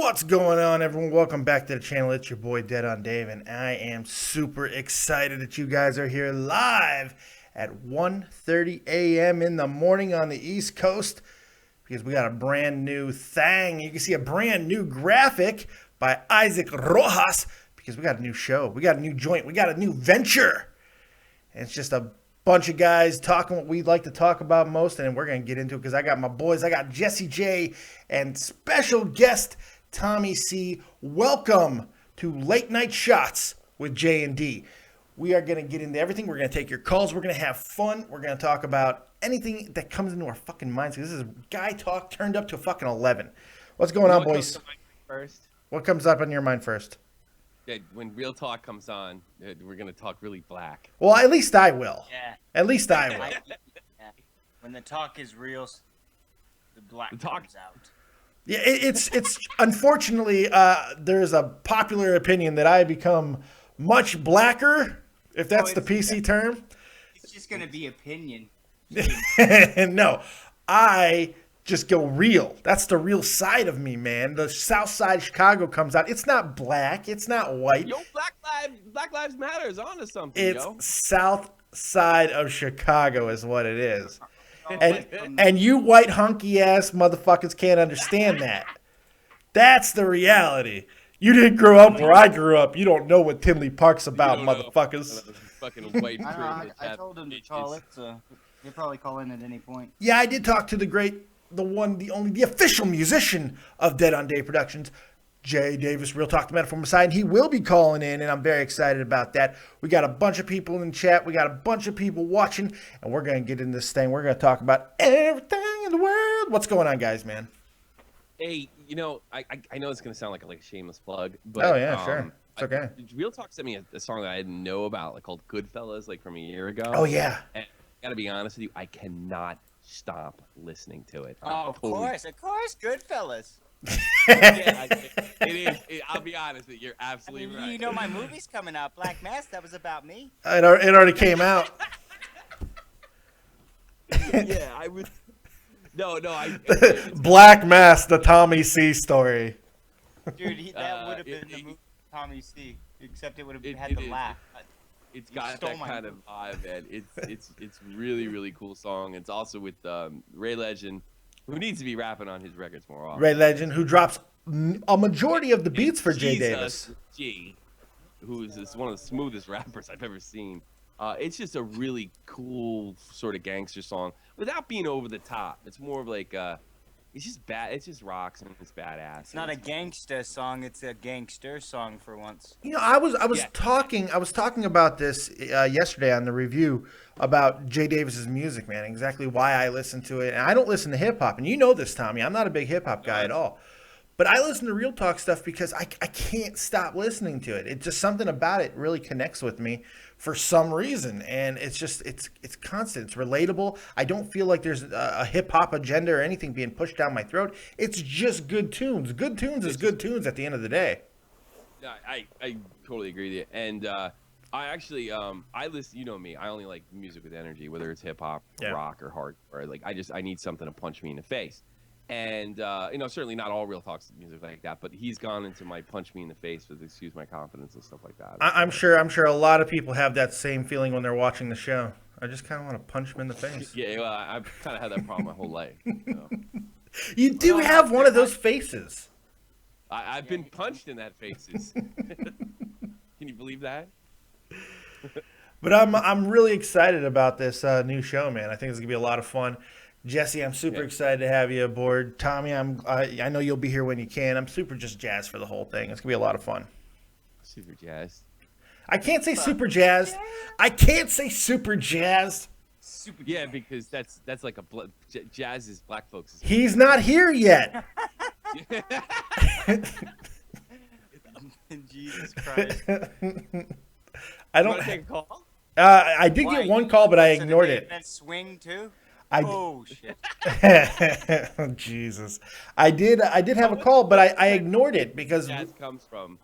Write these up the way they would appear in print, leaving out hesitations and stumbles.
What's going on, everyone? Welcome back to the channel. It's your boy Dead on Dave, and I am super excited that you guys are here live at 1:30 a.m. in the morning on the East Coast because we got a brand new thing. You can see a brand new graphic by Isaac Rojas because we got a new show. We got a new joint. We got a new venture. And it's just a bunch of guys talking what we'd like to talk about most, and we're going to get into it because I got my boys. I got Jesse J and special guest Tommy C. Welcome to Late Night Shots with J and D. We are going to get into everything. We're going to take your calls. We're going to have fun. We're going to talk about anything that comes into our fucking minds. This is guy talk turned up to fucking 11. What's going on, boys? First? What comes up on your mind first? Yeah, when real talk comes on, we're gonna talk really black. Well, at least I will. Yeah. At least I will. Yeah. When the talk is real, the black comes out. Yeah, it's unfortunately there's a popular opinion that I become much blacker, if that's the PC term. It's just gonna be opinion. No, I just go real. That's the real side of me, man. The South Side Chicago comes out. It's not black. It's not white. Yo, Black Lives Matter is on to something, It's yo. South Side of Chicago is what it is. And you white hunky ass motherfuckers can't understand that. That's the reality. You didn't grow up where I grew up. You don't know what Tinley Park's about, motherfuckers. Fucking white I told him to call it, so he'll probably call in at any point. Yeah, I did talk to the one, the only, the official musician of Dead on Dave Productions, Jay Davis, Real Talk, the Metaphor Messiah, and he will be calling in, and I'm very excited about that. We got a bunch of people in chat. We got a bunch of people watching, and we're going to get in this thing. We're going to talk about everything in the world. What's going on, guys, man? Hey, you know, I know it's gonna sound like a shameless plug, but Oh, yeah, sure. It's okay. Real Talk sent me a song that I didn't know about, like called Goodfellas, like from a year ago. Oh, yeah. And I gotta be honest with you, I cannot stop listening to it. Oh, of course, Goodfellas. Yeah, it is. I'll be honest with you, you're absolutely right. You know my movie's coming out, Black Mass. That was about me. It already came out. Yeah, I would. No, Black Mass, the Tommy C story. Dude, that would have been the movie Tommy C. Except it would have had the laugh. It's got that kind of vibe, man. It's really, really cool song. It's also with Ray Legend, who needs to be rapping on his records more often. Ray Legend, who drops a majority of the beats for Jay Davis. G, who is one of the smoothest rappers I've ever seen. It's just a really cool sort of gangster song without being over the top. It's more of like it's just bad. It just rocks and it's badass. It's not a gangster song. It's a gangster song for once. You know, I was talking about this yesterday on the review about Jay Davis's music, man. Exactly why I listen to it, and I don't listen to hip hop, and you know this, Tommy. I'm not a big hip hop guy at all, but I listen to Real Talk stuff because I can't stop listening to it. It's just something about it really connects with me for some reason, and it's just it's constant. It's relatable. I don't feel like there's a hip hop agenda or anything being pushed down my throat. It's just good tunes. Good tunes is good tunes at the end of the day. Yeah, I totally agree with you. And I actually I listen. You know me. I only like music with energy, whether it's hip hop, rock, or hardcore. Like I need something to punch me in the face. And you know, certainly not all Real Talk's music like that, but he's gone into my punch me in the face with excuse my confidence and stuff like that. I'm sure a lot of people have that same feeling when they're watching the show. I just kind of want to punch them in the face. Yeah, well, I've kind of had that problem my whole life. So. You do have one of those faces. I've been punched in that faces. Can you believe that? But I'm really excited about this new show, man. I think it's gonna be a lot of fun. Jesse, I'm super excited to have you aboard. Tommy, I know you'll be here when you can. I'm super just jazzed for the whole thing. It's gonna be a lot of fun. Super jazzed. I can't say super jazzed. I can't say super jazzed. Yeah, because that's like jazz is black folks. He's not here yet. Jesus Christ. I don't take a call. I did get one call, but I ignored it. That swing too. Oh shit! Oh, Jesus, I did have a call, but I ignored it because jazz comes from.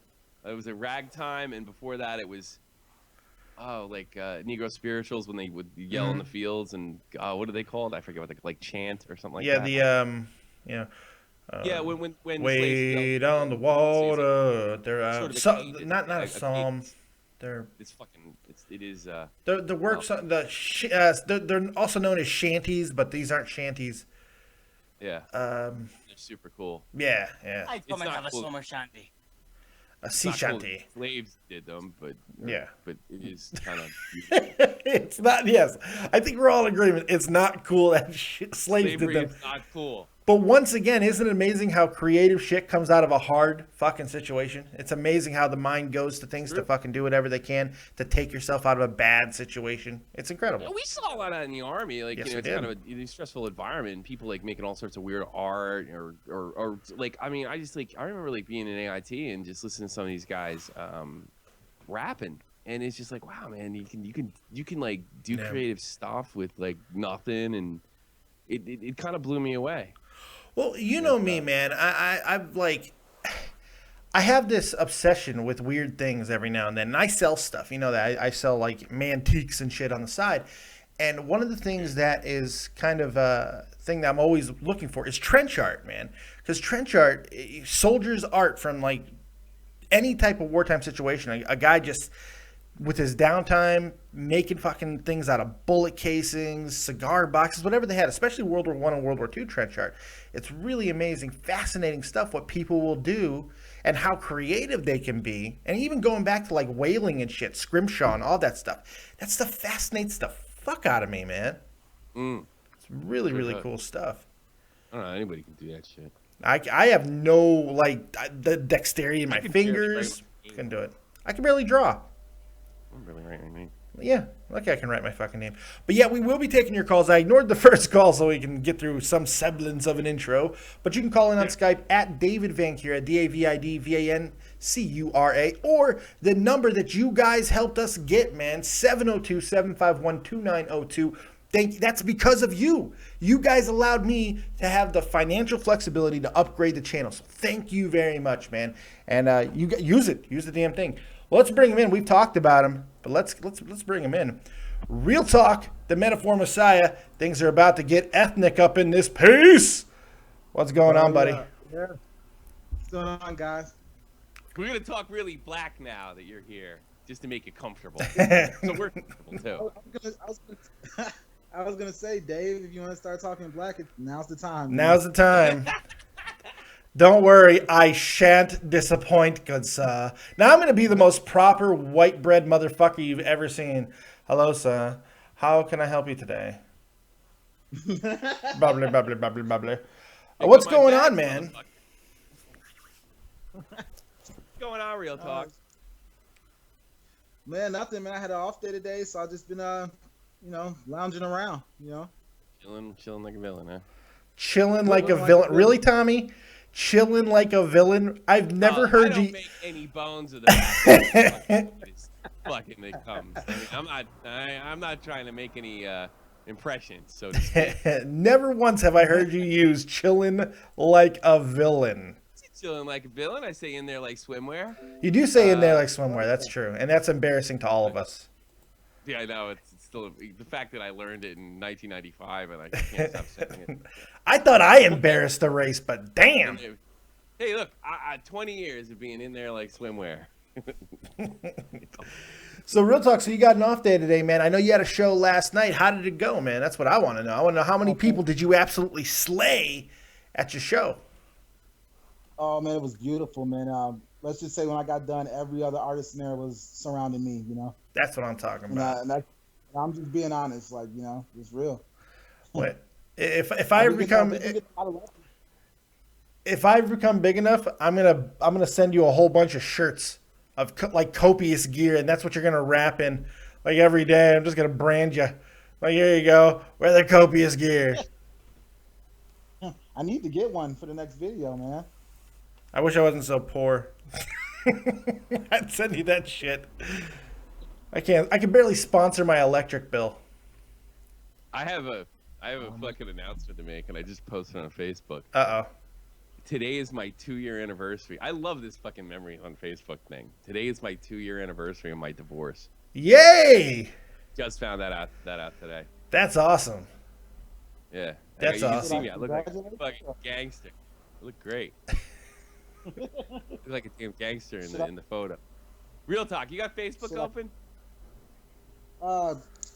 It was a ragtime, and before that, it was Negro spirituals when they would yell in the fields, and what are they called? I forget what they like chant or something like that. Yeah, Yeah, when Wait on the water. They're sort of not a psalm. It's fucking it is. The works they're also known as shanties, but these aren't shanties. Yeah. They're super cool. Yeah. I told myself a summer shanty. A sea shanty. Cool. Slaves did them, but yeah. But it is kind of. It's not. Yes, I think we're all in agreement. It's not cool that slaves did them. It's not cool. But once again, isn't it amazing how creative shit comes out of a hard fucking situation? It's amazing how the mind goes to things to fucking do whatever they can to take yourself out of a bad situation. It's incredible. We saw a lot of that in the Army. Like, yes, it's kind of a stressful environment, and people like making all sorts of weird art or like, I mean, I remember like being in AIT and just listening to some of these guys rapping, and it's just like, wow, man, you can like do creative stuff with like nothing, and it kind of blew me away. Well, you know me, man. I've like, I have this obsession with weird things every now and then. And I sell stuff, you know that I sell like mantiques and shit on the side. And one of the things that is kind of a thing that I'm always looking for is trench art, man. Because trench art, soldiers' art from like any type of wartime situation. A guy just with his downtime making fucking things out of bullet casings, cigar boxes, whatever they had, especially World War I and World War II trench art. It's really amazing, fascinating stuff what people will do and how creative they can be. And even going back to like whaling and shit, scrimshaw and all that stuff. That stuff fascinates the fuck out of me, man. It's really, really cool stuff. I don't know, anybody can do that shit. I have no, like, the dexterity in my fingers. I can do it. I can barely draw. I'm really writing my name. Yeah, lucky I can write my fucking name. But yeah, we will be taking your calls. I ignored the first call so we can get through some semblance of an intro. But you can call in on Skype at David Vancura, DAVIDVANCURA, or the number that you guys helped us get, man, 702-751-2902. That's because of you. You guys allowed me to have the financial flexibility to upgrade the channel. So thank you very much, man. And you use it. Use the damn thing. Well, let's bring him in. We've talked about him, but let's bring him in. Real talk, the Metaphor Messiah. Things are about to get ethnic up in this piece. What's going on, buddy? Yeah. What's going on, guys? We're gonna talk really black now that you're here, just to make it comfortable. So we're comfortable too. I was gonna say, Dave, if you want to start talking black, now's the time. Now's the time. Don't worry, I shan't disappoint, good sir. Now I'm going to be the most proper white bread motherfucker you've ever seen. Hello, sir. How can I help you today? Bubbly, bubbly, bubbly, bubbly. What's going on, man? What's going on, Real Talk? Man, nothing, man. I had an off day today, so I've just been, lounging around, Chilling like a villain, huh? Chilling like a villain. Really, Tommy? Chilling like a villain. I've never heard you. I don't make any bones of that. Fucking it comes. I mean, I'm not trying to make any impressions. So to speak. Never once have I heard you use "chilling like a villain." Chilling like a villain. I say in there like swimwear. You do say in there like swimwear. That's true, and that's embarrassing to all of us. Yeah, I know. It's still the fact that I learned it in 1995 and I can't stop saying it. I thought I embarrassed the race, but damn. Hey, look, 20 years of being in there like swimwear. So real talk, so you got an off day today, man. I know you had a show last night. How did it go, man? That's what I want to know. I want to know how many people did you absolutely slay at your show? Oh, man, it was beautiful, man. Let's just say when I got done, every other artist in there was surrounding me, That's what I'm talking about. And I'm just being honest, it's real. What if I become big enough, I'm gonna send you a whole bunch of shirts of like copious gear, and that's what you're gonna wrap in like every day. I'm just gonna brand you. Like, here you go, wear the copious gear. I need to get one for the next video, man. I wish I wasn't so poor. I'd send you that shit. I can barely sponsor my electric bill. I have a fucking announcement to make, and I just posted on Facebook. Uh-oh. Today is my 2-year anniversary. I love this fucking memory on Facebook thing. Today is my 2-year anniversary of my divorce. Yay! Just found that out today. That's awesome. Yeah. That's you awesome. can see me. I look like a fucking gangster. You look great. You look like a damn gangster in the photo. Real talk. You got Facebook open?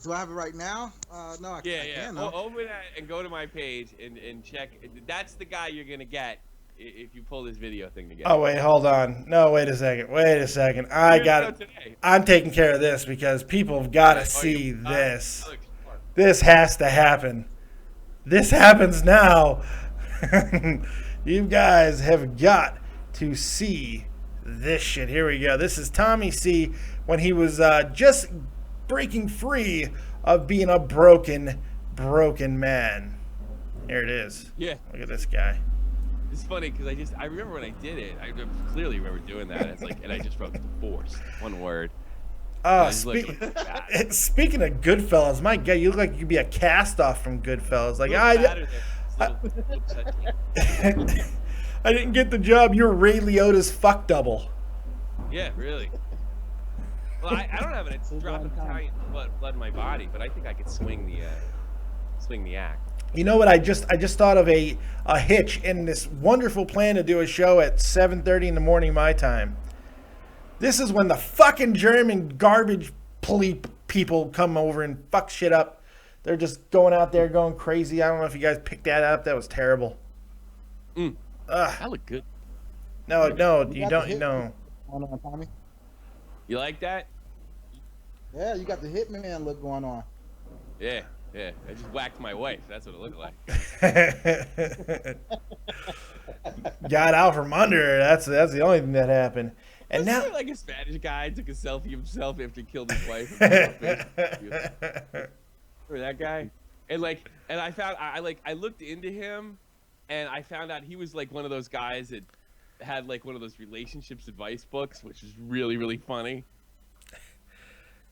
Do I have it right now? No, I can't. Open it and go to my page and check. That's the guy you're gonna get if you pull this video thing together. Oh wait, hold on. No, wait a second. I got it. I'm taking care of this because people have got to see this. This has to happen. This happens now. You guys have got to see this shit. Here we go. This is Tommy C when he was just breaking free of being a broken man. Here it is. Yeah. Look at this guy. It's funny because I remember when I did it. I clearly remember doing that. It's like, and I just wrote divorce, one word. Speaking of Goodfellas, my God, you look like you could be a cast off from Goodfellas. Like I didn't get the job. You're Ray Liotta's fuck double. Yeah, really. Well, I don't have a drop of Italian blood in my body, but I think I could swing the act. You know what? I just thought of a hitch in this wonderful plan to do a show at 7:30 in the morning my time. This is when the fucking German garbage people come over and fuck shit up. They're just going out there going crazy. I don't know if you guys picked that up. That was terrible. That looked good. No, you don't. No. Tommy? You like that? Yeah, you got the Hitman look going on. Yeah. I just whacked my wife. That's what it looked like. Got out from under her. That's the only thing that happened. And now, like a Spanish guy took a selfie of himself after he killed his wife. Remember that guy? And I found I looked into him, and I found out he was like one of those guys that had like one of those relationships advice books, which is really, really funny.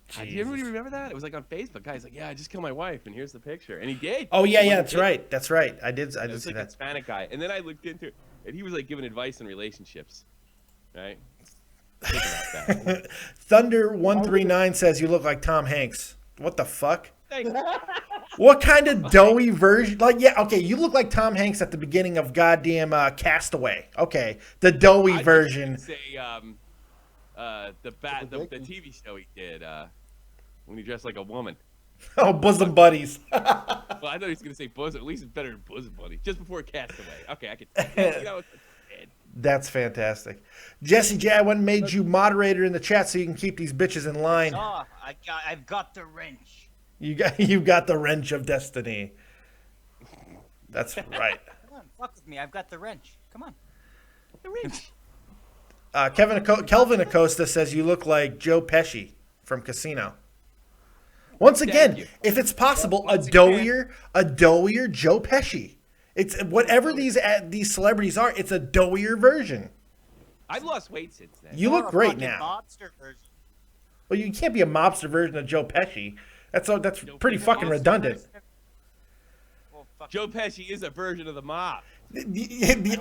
Do you remember that? It was like on Facebook. Guy's like, yeah, I just killed my wife, and here's the picture, and he did. Oh yeah, that's right. I did see like that. A Hispanic guy, and then I looked into it, and he was like giving advice on relationships, right? Think about that. Thunder139 says you look like Tom Hanks. What the fuck? What kind of doughy version? Like, yeah, okay, you look like Tom Hanks at the beginning of goddamn Castaway. Okay, the doughy version. Say the TV show he did when he dressed like a woman. Oh, Bosom Buddies. Well, I thought he was gonna say bosom. At least it's better than Bosom Buddies. Just before Castaway. Okay, I could. That's fantastic. Jesse J, I went and made you moderator in the chat so you can keep these bitches in line. Oh, I've got the wrench. You got the wrench of destiny. That's right. Come on, fuck with me. I've got the wrench. Come on. The wrench. Kelvin Acosta says you look like Joe Pesci from Casino. Once again, if it's possible, a doughier Joe Pesci. It's whatever these celebrities are. It's a doughier version. I've lost weight since then. You look great now. Mobster version. Well, you can't be a mobster version of Joe Pesci. That's pretty fucking redundant. Well, Joe Pesci is a version of the mob. The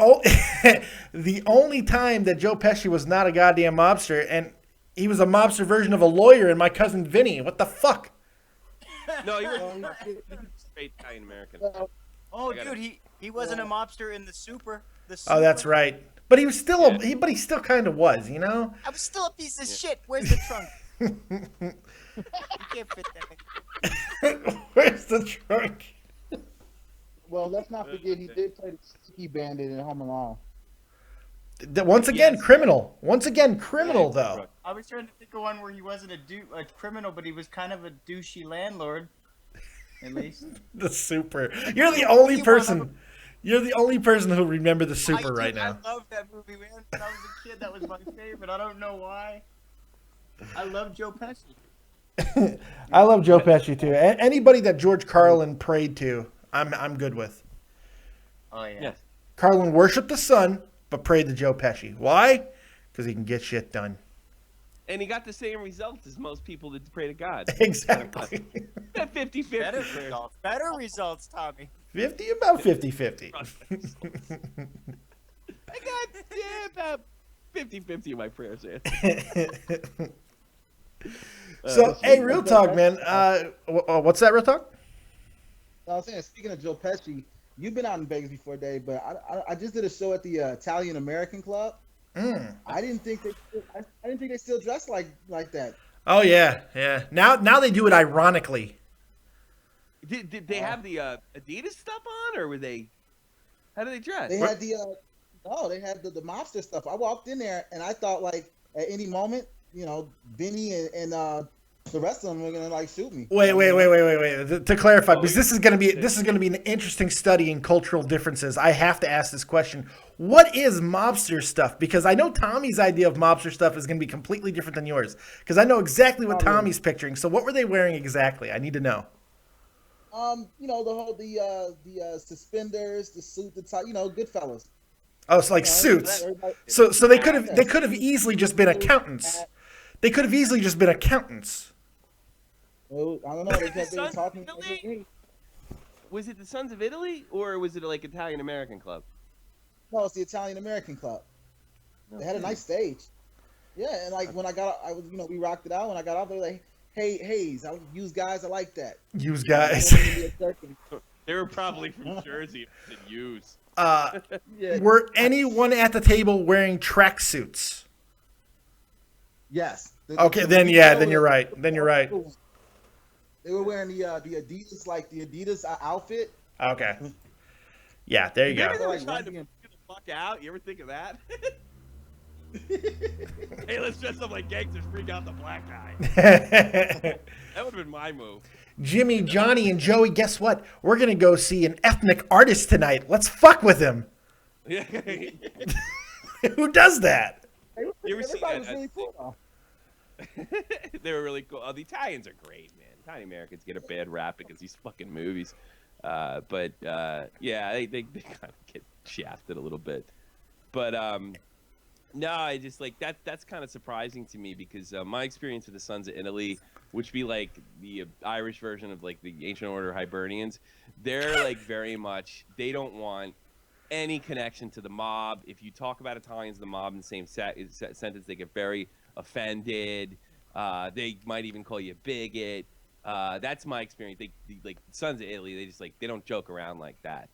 only time that Joe Pesci was not a goddamn mobster, and he was a mobster version of a lawyer in My Cousin Vinny. What the fuck? No, he was straight Italian American. Oh, dude, he wasn't a mobster in the Super. Oh, that's right. But he was still he still kind of was, you know. I was still a piece of shit. Where's the trunk? You can't fit that. Where's the trunk? Well, let's not forget he did play the Sticky Bandit in Home Alone. Once again, criminal. Once again, criminal though. I was trying to think of one where he wasn't a criminal, but he was kind of a douchey landlord. At least the Super. You're the only person. You're the only person who remember the Super right now. I love that movie, man. When I was a kid, that was my favorite. I don't know why. I love Joe Pesci. I love Joe Pesci too. Anybody that George Carlin prayed to, I'm good with. Oh yeah. Yes. Carlin worshipped the sun, but prayed to Joe Pesci. Why? Because he can get shit done. And he got the same results as most people that pray to God. Exactly. 50-50. Better results, Tommy. About 50-50. I got about 50-50 in my prayers. So, hey, real talk, man. What's that, real talk? I was saying, speaking of Joe Pesci, you've been out in Vegas before, Dave, but I just did a show at the Italian American Club. I didn't think they still dress like that. Oh yeah. Now they do it ironically. Did they have the Adidas stuff on, or were they? How did they dress? They had they had the mobster stuff. I walked in there and I thought like at any moment, Vinny and the rest of them were gonna like shoot me. Wait. To clarify, because this is gonna be an interesting study in cultural differences. I have to ask this question: what is mobster stuff? Because I know Tommy's idea of mobster stuff is gonna be completely different than yours. Because I know exactly what Tommy's picturing. So what were they wearing exactly? I need to know. The suspenders, the suit, the tie. Goodfellas. Oh, it's like suits. So they could have easily just been accountants. They could have easily just been accountants. Well, I don't know. They were talking. Was it the Sons of Italy, or was it like Italian American Club? No, it's the Italian American Club. They had a nice stage. Yeah, and like when I got, we rocked it out. When I got off, they were like, "Hey, Hayes, I use guys. I like that. Use guys." They were probably from Jersey. Use. Were anyone at the table wearing tracksuits? Yes. Okay, then you're right. Then you're right. They were wearing the Adidas, like the Adidas outfit. Okay. Yeah, there you go. Maybe they were trying to get the fuck out. You ever think of that? Hey, let's dress up like gangsters, freak out the black guy. That would have been my move. Jimmy, Johnny, and Joey, guess what? We're going to go see an ethnic artist tonight. Let's fuck with him. Yeah. Who does that? You ever see that? Really cool, they were really cool. Oh, the Italians are great, man. Italian Americans get a bad rap because these fucking movies. Yeah, they kind of get shafted a little bit. But no, I just like that. That's kind of surprising to me because my experience with the Sons of Italy, which be like the Irish version of like the Ancient Order Hibernians, they're like very much, they don't want any connection to the mob. If you talk about Italians and the mob in the same sentence, they get very offended. They might even call you a bigot. That's my experience. They like Sons of Italy. They just like, they don't joke around like that.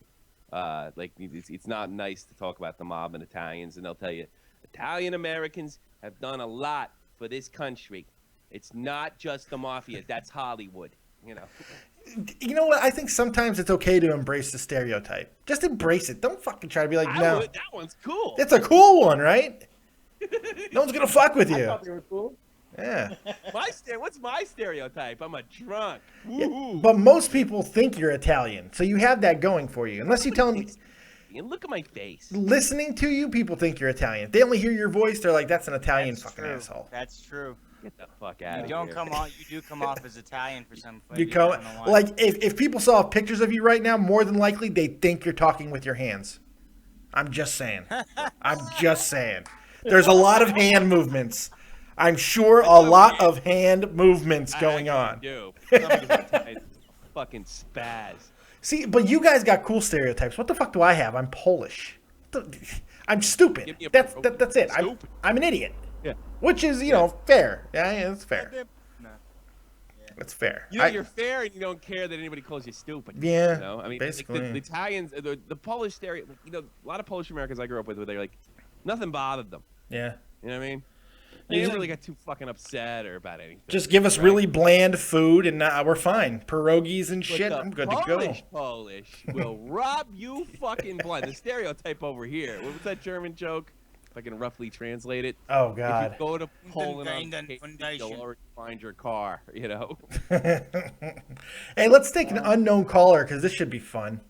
Like it's not nice to talk about the mob and Italians, and they'll tell you Italian Americans have done a lot for this country. It's not just the mafia. That's Hollywood. You know what? I think sometimes it's okay to embrace the stereotype. Just embrace it. Don't fucking try to be like, no. That one's cool. It's a cool one, right? No one's gonna fuck with you. I thought they were cool. Yeah. What's my stereotype? I'm a drunk. Yeah, but most people think you're Italian, so you have that going for you. Unless you tell them. And look at my face. Listening to you, people think you're Italian. If they only hear your voice, they're like, "That's an Italian asshole." That's true. Get the fuck out of You here. do come off as Italian for some. You come like if people saw pictures of you right now, more than likely they think you're talking with your hands. I'm just saying. There's a lot of hand movements. I'm sure a lot of hand movements going on. Fucking spaz. See, but you guys got cool stereotypes. What the fuck do I have? I'm Polish. I'm stupid. That's it. I'm an idiot. Yeah. Which is, fair. Yeah, that's fair. That's fair. You're fair and you don't care that anybody calls you stupid. Yeah. I mean, basically. like the Italians, the Polish stereotype, a lot of Polish Americans I grew up with, where they're like, nothing bothered them. Yeah. You know what I mean? They never really got too fucking upset or about anything. Just give us really bland food and we're fine. Pierogies and shit. I'm good to go. Polish will rob you fucking blind. The stereotype over here. What was that German joke? If I can roughly translate it. Oh, God. If you go to Poland, you'll already find your car, Hey, let's take an unknown caller because this should be fun.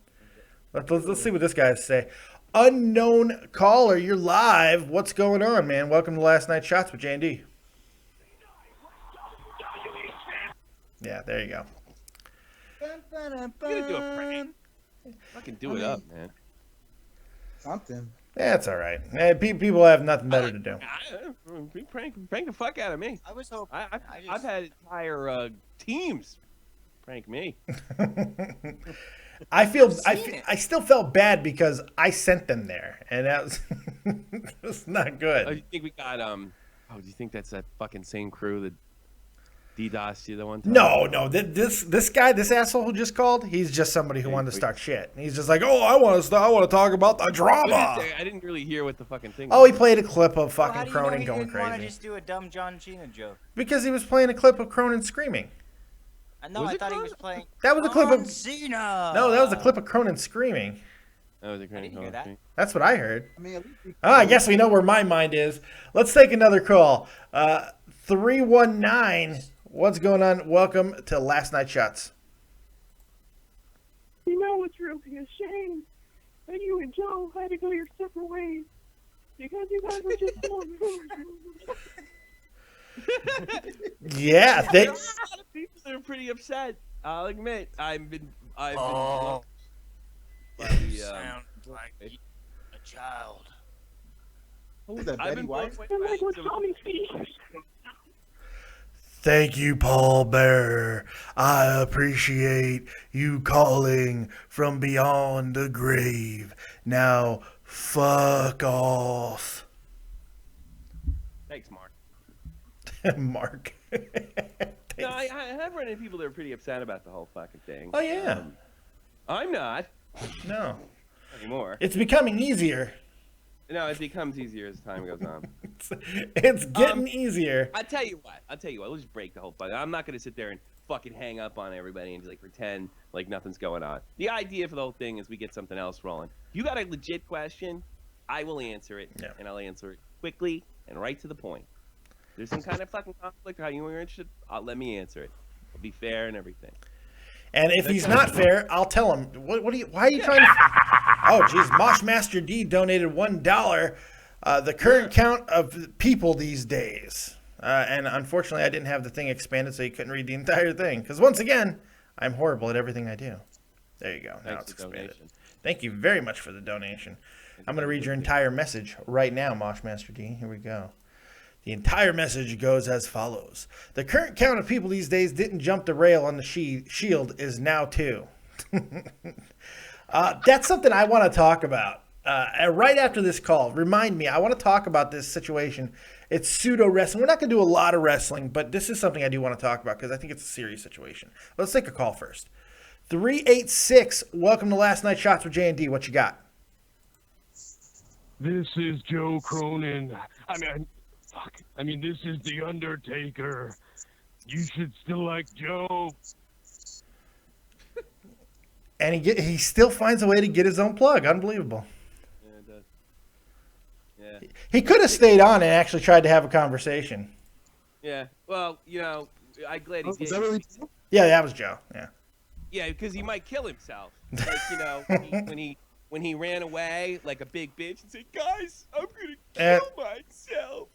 Let's see what this guy has to say. Unknown caller, you're live. What's going on, man? Welcome to Last Night Shots with J&D. Yeah, there you go. You gotta do a prank. Fucking do it up, man. Something. Yeah, it's all right. Hey, people have nothing better to do. Prank the fuck out of me. I was hoping. I've had entire teams prank me. I still felt bad because I sent them there, and that was it was not good. Oh, you think we got do you think that's that fucking same crew that DDoS you the one time? No. This guy, this asshole who just called, he's just somebody who wanted to start shit. He's just like, oh, I want to talk about the drama. I didn't really hear what the fucking thing. Oh, he played a clip of fucking How do you Cronin know going he didn't want to crazy. just do a dumb John Cena joke? Because he was playing a clip of Cronin screaming. No, I thought he was playing. That was a clip John of Cena. No, that was a clip of Cronin screaming. That was a I didn't hear that. That's what I heard. I mean, I guess we know where my mind is. Let's take another call. 319. What's going on? Welcome to Last Night Shots. You know it's really a shame that you and Joe had to go your separate ways because you guys were just born. Yeah, There are a lot of people that are pretty upset. I'll admit, I've been Oh, by the, sound like a child. who's that, I've Betty been White? blown And away like by what some- Tommy speaks. Thank you, Paul Bearer. I appreciate you calling from beyond the grave. Now, fuck off. Thanks, Mark. Mark. No, I have run into people that are pretty upset about the whole fucking thing. Oh, yeah. I'm not No. anymore. It's becoming easier. No, it becomes easier as time goes on. It's getting easier. I'll tell you what. We'll just break the whole fucking. I'm not gonna sit there and fucking hang up on everybody and just like pretend like nothing's going on. The idea for the whole thing is we get something else rolling. If you got a legit question, I will answer it, Yeah. and I'll answer it quickly and right to the point. If there's some kind of fucking conflict or how you were interested, let me answer it. I'll be fair and everything. And if he's not fair, I'll tell him. Why are you trying to? Oh, geez. Moshmaster D donated $1. The current count of people these days. And unfortunately, I didn't have the thing expanded, so you couldn't read the entire thing. Because once again, I'm horrible at everything I do. There you go. Now Thanks it's for the expanded. donation. Thank you very much for the donation. I'm going to read your entire message right now, Moshmaster D. Here we go. The entire message goes as follows. The current count of people these days didn't jump the rail on the shield is now 2. That's something I want to talk about. Right after this call, remind me, I want to talk about this situation. It's pseudo wrestling. We're not going to do a lot of wrestling, but this is something I do want to talk about because I think it's a serious situation. Let's take a call first. 386, welcome to Last Night Shots with J&D. What you got? This is Joe Cronin. I mean, this is The Undertaker. You should still like Joe. And he still finds a way to get his own plug. Unbelievable. Yeah, it does. Yeah. He could have stayed on and actually tried to have a conversation. Yeah. Well, I'm glad he Oh, did. was that really? Yeah, that was Joe. Yeah. Yeah, because he might kill himself. Like, when he ran away like a big bitch and said, "Guys, I'm gonna kill myself.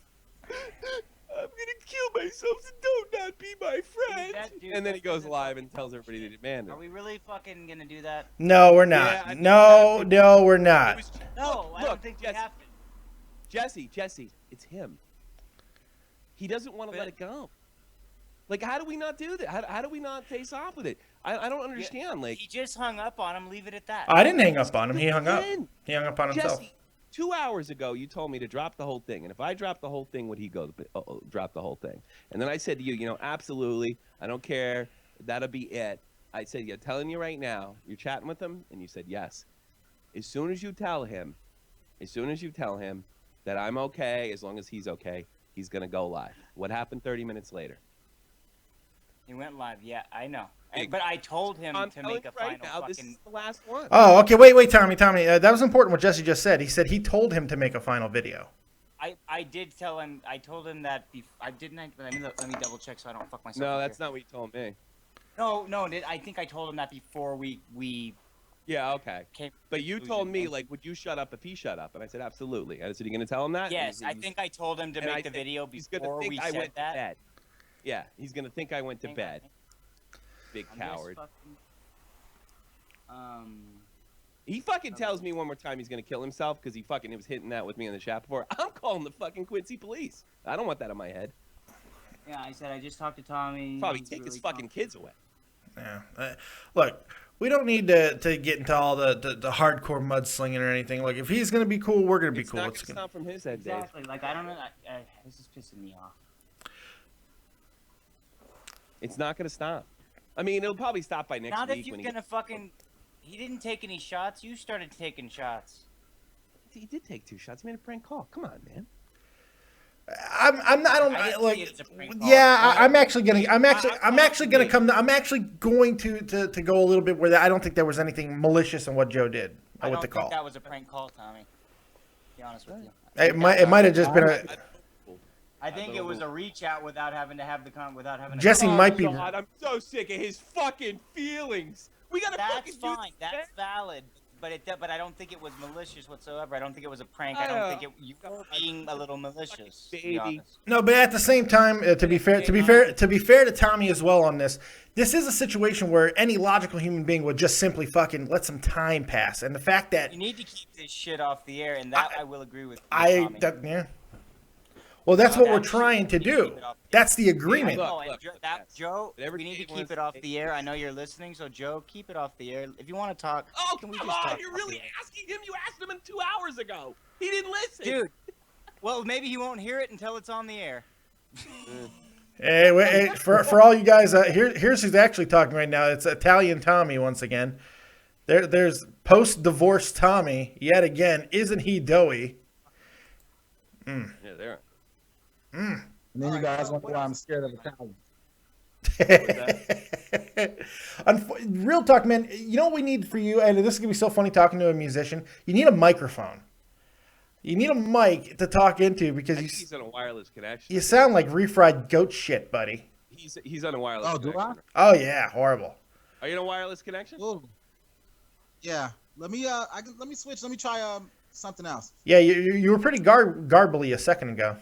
I'm gonna kill myself, so don't not be my friend." And then he goes live and tells everybody to demand Are it. we really fucking gonna do that? No, we're Yeah, not. I think No, we're not. No, I Look, don't think we Jesse, have to. Jesse, it's him. He doesn't want to let it go. Like, how do we not do that? How do we not face off with it? I don't understand. Like, He just hung up on him. Leave it at that. I didn't hang up on him. He hung up. Again. He hung up on himself. Jesse, 2 hours ago, you told me to drop the whole thing. And if I dropped the whole thing, would he go drop the whole thing? And then I said to you, absolutely. I don't care. That'll be it. I said, yeah, telling you right now, you're chatting with him? And you said, yes. As soon as you tell him that I'm okay, as long as he's okay, he's going to go live. What happened 30 minutes later? He went live. Yeah, I know. Big. But I told him I'm to telling make a you right final now, this fucking. is the last one. Oh, okay. Wait, Tommy. That was important what Jesse just said. He said he told him to make a final video. I did tell him. I told him that. I didn't. Let me double check so I don't fuck myself. No, up that's here. not what you told me. No. I think I told him that before we Yeah, okay. came. But you told me, like, would you shut up if he shut up? And I said, absolutely. I said, are you going to tell him that? Yes, And I think I told him to and I make the said, video he's gonna before think we I said went that. to bed. Yeah, he's going to think I went to Hang on, bed. hang Big on. I'm just coward. He fucking tells me one more time he's going to kill himself because he was hitting that with me in the chat before. I'm calling the fucking Quincy police. I don't want that in my head. Yeah, I said I just talked to Tommy. Probably He's take his really fucking confident. kids away. Yeah. Look, we don't need to get into all the hardcore mudslinging or anything. Like, if he's going to be cool, we're going to be It's cool. not gonna stop from his head, Dave. Exactly. Like I don't know. This is pissing me off. It's not gonna stop. I mean, it'll probably stop by next Not week. if you're when gonna fucking. He didn't take any shots. You started taking shots. he did take 2 shots. He made a prank call. Come on, man. I'm not. I don't I didn't like. see it's a prank call. Yeah, I'm actually gonna. I'm actually going to go a little bit where I don't think there was anything malicious in what Joe did I with don't the think call. that was a prank call, Tommy. To be honest with you. It might have just been a. I think it was a reach out without having to have the without having. Jesse a might be. God, I'm so sick of his fucking feelings. We gotta That's fucking fine. do That's valid. But I don't think it was malicious whatsoever. I don't think it was a prank. I don't think you were being a little malicious. To be honest. No, but at the same time, to be fair to Tommy as well on this, this is a situation where any logical human being would just simply fucking let some time pass, and the fact that You need to keep this shit off the air, and that I will agree with you, Tommy. yeah. Well, that's what we're That trying to shit, you do. keep it off the That's the I agreement. know, Look, and look, Joe, whatever we need to Kate keep wants it to off say. the air. I know you're listening, so Joe, keep it off the air. If you want to talk, Oh, can we come just on. talk You're off really the air? asking him. You asked him 2 hours ago. He didn't listen. Dude. Well, maybe he won't hear it until it's on the air. Hey, wait, for all you guys, here's who's actually talking right now. It's Italian Tommy once again. There's post-divorce Tommy yet again. Isn't he doughy? Yeah, there. And then you guys wonder why I'm scared of Italians. Real talk, man. You know what we need for you, and this is gonna be so funny talking to a musician. You need a microphone. You need a mic to talk into because He's on a wireless connection. you sound like refried goat shit, buddy. He's on a wireless Oh, do connection. Oh yeah, horrible. Are you in a wireless connection? Ooh. Yeah. Let me switch. Let me try something else. Yeah, you were pretty garbly a second ago.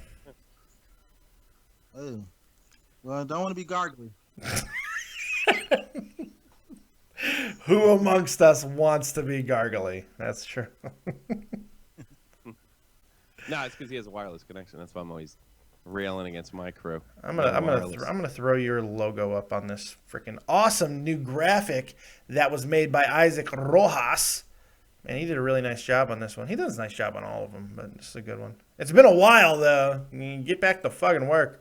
Oh. Well, I don't want to be gargly. Who amongst us wants to be gargly? That's true. No, it's because he has a wireless connection. That's why I'm always railing against my crew. I'm gonna throw your logo up on this freaking awesome new graphic that was made by Isaac Rojas. Man, he did a really nice job on this one. He does a nice job on all of them, but this is a good one. It's been a while though. Get back to fucking work.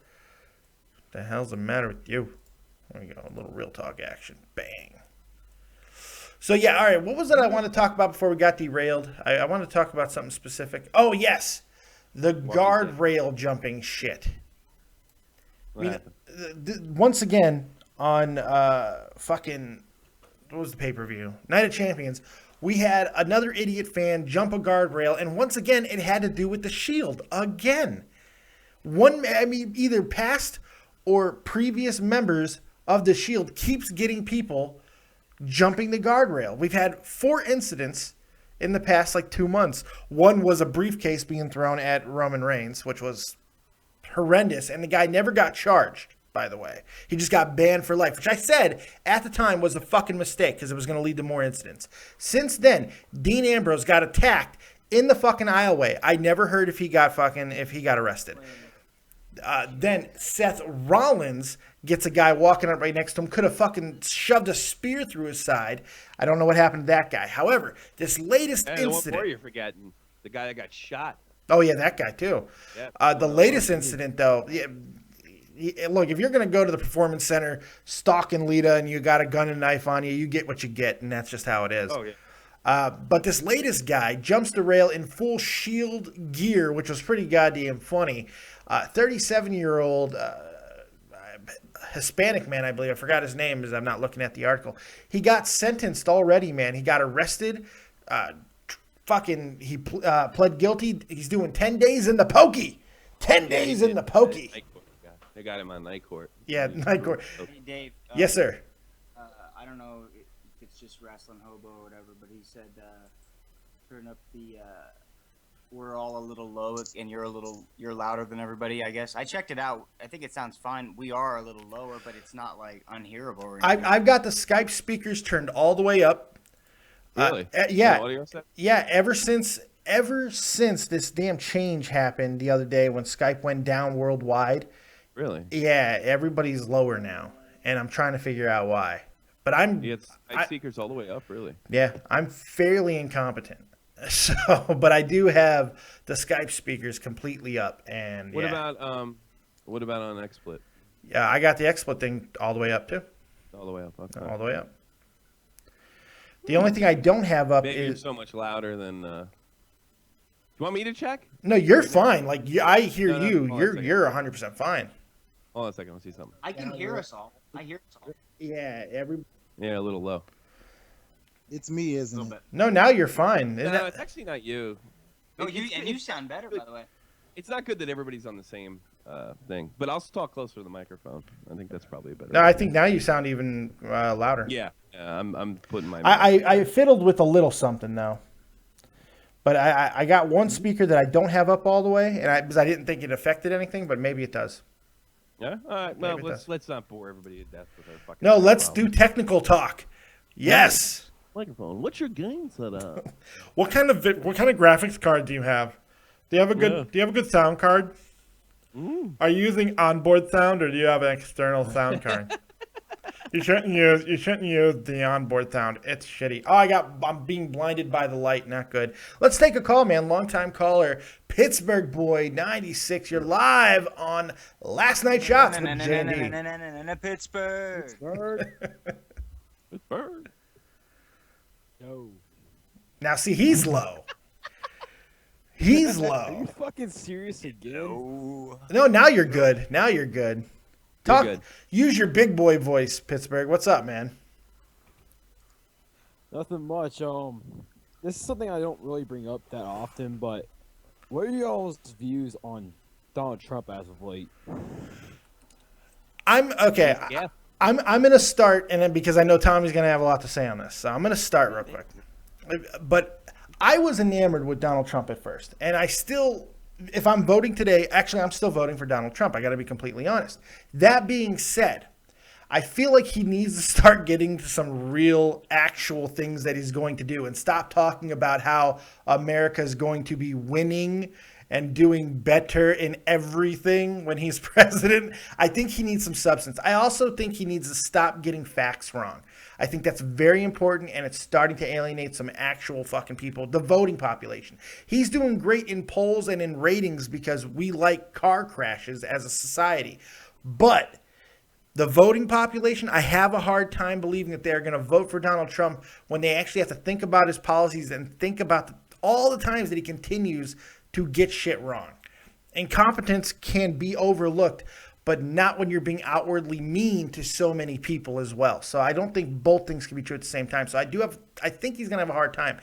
What the hell's the matter with you? There we go. A little real talk action. Bang. So yeah, all right. What was it I wanted to talk about before we got derailed? I wanted to talk about something specific. Oh yes, the guardrail jumping shit. What happened? Once again on fucking what was the pay-per-view? Night of Champions. We had another idiot fan jump a guardrail, and once again, it had to do with the Shield again. Either past or previous members of the Shield keeps getting people jumping the guardrail. We've had 4 incidents in the past 2 months. One was a briefcase being thrown at Roman Reigns, which was horrendous, and the guy never got charged, by the way. He just got banned for life, which I said at the time was a fucking mistake because it was going to lead to more incidents. Since then, Dean Ambrose got attacked in the fucking aisleway. I never heard if he got arrested. Then Seth Rollins gets a guy walking up right next to him, could have fucking shoved a spear through his side. I don't know what happened to that guy. However, this latest Hey, the one incident. more you're forgetting, the guy that got shot. Oh yeah, that guy too. Yeah. The latest incident though. Look, if you're going to go to the Performance Center stalking Lita and you got a gun and knife on you, you get what you get, and that's just how it is. Oh, yeah. But this latest guy jumps the rail in full Shield gear, which was pretty goddamn funny. 37-year-old Hispanic man, I believe. I forgot his name because I'm not looking at the article. He got sentenced already, man. He got arrested. He pled guilty. He's doing 10 days in the pokey. 10 days in the pokey. They got him on night court. Yeah, night court. Hey, Dave. Yes, sir. I don't know if it's just wrestling hobo or whatever, but he said turn up the we're all a little low and you're louder than everybody, I guess. I checked it out. I think it sounds fine. We are a little lower, but it's not unhearable or anything. I've got the Skype speakers turned all the way up. Really? Yeah. The audio set? Yeah, ever since this damn change happened the other day when Skype went down worldwide. Really? Yeah, everybody's lower now, and I'm trying to figure out why. But You had speakers all the way up, really? Yeah, I'm fairly incompetent. So, but I do have the Skype speakers completely up, and What about on XSplit? Yeah, I got the XSplit thing all the way up too. All the way up. Okay. All the way up. The only thing I don't have up Maybe you're is so much louder than. You want me to check? no. You're fine. Like I hear No, you. hold on a You're second. 100% fine. Hold on a second. Let's see something. I can hear us all. I hear us all. Yeah. Yeah, a little low. It's me, A isn't little it? bit. No, now you're fine. No, it's actually not you. Oh, It's- you sound better, by the way. It's not good that everybody's on the same thing, but I'll talk closer to the microphone. I think that's probably a better. No, I think now you sound even louder. Yeah, I'm putting my. I fiddled with a little something though, but I got one speaker that I don't have up all the way, and because I didn't think it affected anything, but maybe it does. Yeah. All right. Well, Maybe it does. let's not bore everybody to death with our fucking. No, let's do problems. technical talk. Yes. Microphone. What's your gain set up? What kind of graphics card do you have? Do you have a good Yeah. Do you have a good sound card? Mm. Are you using onboard sound or do you have an external sound card? You shouldn't use the onboard sound. It's shitty. Oh, I'm being blinded by the light. Not good. Let's take a call, man. Long-time caller, Pittsburgh boy, 96. You're live on Last Night Shots with J&D. Pittsburgh. Pittsburgh. No. Now, see, he's low. He's Are you low. fucking serious again? No, now you're good. Now you're good. Talk. good. Use your big boy voice, Pittsburgh. What's up, man? Nothing much. This is something I don't really bring up that often, but what are y'all's views on Donald Trump as of late? I'm okay. Yeah. I'm gonna start, and then because I know Tommy's gonna have a lot to say on this, so I'm gonna start real quick. But I was enamored with Donald Trump at first, and I still, if I'm voting today, actually I'm still voting for Donald Trump. I got to be completely honest. That being said, I feel like he needs to start getting to some real, actual things that he's going to do, and stop talking about how America is going to be winning and doing better in everything when he's president. I think he needs some substance. I also think he needs to stop getting facts wrong. I think that's very important, and it's starting to alienate some actual fucking people, the voting population. He's doing great in polls and in ratings because we like car crashes as a society. But the voting population, I have a hard time believing that they're going to vote for Donald Trump when they actually have to think about his policies and think about all the times that he continues to get shit wrong. Incompetence can be overlooked, but not when you're being outwardly mean to so many people as well. So I don't think both things can be true at the same time. So I think he's going to have a hard time.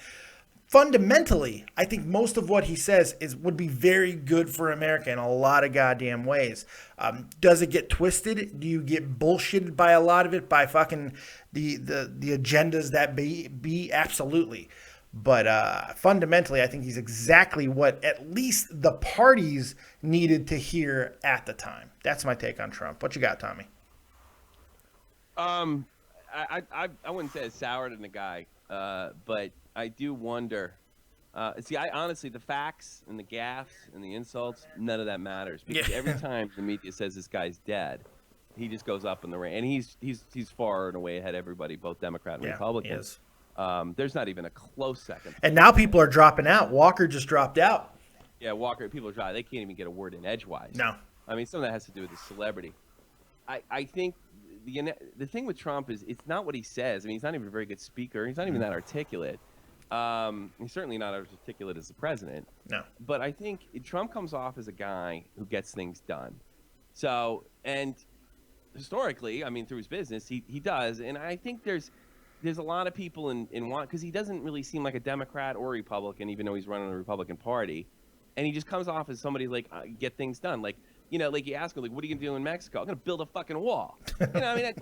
Fundamentally, I think most of what he says would be very good for America in a lot of goddamn ways. Does it get twisted? Do you get bullshitted by a lot of it, by fucking the agendas that be? Absolutely. But fundamentally, I think he's exactly what at least the parties needed to hear at the time. That's my take on Trump. What you got, Tommy? I wouldn't say it's soured in the guy, but I do wonder. See, I honestly, the facts and the gaffes and the insults, none of that matters because every time the media says this guy's dead, he just goes up in the rank, and he's far and away ahead of everybody, both Democrat and Republican. He is. There's not even a close second. And now people are dropping out. Walker just dropped out. Yeah, Walker, people are dry. They can't even get a word in edgewise. No. I mean, some of that has to do with his celebrity. I think the thing with Trump is it's not what he says. I mean, he's not even a very good speaker. He's not even that articulate. He's certainly not as articulate as the president. No. But I think Trump comes off as a guy who gets things done. So, and historically, I mean, through his business, he does. And I think there's a lot of people in want, because he doesn't really seem like a Democrat or Republican, even though he's running the Republican Party. And he just comes off as somebody like, get things done. Like, you know, like you ask him, like, what are you going to do in Mexico? I'm going to build a fucking wall. You know, I mean,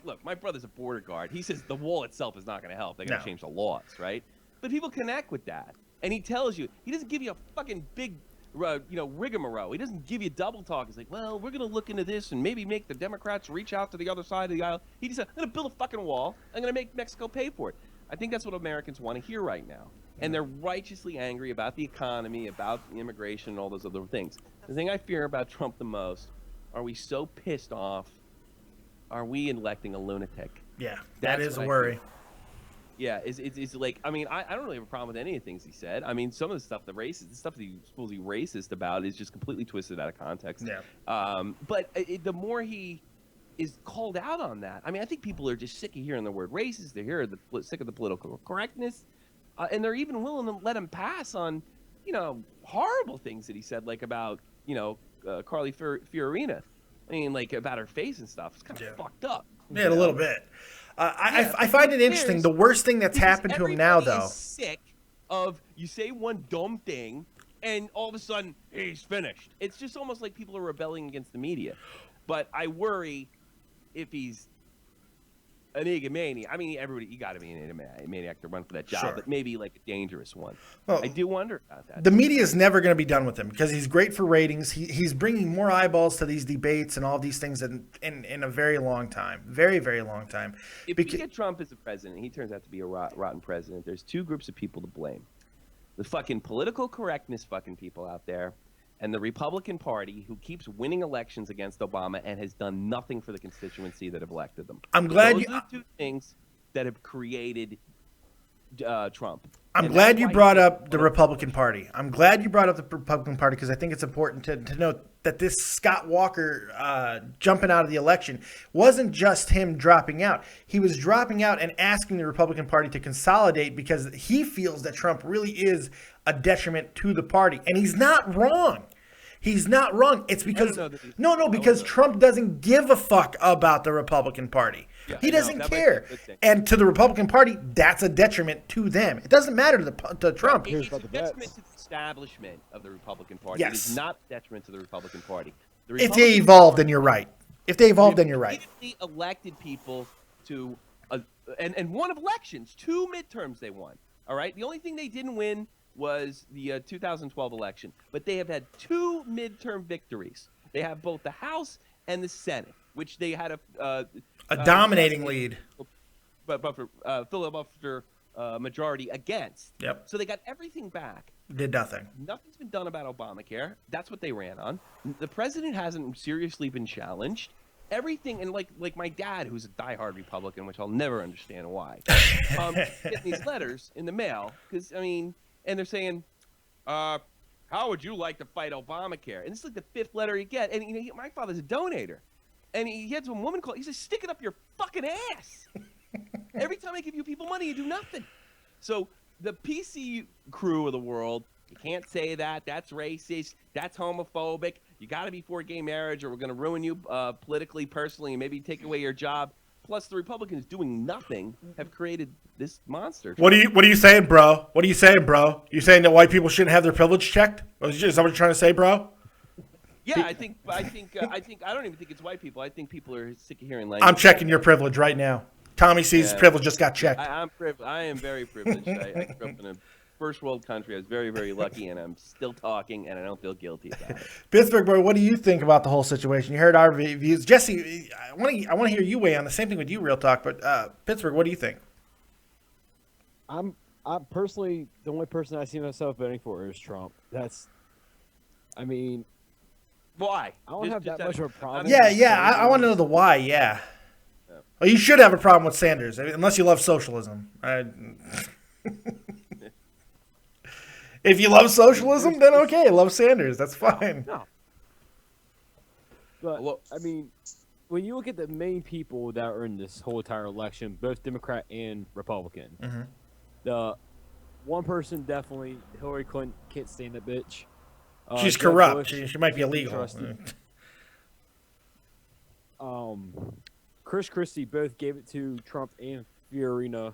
look, my brother's a border guard. He says the wall itself is not going to help. They got to change the laws, right? But people connect with that. And he tells you, he doesn't give you a fucking big, rigmarole. He doesn't give you double talk. He's like, well, we're going to look into this and maybe make the Democrats reach out to the other side of the aisle. He just said, I'm going to build a fucking wall. I'm going to make Mexico pay for it. I think that's what Americans want to hear right now. And they're righteously angry about the economy, about immigration, and all those other things. The thing I fear about Trump the most, are we so pissed off? Are we electing a lunatic? Yeah, That's that is a what I worry. fear. Yeah, it's like, I mean, I don't really have a problem with any of the things he said. I mean, some of the stuff, the stuff that he's supposedly racist about is just completely twisted out of context. Yeah. But the more he is called out on that. I mean, I think people are just sick of hearing the word racist. They're sick of the political correctness, and they're even willing to let him pass on, horrible things that he said, like about, Carly Fiorina. I mean, like about her face and stuff. It's kind of fucked up. Yeah, a little bit. I find it interesting. The worst thing that's happened to him now, though. Is sick of you say one dumb thing, and all of a sudden he's finished. It's just almost like people are rebelling against the media. But I worry if he's an egomaniac. I mean, you got to be an egomaniac to run for that job, Sure. but maybe like a dangerous one. Well, I do wonder about that. The media is never going to be done with him because he's great for ratings. He's bringing more eyeballs to these debates and all these things in a very long time. Very, very long time. If you get Trump as the president, he turns out to be a rotten president. There's two groups of people to blame. The fucking political correctness fucking people out there, and the Republican Party, who keeps winning elections against Obama and has done nothing for the constituency that have elected them. I'm glad Those are the two things that have created Trump. I'm glad you brought up the Republican Party. I'm glad you brought up the Republican Party because I think it's important to note that this Scott Walker jumping out of the election wasn't just him dropping out. He was dropping out and asking the Republican Party to consolidate because he feels that Trump really is a detriment to the party. And he's not wrong. He's not wrong. It's because because Trump doesn't give a fuck about the Republican Party. Yeah, he doesn't care. And to the Republican Party, that's a detriment to them. It doesn't matter to Trump. It's a detriment to the establishment of the Republican Party. Yes. It is not a detriment to the Republican Party. If they evolved, then you're right. If they evolved, then you're right. They elected people to and won elections. 2 midterms they won. All right? The only thing they didn't win was the 2012 election. But they have had 2 midterm victories. They have both the House and the Senate, which they had a dominating lead. But for filibuster majority against. Yep. So they got everything back. Did nothing. Nothing's been done about Obamacare. That's what they ran on. The president hasn't seriously been challenged. Everything, and like my dad, who's a diehard Republican, which I'll never understand why, getting these letters in the mail because and they're saying, how would you like to fight Obamacare? And this is like the 5th letter you get. And my father's a donator, and he had some woman call. He says, "Stick it up your fucking ass." Every time I give you people money, you do nothing. So the PC crew of the world, you can't say that. That's racist. That's homophobic. You got to be for gay marriage, or we're going to ruin you politically, personally, and maybe take away your job. Plus, the Republicans doing nothing have created this monster. What are you saying, bro? What are you saying, bro? You saying that white people shouldn't have their privilege checked? Is that what you're trying to say, bro? Yeah, I don't even think it's white people. I think people are sick of hearing language. I'm checking your privilege right now. Tommy C's privilege just got checked. I am very privileged. I grew up in a first world country. I was very, very lucky, and I'm still talking, and I don't feel guilty about it. Pittsburgh boy, what do you think about the whole situation? You heard our views. Jesse, I want to hear you weigh on the same thing with you, Real Talk, but Pittsburgh, what do you think? I'm personally, the only person I see myself voting for is Trump. Why? I don't have that much of a problem. Yeah, I want to know the why, yeah. Well, you should have a problem with Sanders, unless you love socialism. If you love socialism, then okay, love Sanders. That's fine. No. But, when you look at the main people that are in this whole entire election, both Democrat and Republican, the one person definitely, Hillary Clinton, can't stand that bitch. She's corrupt. She might be illegal. Chris Christie both gave it to Trump and Fiorina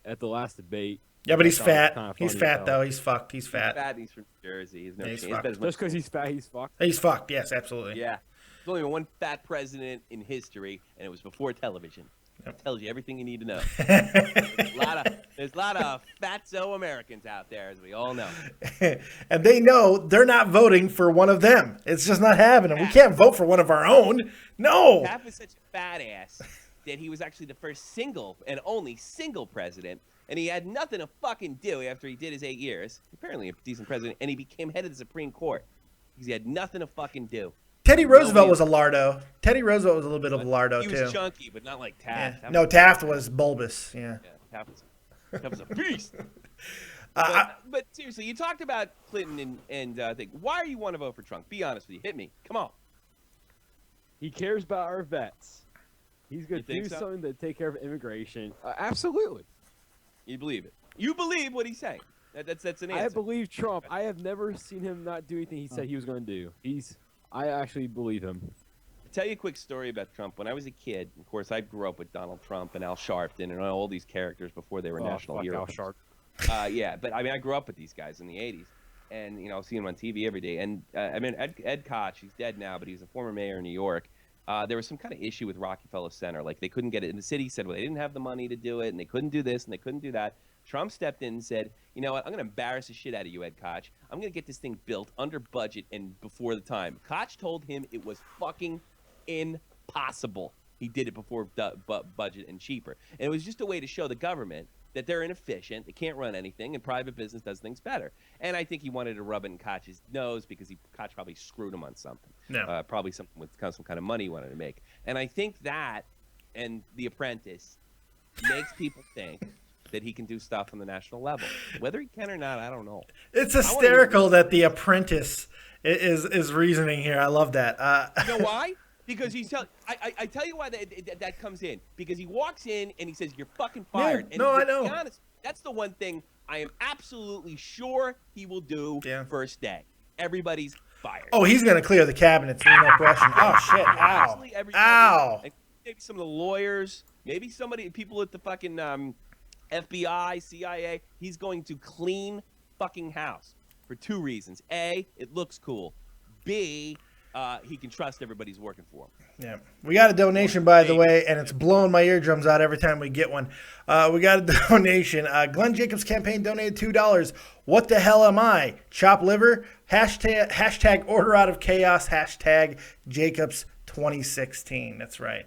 at the last debate. Yeah, but he's fat. He's fat, though. He's fucked. He's fat. He's fat. He's from Jersey. He's no he's chance. fucked. Just because he's fat, he's fucked? He's fucked, yes, absolutely. Yeah. There's only been one fat president in history, and it was before television. It tells you everything you need to know. There's a lot of fatso Americans out there, as we all know. And they know they're not voting for one of them. It's just not happening. We can't vote for one of our own. No. Taft was such a fat ass that he was actually the first single and only single president, and he had nothing to fucking do after he did his 8 years. Apparently a decent president, and he became head of the Supreme Court because he had nothing to fucking do. Teddy Roosevelt was a lardo. Teddy Roosevelt was a little bit of a lardo, too. He was chunky, but not like Taft. Yeah. No, Taft was bulbous, yeah. Taft was a beast. But seriously, you talked about Clinton and why do you want to vote for Trump? Be honest with you. Hit me. Come on. He cares about our vets. He's going to do so? something to take care of immigration. Absolutely. You believe it. You believe what he's saying. That's an answer. I believe Trump. I have never seen him not do anything he said he was going to do. I actually believe him. I'll tell you a quick story about Trump. When I was a kid, of course, I grew up with Donald Trump and Al Sharpton and all these characters before they were national heroes. Al Sharpton. Yeah, but I mean, I grew up with these guys in the 80s. And, you know, seeing him on TV every day. And, I mean, Ed Koch, he's dead now, but he's a former mayor in New York. There was some kind of issue with Rockefeller Center. Like, they couldn't get it. And the city said, well, they didn't have the money to do it, and they couldn't do this, and they couldn't do that. Trump stepped in and said, you know what, I'm going to embarrass the shit out of you, Ed Koch. I'm going to get this thing built under budget and before the time. Koch told him it was fucking impossible. He did it before budget and cheaper. And it was just a way to show the government that they're inefficient, they can't run anything, and private business does things better. And I think he wanted to rub it in Koch's nose because Koch probably screwed him on something. No. Probably something with some kind of money he wanted to make. And I think that and The Apprentice makes people think that he can do stuff on the national level. Whether he can or not, I don't know. It's hysterical that The Apprentice is reasoning here. I love that. You know why? Because he's I tell you why that comes in. Because he walks in and he says, "You're fucking fired." Yeah, and no, I to know. be honest, that's the one thing I am absolutely sure he will do first day. Everybody's fired. Oh, he's going to clear the cabinets. There's no question. Oh, shit. Ow. Honestly, Ow. Maybe some of the lawyers, maybe people at the fucking FBI, CIA. He's going to clean fucking house for two reasons. A, it looks cool. B, he can trust everybody's working for him. Yeah. We got a donation, by the way, and it's blowing my eardrums out every time we get one. We got a donation. Glenn Jacobs Campaign donated $2. What the hell am I? Chop liver? Hashtag order out of chaos. Hashtag Jacobs 2016. That's right.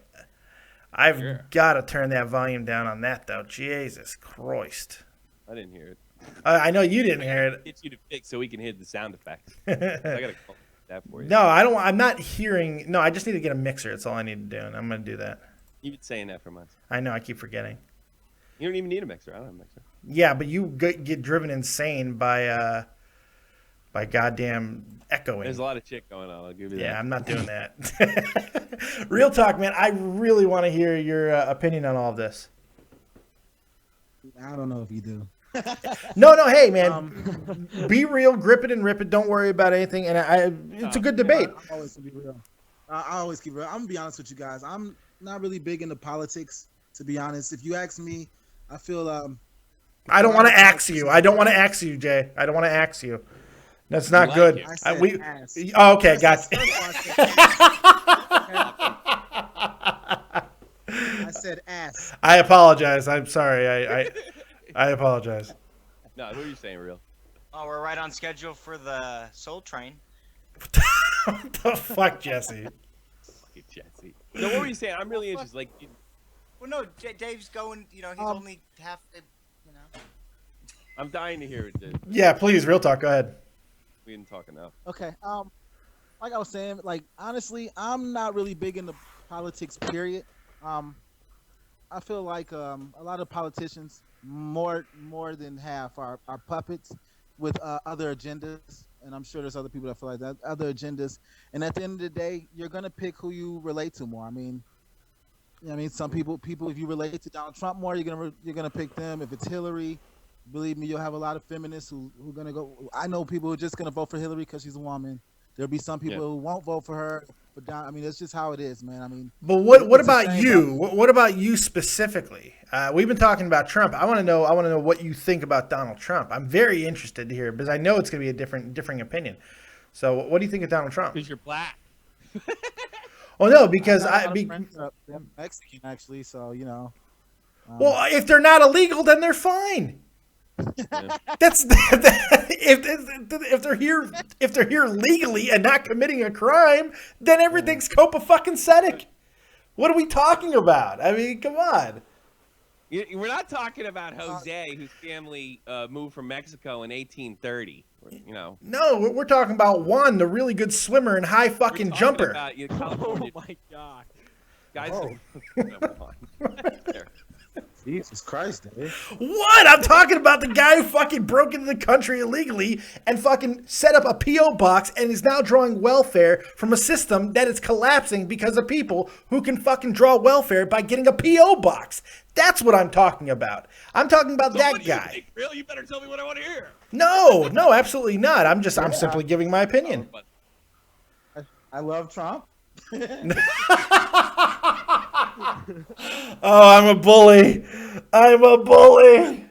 I've got to turn that volume down on that, though. Jesus Christ. I didn't hear it. I know you didn't hear it. Get you to fix so we can hear the sound effects. I got to call that for you. No, I don't. I'm not hearing. No, I just need to get a mixer. That's all I need to do, and I'm going to do that. You've been saying that for months. I know. I keep forgetting. You don't even need a mixer. I don't have a mixer. Yeah, but you get driven insane by goddamn echoing. There's a lot of shit going on. I'll give you that. Yeah, I'm not doing that. Real talk, man. I really want to hear your opinion on all of this. I don't know if you do. No, hey, man. Be real, grip it and rip it. Don't worry about anything. And it's a good debate. I always be real. I always keep it real. I'm gonna be honest with you guys. I'm not really big into politics, to be honest. If you ask me, I feel I don't want to ask you. I don't want to ask you, Jay. I don't want to ask you. That's not good. I said ass. Okay, gotcha. I said ass. I apologize. I'm sorry. I apologize. No, who are you saying, real? Oh, we're right on schedule for the Soul Train. What the fuck, Jesse? Fucking Jesse. No, what were you saying? I'm really interested. Like, Well, no, Dave's going. You know, he's only half. You know. I'm dying to hear it. Dude. Yeah, please, real talk. Go ahead. We didn't talk enough. Okay. Like I was saying, like honestly, I'm not really big into politics. Period. I feel like a lot of politicians, more than half, are puppets with other agendas, and I'm sure there's other people that feel like that, other agendas. And at the end of the day, you're gonna pick who you relate to more. I mean, some people, if you relate to Donald Trump more, you're gonna pick them. If it's Hillary, believe me, you'll have a lot of feminists who are gonna go. I know people who are just gonna vote for Hillary because she's a woman. There'll be some people who won't vote for her. But I mean, that's just how it is, man. I mean, but what about you? What about you specifically? We've been talking about Trump. I want to know what you think about Donald Trump. I'm very interested to hear because I know it's going to be a differing opinion. So, what do you think of Donald Trump? Because you're black. Oh no, because they're Mexican actually. So you know. Well, if they're not illegal, then they're fine. That's if they're here legally and not committing a crime, then everything's copafucking-cetic. What are we talking about? I mean, come on. We're not talking about Jose, whose family moved from Mexico in 1830. You know. No, we're talking about Juan, the really good swimmer and high fucking jumper. Oh my god, guys. Oh. Jesus Christ, Dave. What? I'm talking about the guy who fucking broke into the country illegally and fucking set up a P.O. box and is now drawing welfare from a system that is collapsing because of people who can fucking draw welfare by getting a P.O. box. That's what I'm talking about. I'm talking about So that what do you guy. think, Really? You better tell me what I want to hear. No, absolutely not. I'm simply giving my opinion. I love Trump. Oh, I'm a bully. I'm a bully.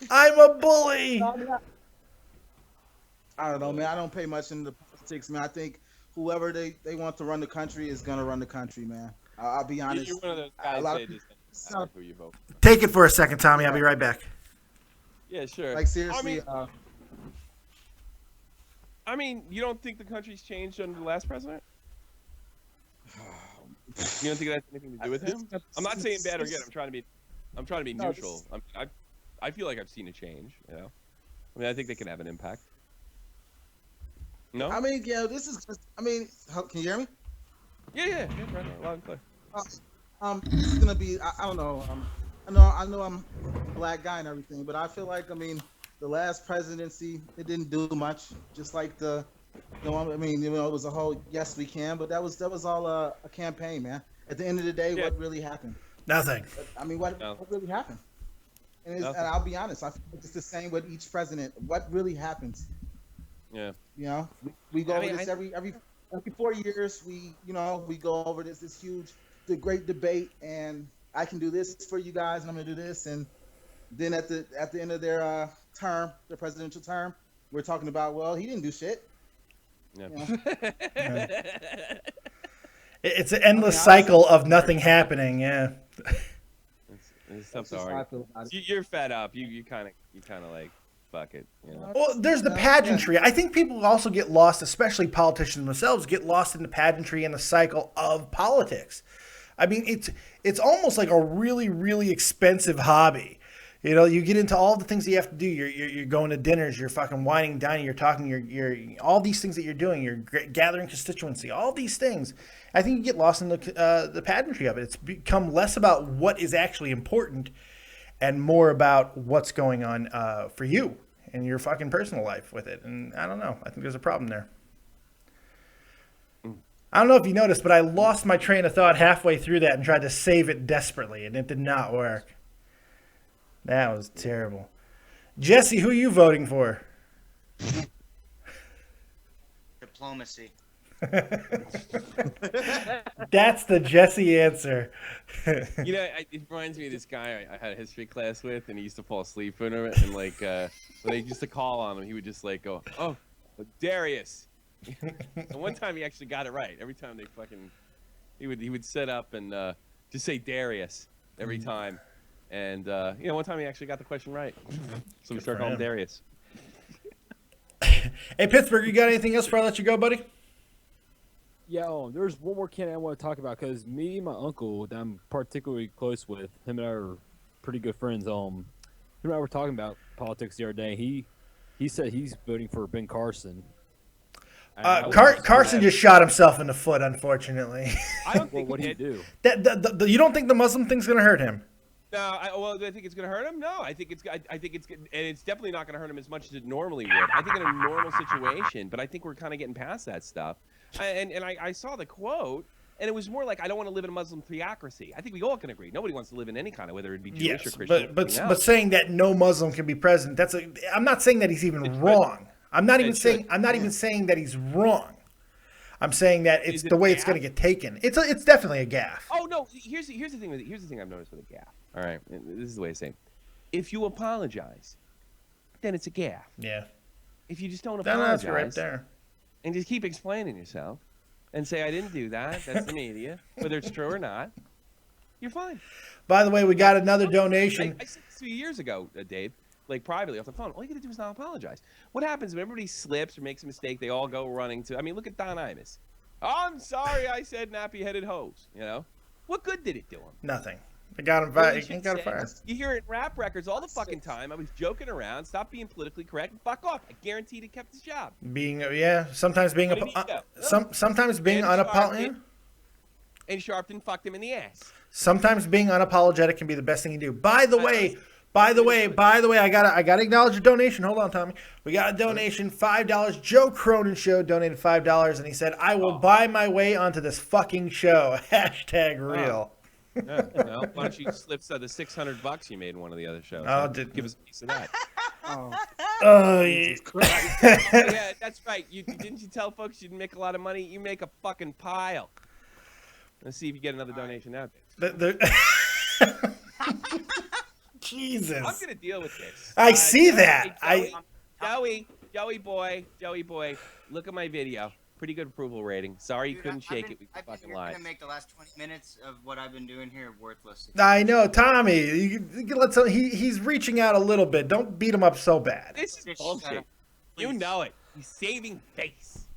I'm a bully. I don't know, man. I don't pay much into politics, man. I think whoever they want to run the country is gonna run the country, man. I'll be honest. You're one of those guys that just doesn't matter who you vote. Take it for a second, Tommy. I'll be right back. Yeah, sure. Like seriously. I mean, you don't think the country's changed under the last president? You don't think that has anything to do with him? I'm not saying bad or good. I'm trying to be neutral. I feel like I've seen a change. You know, I mean, I think they can have an impact. No. I mean, yeah, this is just. I mean, can you hear me? Yeah, right, loud and clear. This is gonna be. I don't know. I know I'm a black guy and everything, but I feel like, I mean, the last presidency, it didn't do much. Just like the. I mean, it was a whole yes we can, but that was all a campaign, man. At the end of the day, what really happened? Nothing. I mean, what really happened? And I'll be honest, I feel like it's the same with each president. What really happens? Yeah. You know, we go over this every 4 years. We go over this huge, the great debate, and I can do this for you guys, and I'm gonna do this, and then at the end of their term, their presidential term, we're talking about, well, he didn't do shit. Yeah. It's an endless cycle of nothing happening. Yeah. It's tough to argue. You're fed up. You kind of like fuck it. You know? Well, there's the pageantry. I think people also get lost, especially politicians themselves, get lost in the pageantry and the cycle of politics. I mean, it's almost like a really, really expensive hobby. You know, you get into all the things that you have to do. You're going to dinners. You're fucking whining, dining. You're talking. You're all these things that you're doing. You're gathering constituency. All these things. I think you get lost in the pageantry of it. It's become less about what is actually important, and more about what's going on for you and your fucking personal life with it. And I don't know. I think there's a problem there. I don't know if you noticed, but I lost my train of thought halfway through that and tried to save it desperately, and it did not work. That was terrible. Jesse, who are you voting for? Diplomacy. That's the Jesse answer. You know, it reminds me of this guy I had a history class with, and he used to fall asleep in it, and like when they used to call on him, he would just like go, "Oh, Darius." And one time he actually got it right. Every time he would set up and just say Darius every time. And one time he actually got the question right, so we started calling him Darius. Hey, Pittsburgh, you got anything else before I let you go, buddy? Yeah, there's one more candidate I want to talk about because me and my uncle that I'm particularly close with, him and I are pretty good friends. Him and I were talking about politics the other day. He said he's voting for Ben Carson. Carson just shot himself in the foot, unfortunately. I don't think what did he do? You don't think the Muslim thing's gonna hurt him? No, I think it's going to hurt him. No, I think it's and it's definitely not going to hurt him as much as it normally would. I think in a normal situation, but I think we're kind of getting past that stuff. And I saw the quote, and it was more like, I don't want to live in a Muslim theocracy. I think we all can agree. Nobody wants to live in any kind of, whether it be Jewish or Christian. But saying that no Muslim can be president, I'm not saying that he's even wrong. I'm not even saying that he's wrong. I'm saying that it's the way it's going to get taken. It's definitely a gaffe. Oh no! Here's the thing. Here's the thing I've noticed with a gaffe. All right, this is the way it's saying. If you apologize, then it's a gaffe. Yeah. If you just don't apologize, that's right there. And just keep explaining yourself, and say I didn't do that. That's the media, whether it's true or not. You're fine. By the way, we got another donation. I said this 3 years ago, Dave. Like privately off the phone, all you gotta do is not apologize. What happens when everybody slips or makes a mistake? They all go running to. I mean, look at Don Imus. I'm sorry, I said nappy-headed hose. You know, what good did it do him? Nothing. They got him fired. He got fired. You hear it in rap records all the fucking time. I was joking around. Stop being politically correct and fuck off. I guaranteed he kept his job. Sometimes being sometimes being unapologetic. and Sharpton fucked him in the ass. Sometimes being unapologetic can be the best thing you do. By the way, I gotta acknowledge a donation. Hold on, Tommy. We got a donation, $5. Joe Cronin Show donated $5, and he said, "I will buy my way onto this fucking show." #real. Yeah, well, why don't you slip the $600 you made in one of the other shows? Oh, give us a piece of that. Oh, yeah. Yeah, that's right. Didn't you tell folks you didn't make a lot of money? You make a fucking pile. Let's see if you get another donation out there. Jesus. I'm gonna deal with this. I see that. Joey boy, look at my video. Pretty good approval rating. Sorry you couldn't shake it. We fucking lied. You're gonna make the last 20 minutes of what I've been doing here worthless. I know, Tommy. You can let he's reaching out a little bit. Don't beat him up so bad. This is bullshit. You know it. He's saving face.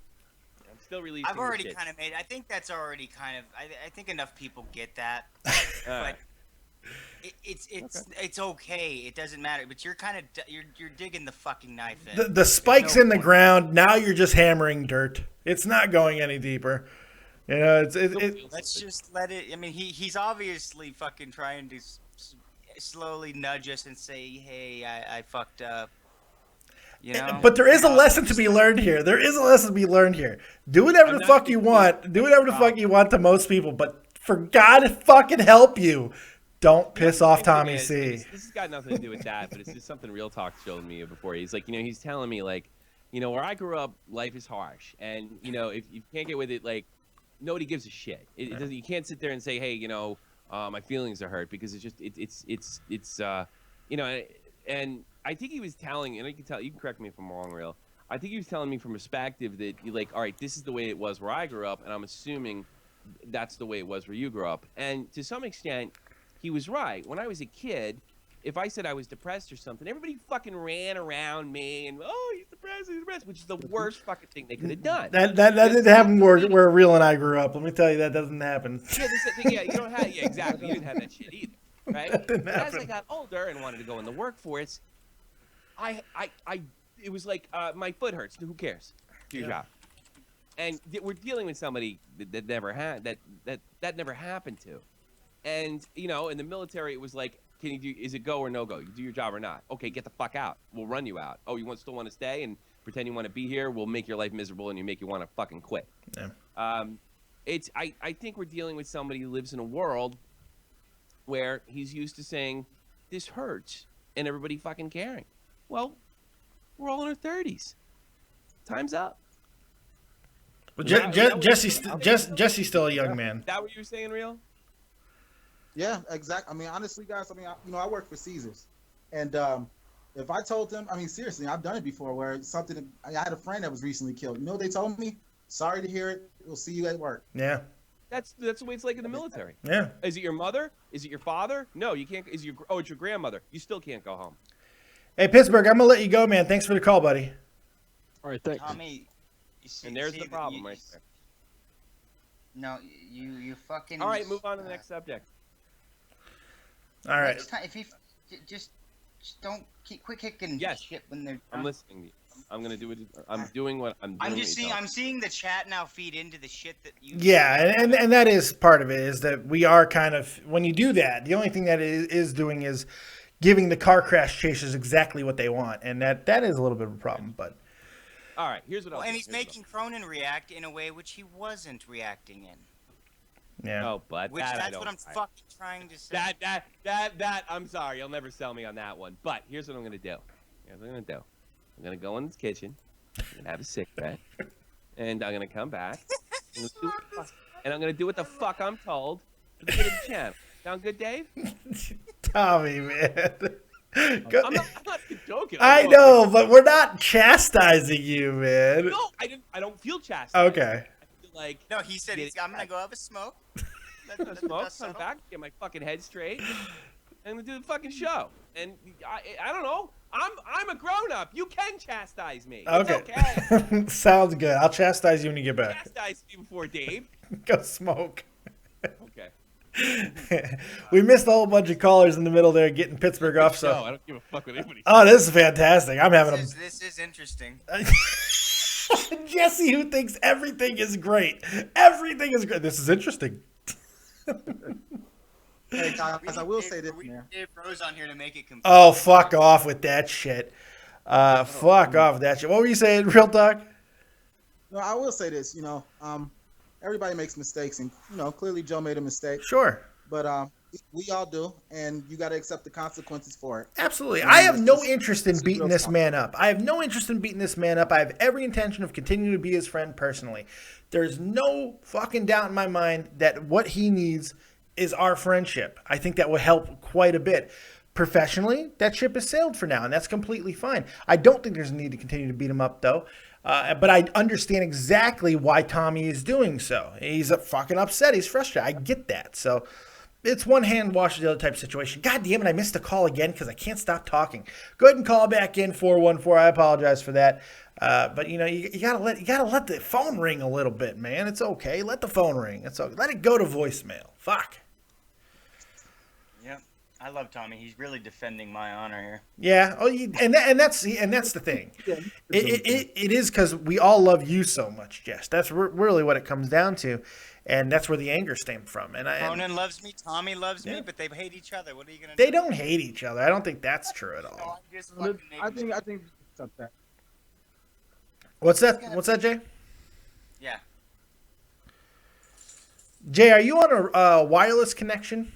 I'm still releasing. I've already kind of made. I think that's already kind of. I think enough people get that. But it's okay. It doesn't matter. But you're kind of you're digging the fucking knife in. The spike's in the ground. Now you're just hammering dirt. It's not going any deeper. You know, Let's just let it. I mean, he's obviously fucking trying to slowly nudge us and say, "Hey, I fucked up." You know? But there is a lesson to be learned here. Do whatever the fuck you want. Do whatever the fuck you want to most people. But for God fucking help you, don't piss off Tommy C. This has got nothing to do with that, but it's just something Real Talk showed me before. He's like, he's telling me, like, where I grew up, life is harsh. And, if you can't get with it, like, nobody gives a shit. It doesn't. You can't sit there and say, hey, my feelings are hurt, because it's just, and I think he was telling, and you can correct me if I'm wrong, Real. I think he was telling me from perspective that you're like, all right, this is the way it was where I grew up, and I'm assuming that's the way it was where you grew up. And to some extent, he was right. When I was a kid, if I said I was depressed or something, everybody fucking ran around me and, oh, he's depressed, which is the worst fucking thing they could have done. That didn't happen where Real and I grew up. Let me tell you, that doesn't happen. Yeah, you don't have, exactly. You didn't have that shit either, right? That didn't but happen. as I got older and wanted to go in the workforce, it was like, my foot hurts. Who cares? Do your job. And we're dealing with somebody that never had that never happened to. And in the military, it was like, is it go or no go? You do your job or not? Okay, get the fuck out. We'll run you out. Oh, you still want to stay and pretend you want to be here? We'll make your life miserable and make you want to fucking quit. Yeah. I think we're dealing with somebody who lives in a world where he's used to saying, this hurts, and everybody fucking caring. Well, we're all in our 30s. Time's up. Well, Jesse's still a young man. Is that what you were saying, Real? Yeah, exactly. I mean, honestly, guys, I work for Caesars, and if I told them, seriously, I've done it before, where I had a friend that was recently killed. You know what they told me? Sorry to hear it. We'll see you at work. Yeah. That's the way it's like in the military. Yeah. Is it your mother? Is it your father? No, you can't. It's your grandmother. You still can't go home. Hey, Pittsburgh, I'm gonna let you go, man. Thanks for the call, buddy. All right, thanks. Tommy, and there's the problem right there. No, you fucking. All right, move on to the next subject. All right. Next time, if he just don't quit kicking shit when they're. I'm listening to you. I'm gonna do it. I'm doing what I'm doing. I'm seeing the chat now feed into the shit that you. Yeah, and that is part of it, is that we are kind of, when you do that, the only thing that it is doing is giving the car crash chasers exactly what they want, and that is a little bit of a problem. But all right, here's what. And he's making Cronin react in a way which he wasn't reacting in. Yeah. Oh, but that's what I'm fucking trying to say. That I'm sorry, you'll never sell me on that one. But here's what I'm gonna do. I'm gonna go in the kitchen, I'm gonna have a cigarette, and I'm gonna come back, and I'm gonna do what the fuck I'm told for the good of the channel. Sound good, Dave? Tommy, man. I'm not joking. I know, but we're not chastising you, man. No, I don't feel chastised. Okay. I feel like no, he said I'm gonna go have a smoke. Come back, get my fucking head straight, and do the fucking show. And I don't know. I'm a grown up. You can chastise me. Okay. It's okay. Sounds good. I'll chastise you when you get back. Chastise me before Dave. Go smoke. Okay. We missed a whole bunch of callers in the middle there getting Pittsburgh off. So I don't give a fuck what anybody. Oh, this is fantastic. I'm having This is interesting. Jesse, who thinks everything is great. Everything is great. This is interesting. Hey guys, I will say this, We man. Dave Rose on here to make it complete. Oh, fuck off with that shit. Fuck off with that shit. What were you saying, Real Talk? No, I will say this. Everybody makes mistakes, and clearly Joe made a mistake. Sure. But we all do, and you got to accept the consequences for it. Absolutely. And I have no it's interest in beating this man up. I have no interest in beating this man up. I have every intention of continuing to be his friend personally. There's no fucking doubt in my mind that what he needs is our friendship. I think that will help quite a bit. Professionally, that ship has sailed for now, and that's completely fine. I don't think there's a need to continue to beat him up, though. But I understand exactly why Tommy is doing so. He's fucking upset. He's frustrated. I get that. So it's one hand washes the other type of situation. God damn it, I missed the call again because I can't stop talking. Go ahead and call back in 414. I apologize for that. But you gotta let the phone ring a little bit, man. It's okay. Let the phone ring. It's okay. Let it go to voicemail. Fuck. Yep. I love Tommy. He's really defending my honor here. Yeah. Oh, and that's the thing. It is because we all love you so much, Jess. That's really what it comes down to, and that's where the anger stemmed from. And Conan loves me. Tommy loves me, but they hate each other. What are you gonna do? They don't hate each other. I don't think that's true at all. I think accept that. What's that? What's that, Jay? Yeah. Jay, are you on a wireless connection?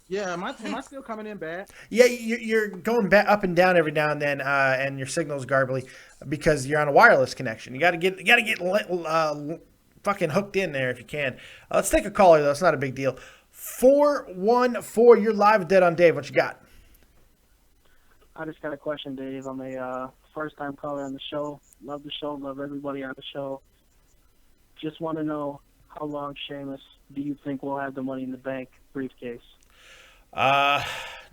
Yeah, am I still coming in bad? Yeah, you're going back up and down every now and then, and your signal's garbly because you're on a wireless connection. You got to get fucking hooked in there if you can. Let's take a caller though. It's not a big deal. 414. You're live with Dead on Dave. What you got? I just got a question, Dave. I'm a first-time caller on the show. Love the show. Love everybody on the show. Just want to know how long, Seamus, do you think we'll have the Money in the Bank briefcase?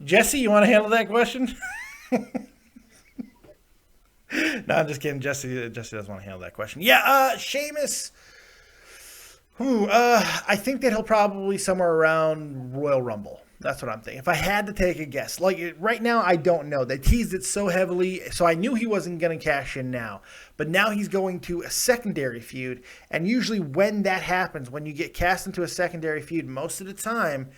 Jesse, you want to handle that question? No, I'm just kidding. Jesse doesn't want to handle that question. Yeah, Seamus. I think that he'll probably somewhere around Royal Rumble. That's what I'm thinking. If I had to take a guess, like right now, I don't know. They teased it so heavily, so I knew he wasn't going to cash in now. But now he's going to a secondary feud, and usually when that happens, when you get cast into a secondary feud, most of the time,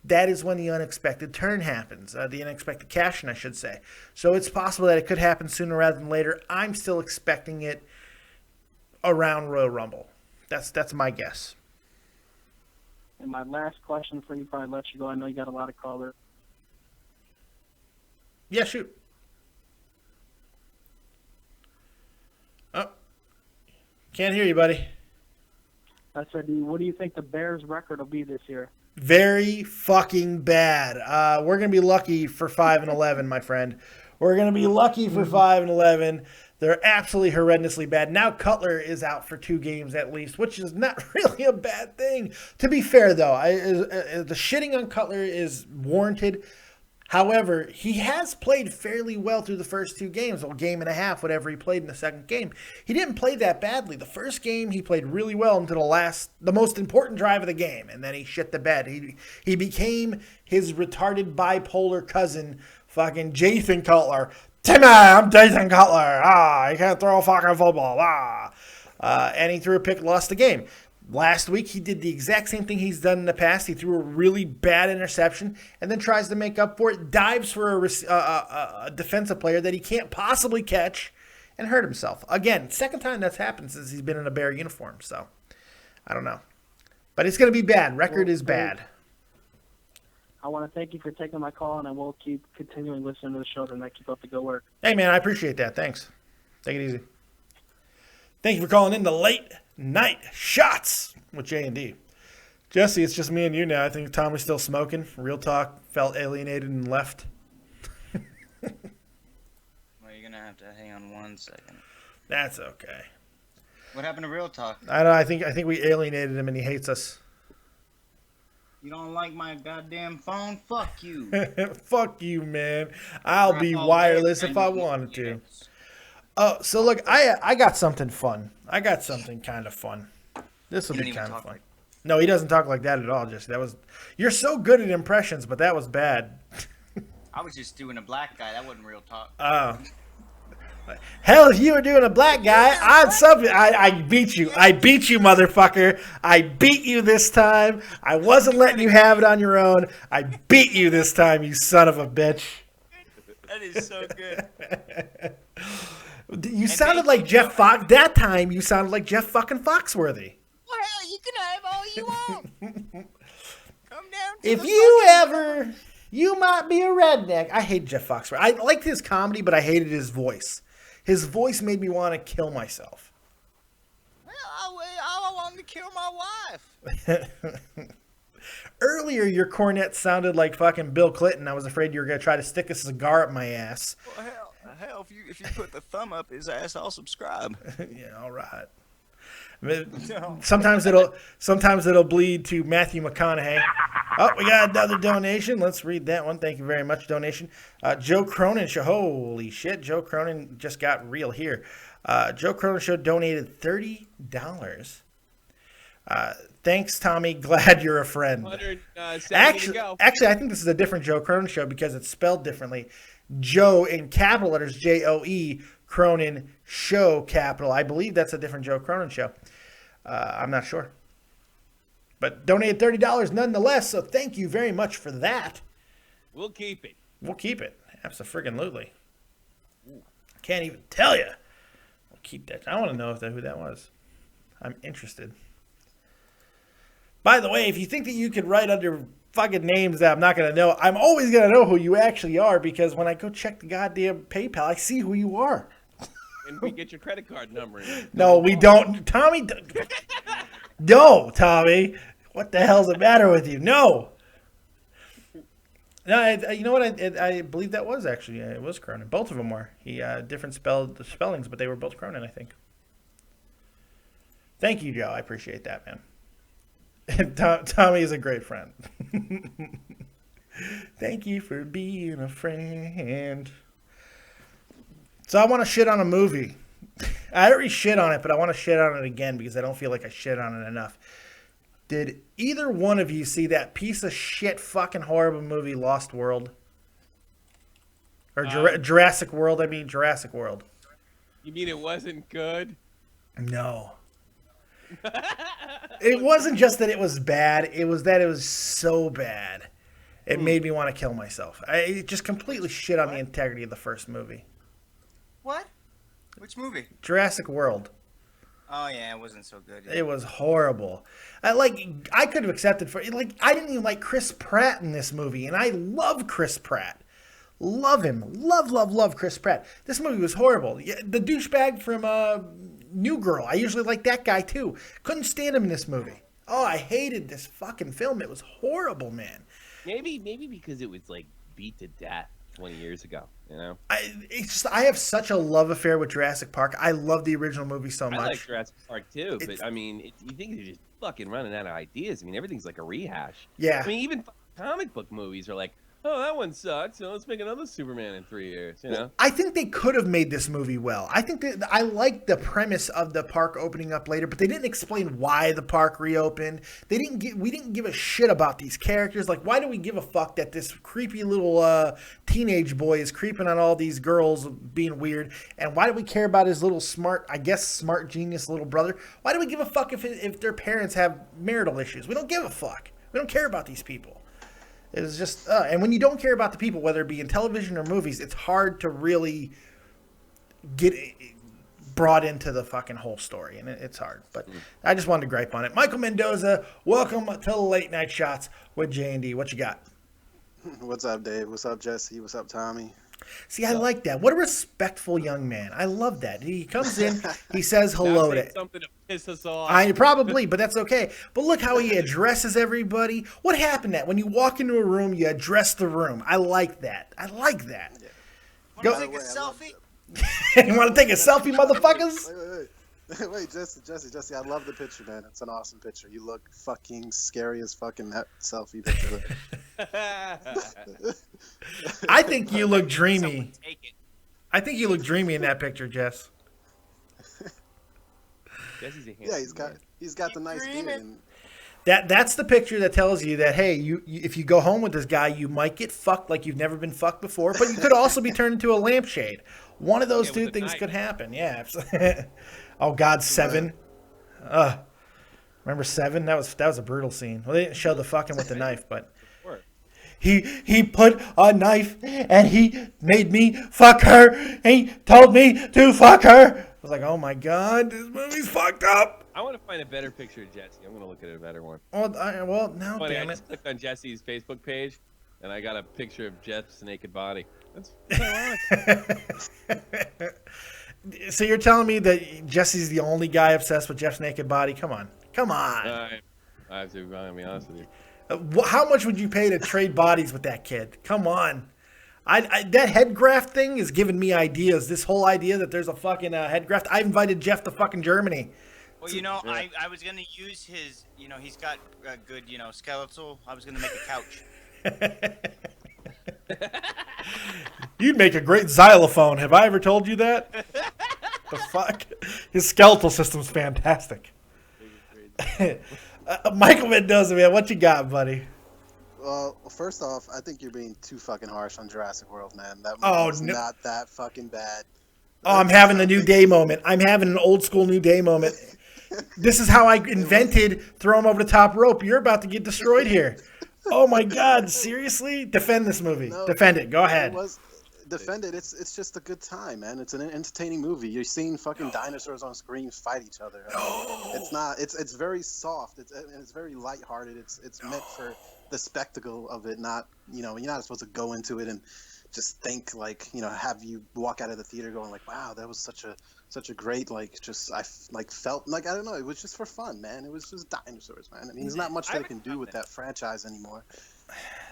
that is when the unexpected turn happens, the unexpected cash in, I should say. So it's possible that it could happen sooner rather than later. I'm still expecting it around Royal Rumble. That's my guess. And my last question for you, before I let you go, I know you got a lot of callers. Yeah, shoot. Oh, can't hear you, buddy. I said, what do you think the Bears' record will be this year? Very fucking bad. We're gonna be lucky for 5-11, my friend. We're gonna be lucky for 5-11. They're absolutely horrendously bad. Now Cutler is out for 2 games at least, which is not really a bad thing. To be fair, though, the shitting on Cutler is warranted. However, he has played fairly well through the first 2 games, or game and a half, whatever he played in the second game. He didn't play that badly. The first game, he played really well until the most important drive of the game, and then he shit the bed. He became his retarded bipolar cousin, fucking Jathan Cutler. Timmy, I'm Jathan Cutler. He can't throw a fucking football. And he threw a pick, lost the game. Last week, he did the exact same thing he's done in the past. He threw a really bad interception and then tries to make up for it, dives for a defensive player that he can't possibly catch, and hurt himself. Again, second time that's happened since he's been in a Bear uniform, so I don't know. But it's going to be bad. Record is bad. I want to thank you for taking my call, and I will keep continuing listening to the show tonight. Keep up the good work. Hey, man, I appreciate that. Thanks. Take it easy. Thank you for calling in the Late Night Shots with J&D. Jesse, it's just me and you now. I think Tommy's still smoking. Real Talk felt alienated and left. Well, you're going to have to hang on 1 second. That's okay. What happened to Real Talk? I don't know. I think we alienated him and he hates us. You don't like my goddamn phone? Fuck you. Fuck you, man. I'll be wireless if I wanted to. Oh, so look, I got something fun. I got something kind of fun. This will be kind of fun. No, he doesn't talk like that at all, Jesse. You're so good at impressions, but that was bad. I was just doing a black guy. That wasn't Real Talk. Oh. Hell, if you were doing a black guy, I'm something. I beat you. I beat you, motherfucker. I beat you this time. I wasn't letting you have it on your own. I beat you this time, you son of a bitch. That is so good. You sounded like Jeff Fox. That time, you sounded like Jeff fucking Foxworthy. Well, hell, you can have all you want. Come down to If the you fucking- ever, you might be a redneck. I hate Jeff Foxworthy. I liked his comedy, but I hated his voice. His voice made me want to kill myself. Well, I wanted to kill my wife. Earlier, your cornet sounded like fucking Bill Clinton. I was afraid you were going to try to stick a cigar up my ass. Well, hell, if you put the thumb up his ass, I'll subscribe. Yeah, all right. Sometimes it'll bleed to Matthew McConaughey. Oh, we got another donation. Let's read that one. Thank you very much, donation. Joe Cronin Show. Holy shit, Joe Cronin just got real here. Joe Cronin Show donated $30. Thanks, Tommy. Glad you're a friend. Actually, I think this is a different Joe Cronin Show because it's spelled differently. Joe in capital letters, J-O-E, Cronin Show, capital. I believe that's a different Joe Cronin Show. I'm not sure. But donated $30 nonetheless, so thank you very much for that. We'll keep it. We'll keep it. Abso-friggin-lutely. Can't even tell you. We'll keep that. I want to know who that was. I'm interested. By the way, if you think that you could write under fucking names that I'm not going to know, I'm always going to know who you actually are because when I go check the goddamn PayPal, I see who you are. And we get your credit card number. No, we don't. Tommy. No, Tommy. What the hell's the matter with you? No. No, you know what? I believe that was actually, it was Cronin. Both of them were. He different spellings, but they were both Cronin, I think. Thank you, Joe. I appreciate that, man. Tommy is a great friend. Thank you for being a friend. So I want to shit on a movie. I already shit on it, but I want to shit on it again because I don't feel like I shit on it enough. Did either one of you see that piece of shit fucking horrible movie Lost World? Or Jurassic World, I mean Jurassic World. You mean it wasn't good? No. It wasn't just that it was bad. It was that it was so bad. It made me want to kill myself. It just completely shit on the integrity of the first movie. What? Which movie? Jurassic World. Oh yeah, it wasn't so good. It was horrible. I could have accepted I didn't even like Chris Pratt in this movie, and I love Chris Pratt. Love him. Love Chris Pratt. This movie was horrible. The douchebag from New Girl. I usually like that guy too. Couldn't stand him in this movie. Oh, I hated this fucking film. It was horrible, man. Maybe because it was like beat to death 20 years ago, you know? I have such a love affair with Jurassic Park. I love the original movie so much. I like Jurassic Park too, but I mean, you think they're just fucking running out of ideas. I mean, everything's like a rehash. Yeah. I mean, even comic book movies are like, oh, that one sucks, so let's make another Superman in 3 years, you know? I think they could have made this movie well. I think that I like the premise of the park opening up later, but they didn't explain why the park reopened. We didn't give a shit about these characters. Like, why do we give a fuck that this creepy little teenage boy is creeping on all these girls being weird? And why do we care about his little smart genius little brother? Why do we give a fuck if their parents have marital issues? We don't give a fuck. We don't care about these people. It was just, and when you don't care about the people, whether it be in television or movies, it's hard to really get brought into the fucking whole story, and it's hard. But I just wanted to gripe on it. Michael Mendoza, welcome to the Late Night Shots with J&D. What you got? What's up, Dave? What's up, Jesse? What's up, Tommy? See, I like that. What a respectful young man. I love that. He comes in, he says hello to something to piss us off. Probably, but that's okay. But look how he addresses everybody. What happened that when you walk into a room, you address the room? I like that. Yeah. Want to take a selfie? You want to take a selfie, motherfuckers? Wait, Jesse, I love the picture, man. It's an awesome picture. You look fucking scary as fucking that selfie picture. I think you look dreamy. I think you look dreamy in that picture, Jess. Jesse's a yeah, he's got the nice beard. That's the picture that tells you that, hey, if you go home with this guy, you might get fucked like you've never been fucked before, but you could also be turned into a lampshade. One of those two things could happen. Yeah. Oh God, 7. Remember 7? That was a brutal scene. Well, they didn't show the fucking with the knife, but he put a knife and he made me fuck her. He told me to fuck her. I was like, oh my God, this movie's fucked up. I want to find a better picture of Jesse. I'm going to look at a better one. Well, no, Funny, damn I it. just clicked on Jesse's Facebook page, and I got a picture of Jeff's naked body. That's ironic. So you're telling me that Jesse's the only guy obsessed with Jeff's naked body? Come on. I have to be honest with you. How much would you pay to trade bodies with that kid? Come on. That head graft thing is giving me ideas. This whole idea that there's a fucking head graft. I invited Jeff to fucking Germany. Well, you know, I was going to use his, you know, he's got a good, you know, skeletal. I was going to make a couch. You'd make a great xylophone. Have I ever told you that? The fuck? His skeletal system's fantastic. Michael Mendoza, man, what you got, buddy? Well, first off, I think you're being too fucking harsh on Jurassic World, man. That movie's not that fucking bad. Oh, I'm having a new day moment. I'm having an old school new day moment. This is how I invented throw him over the top rope. You're about to get destroyed here. Oh my God! Seriously? Defend this movie. No, Defend it. Go ahead. Defend it. It's just a good time, man. It's an entertaining movie. You're seeing fucking dinosaurs on screen fight each other. It's not. It's very soft. It's very lighthearted. It's meant for the spectacle of it. Not, you know, you're not supposed to go into it and just think, like, you know, have you walk out of the theater going like, wow, that was such a great, like, just I felt like, I don't know, it was just for fun, man. It was just dinosaurs, man. I mean, there's not much they can do with that franchise anymore.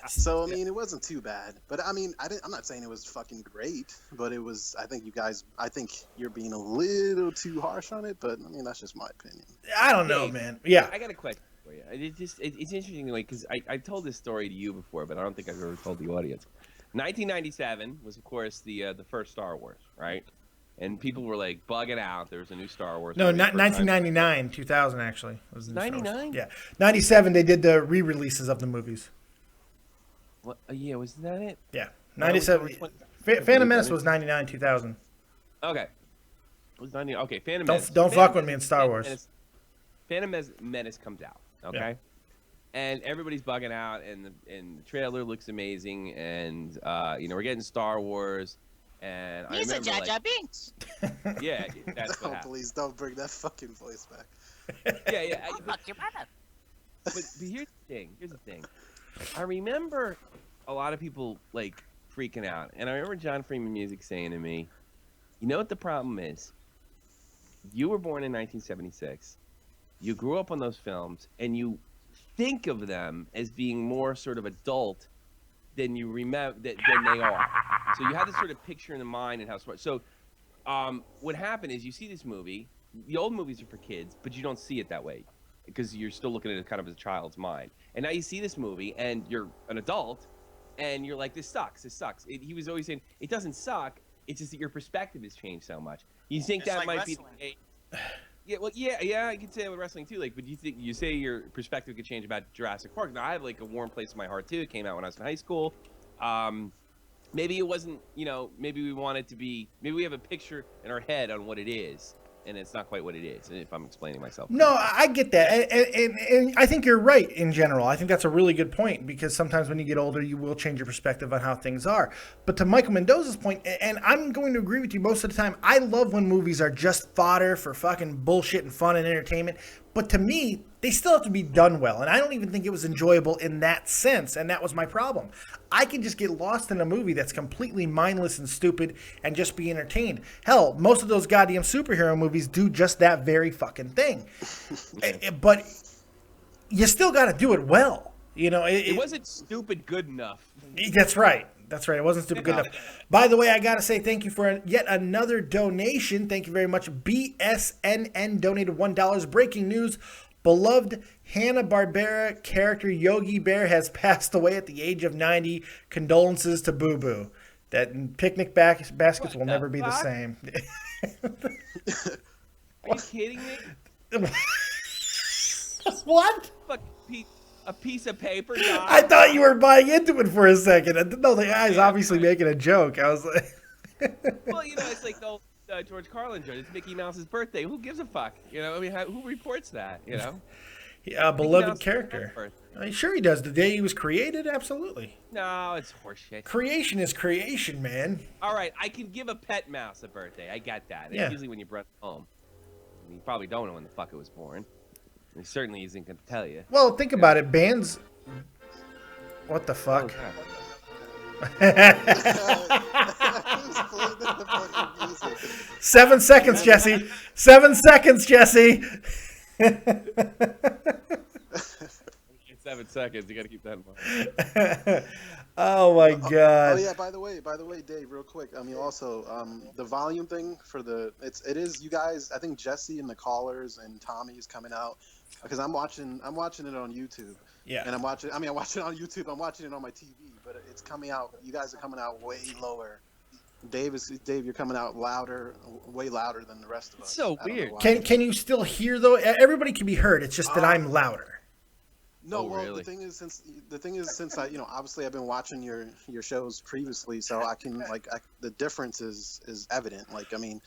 So I mean, it wasn't too bad, but I mean, I'm not saying it was fucking great, but it was. I think you're being a little too harsh on it, but I mean, that's just my opinion. I don't know, man. Yeah, I got a question for you. It's interesting, like, because I told this story to you before, but I don't think I've ever told the audience. 1997 was, of course, the first Star Wars, right? And people were like bugging out. There was a new Star Wars. No, not 1999, 2000 actually was the 99. Yeah, 97 they did the re-releases of the movies. What? Yeah, was that it? Yeah, 97. Phantom Menace was 99, 2000. Okay. It was 90. Okay, Phantom Menace. Don't fuck with me in Star Wars. Phantom Menace comes out. Okay. Yeah. And everybody's bugging out, and the trailer looks amazing, and you know, we're getting Star Wars, and I remember, Jar Jar Binks. Yeah, that's what happened. Please don't bring that fucking voice back. Yeah. Fuck your mother. But here's the thing. I remember a lot of people like freaking out, and I remember John Freeman Music saying to me, "You know what the problem is? You were born in 1976. You grew up on those films, and you think of them as being more sort of adult than you remember than they are. So you have this sort of picture in the mind and how smart. So what happened is you see this movie. The old movies are for kids, but you don't see it that way because you're still looking at it kind of as a child's mind. And now you see this movie, and you're an adult, and you're like, this sucks. He was always saying, it doesn't suck. It's just that your perspective has changed so much. You think It's that like might wrestling. be... Yeah, well, yeah, I could say that with wrestling too. Like, but you say your perspective could change about Jurassic Park. Now I have like a warm place in my heart too. It came out when I was in high school. Maybe it wasn't, you know, maybe we want it to be. Maybe we have a picture in our head on what it is, and it's not quite what it is. If I'm explaining myself. No, I get that, and I think you're right in general. I think that's a really good point because sometimes when you get older, you will change your perspective on how things are. But to Michael Mendoza's point, and I'm going to agree with you most of the time, I love when movies are just fodder for fucking bullshit and fun and entertainment. But to me, they still have to be done well, and I don't even think it was enjoyable in that sense, and that was my problem. I can just get lost in a movie that's completely mindless and stupid and just be entertained. Hell, most of those goddamn superhero movies do just that very fucking thing. But you still got to do it well. You know, it wasn't stupid good enough. That's right. That's right. It wasn't stupid good enough. By the way, I got to say thank you for yet another donation. Thank you very much. BSNN donated $1. Breaking news. Beloved Hanna-Barbera character Yogi Bear has passed away at the age of 90. Condolences to Boo Boo. That picnic baskets will never be the same. Are you kidding me? What? Fuck, a piece of paper. I thought you were buying into it for a second. I didn't know the guy's obviously making a joke. I was like, well, it's like the old George Carlin joke. It's Mickey Mouse's birthday. Who gives a fuck? I mean, who reports that? a beloved character. I mean, sure he does. The day he was created, absolutely. No, it's horseshit. Creation is creation, man. All right, I can give a pet mouse a birthday. I got that. Yeah. It's usually when you brought it home. You probably don't know when the fuck it was born. He certainly isn't going to tell you. Well, think about it. Bands. What the fuck? Music. 7 seconds, Jesse. 7 seconds, Jesse. 7 seconds. You got to keep that in mind. Oh my god. Oh yeah. By the way, Dave, real quick. I mean, also, the volume thing for it is you guys. I think Jesse and the callers and Tommy is coming out because I'm watching it on YouTube. Yeah. And I'm watching it on YouTube. I'm watching it on my TV, but it's coming out. You guys are coming out way lower. Dave, you're coming out louder, way louder than the rest of us. It's so weird. Can you still hear though? Everybody can be heard. It's just that I'm louder. No, well, really? the thing is, since I, obviously I've been watching your shows previously, so I can the difference is evident. Like, I mean,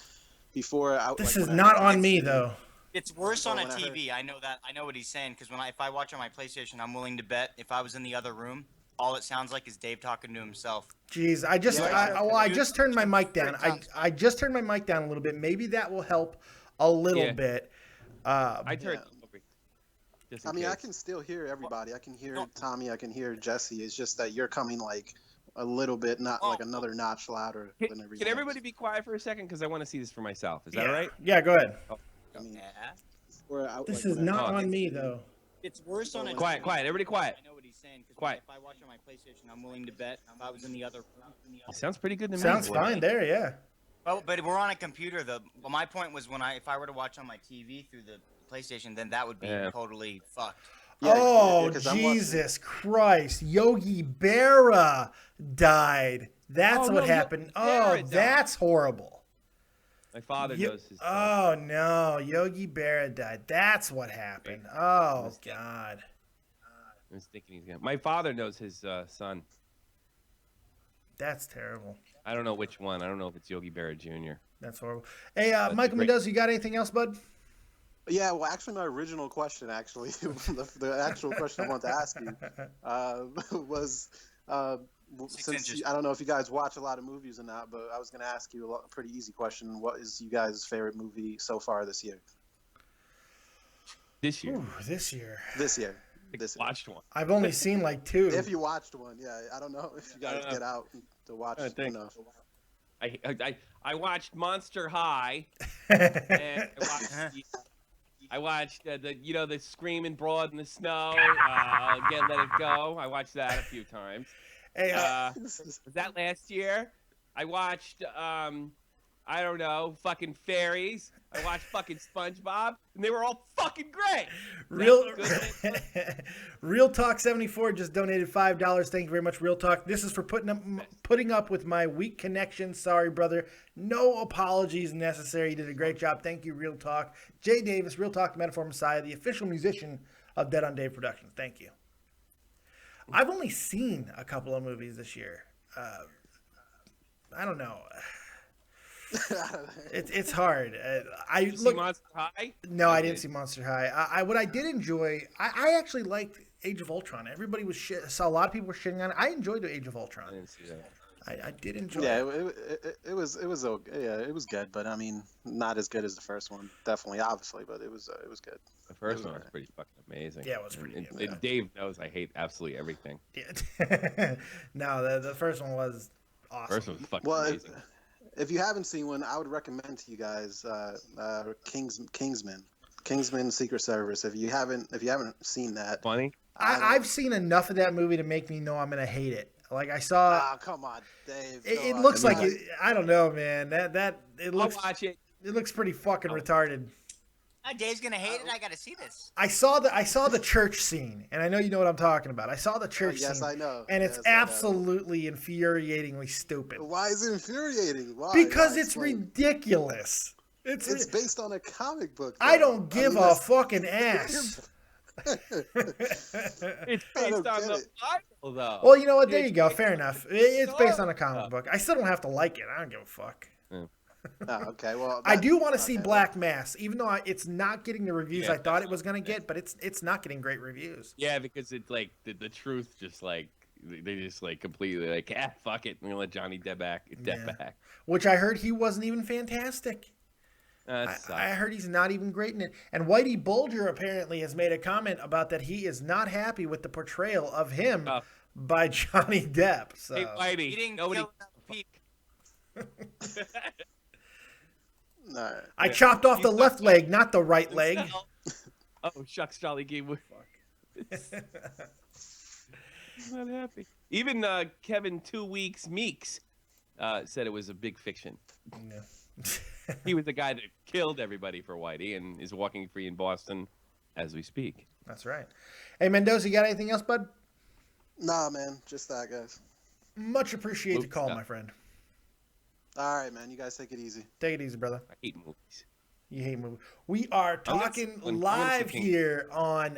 before This is not on me though. It's worse on a TV. I know that. I know what he's saying because if I watch on my PlayStation, I'm willing to bet if I was in the other room, all it sounds like is Dave talking to himself. Jeez, I just turned my mic down. I just turned my mic down a little bit. Maybe that will help a little bit. I turned. I mean, I can still hear everybody. I can hear Tommy. I can hear Jesse. It's just that you're coming like a little bit, not like another notch louder than everybody. Can everybody be quiet for a second? Because I want to see this for myself. Is that all right? Yeah, go ahead. I mean, This is not on me though. It's worse on a Quiet. Everybody quiet. I know what he's saying. Quiet. If I watch on my PlayStation, I'm willing to bet if I was in the other room. Sounds pretty good to me. Sounds fine there, yeah. Well, but we're on a computer. My point was if I were to watch on my TV through the PlayStation, then that would be totally fucked. Oh, Jesus Christ. Yogi Berra died. That's what happened. Oh, that's horrible. My father knows his son. Oh, no. Yogi Berra died. That's what happened. Oh, God. I was thinking he's going to. My father knows his son. That's terrible. I don't know which one. I don't know if it's Yogi Berra Jr. That's horrible. Hey, Michael Mendoza, you got anything else, bud? Yeah, well, actually, my original question, the actual question I wanted to ask you was, since I don't know if you guys watch a lot of movies or not, but I was going to ask you a pretty easy question. What is you guys' favorite movie so far this year? This year? Ooh, this year. Watched one. I've only seen like 2. If you watched one, yeah. I don't know if you guys get out to watch enough. I watched Monster High. And I watched the Screaming Broad in the Snow. Again, Let It Go. I watched that a few times. Hey, was that last year? I watched I don't know, fucking Fairies. I watched fucking SpongeBob, and they were all fucking great. Real Talk 74 just donated $5. Thank you very much, Real Talk. This is for putting up with my weak connection. Sorry, brother. No apologies necessary. You did a great job. Thank you, Real Talk. Jay Davis, Real Talk, the Metaphor Messiah, the official musician of Dead on Dave Productions. Thank you. I've only seen a couple of movies this year. I don't know. It's hard. Did you see Monster High? No, I didn't see Monster High. What I did enjoy, I actually liked Age of Ultron. Everybody was saw a lot of people were shitting on it. I enjoyed the Age of Ultron. I didn't see that. I did enjoy. Yeah, it was okay. Yeah, it was good, but I mean, not as good as the first one. Definitely, obviously, but it was good. The first one was pretty fucking amazing. Yeah, it was pretty. And Dave knows I hate absolutely everything. Yeah. No, the first one was awesome. First one was fucking amazing. If you haven't seen one, I would recommend to you guys Kingsman Secret Service. If you haven't seen that, funny. I've seen enough of that movie to make me know I'm gonna hate it. Like I saw. Oh, come on, Dave. It looks like it. I don't know, man. That it looks. I'll watch it. It looks pretty fucking retarded. Dave's gonna hate it. I gotta see this. I saw the church scene, and I know you know what I'm talking about. I saw the church scene. Yes, I know. And it's absolutely infuriatingly stupid. Why is it infuriating? Why? Because it's ridiculous. It's based on a comic book. I don't give a fucking ass. It's based on the Bible, though. Well, you know what? There you go. Fair enough. It's based on a comic book. I still don't have to like it. I don't give a fuck. Oh, okay. Well, I do want to see Black Mass, even though it's not getting the reviews I thought it was going to get, but it's not getting great reviews. Yeah, because it's like the truth just like they just like completely like fuck it, we're gonna let Johnny Depp back. Which I heard he wasn't even fantastic. I heard he's not even great in it. And Whitey Bulger apparently has made a comment about that he is not happy with the portrayal of him by Johnny Depp. So. Hey, Whitey, He didn't nobody. kill Pete. No. I chopped off the left leg, not the right leg. Oh shucks, Jolly Game. Fuck. Not happy. Even Kevin 2 Weeks Meeks said it was a big fiction. Yeah. He was the guy that killed everybody for Whitey and is walking free in Boston as we speak. That's right. Hey, Mendoza, you got anything else, bud? Nah, man. Just that, guys. Much appreciate the call, my friend. All right, man. You guys take it easy. Take it easy, brother. I hate movies. You hate movies. We are talking live here on,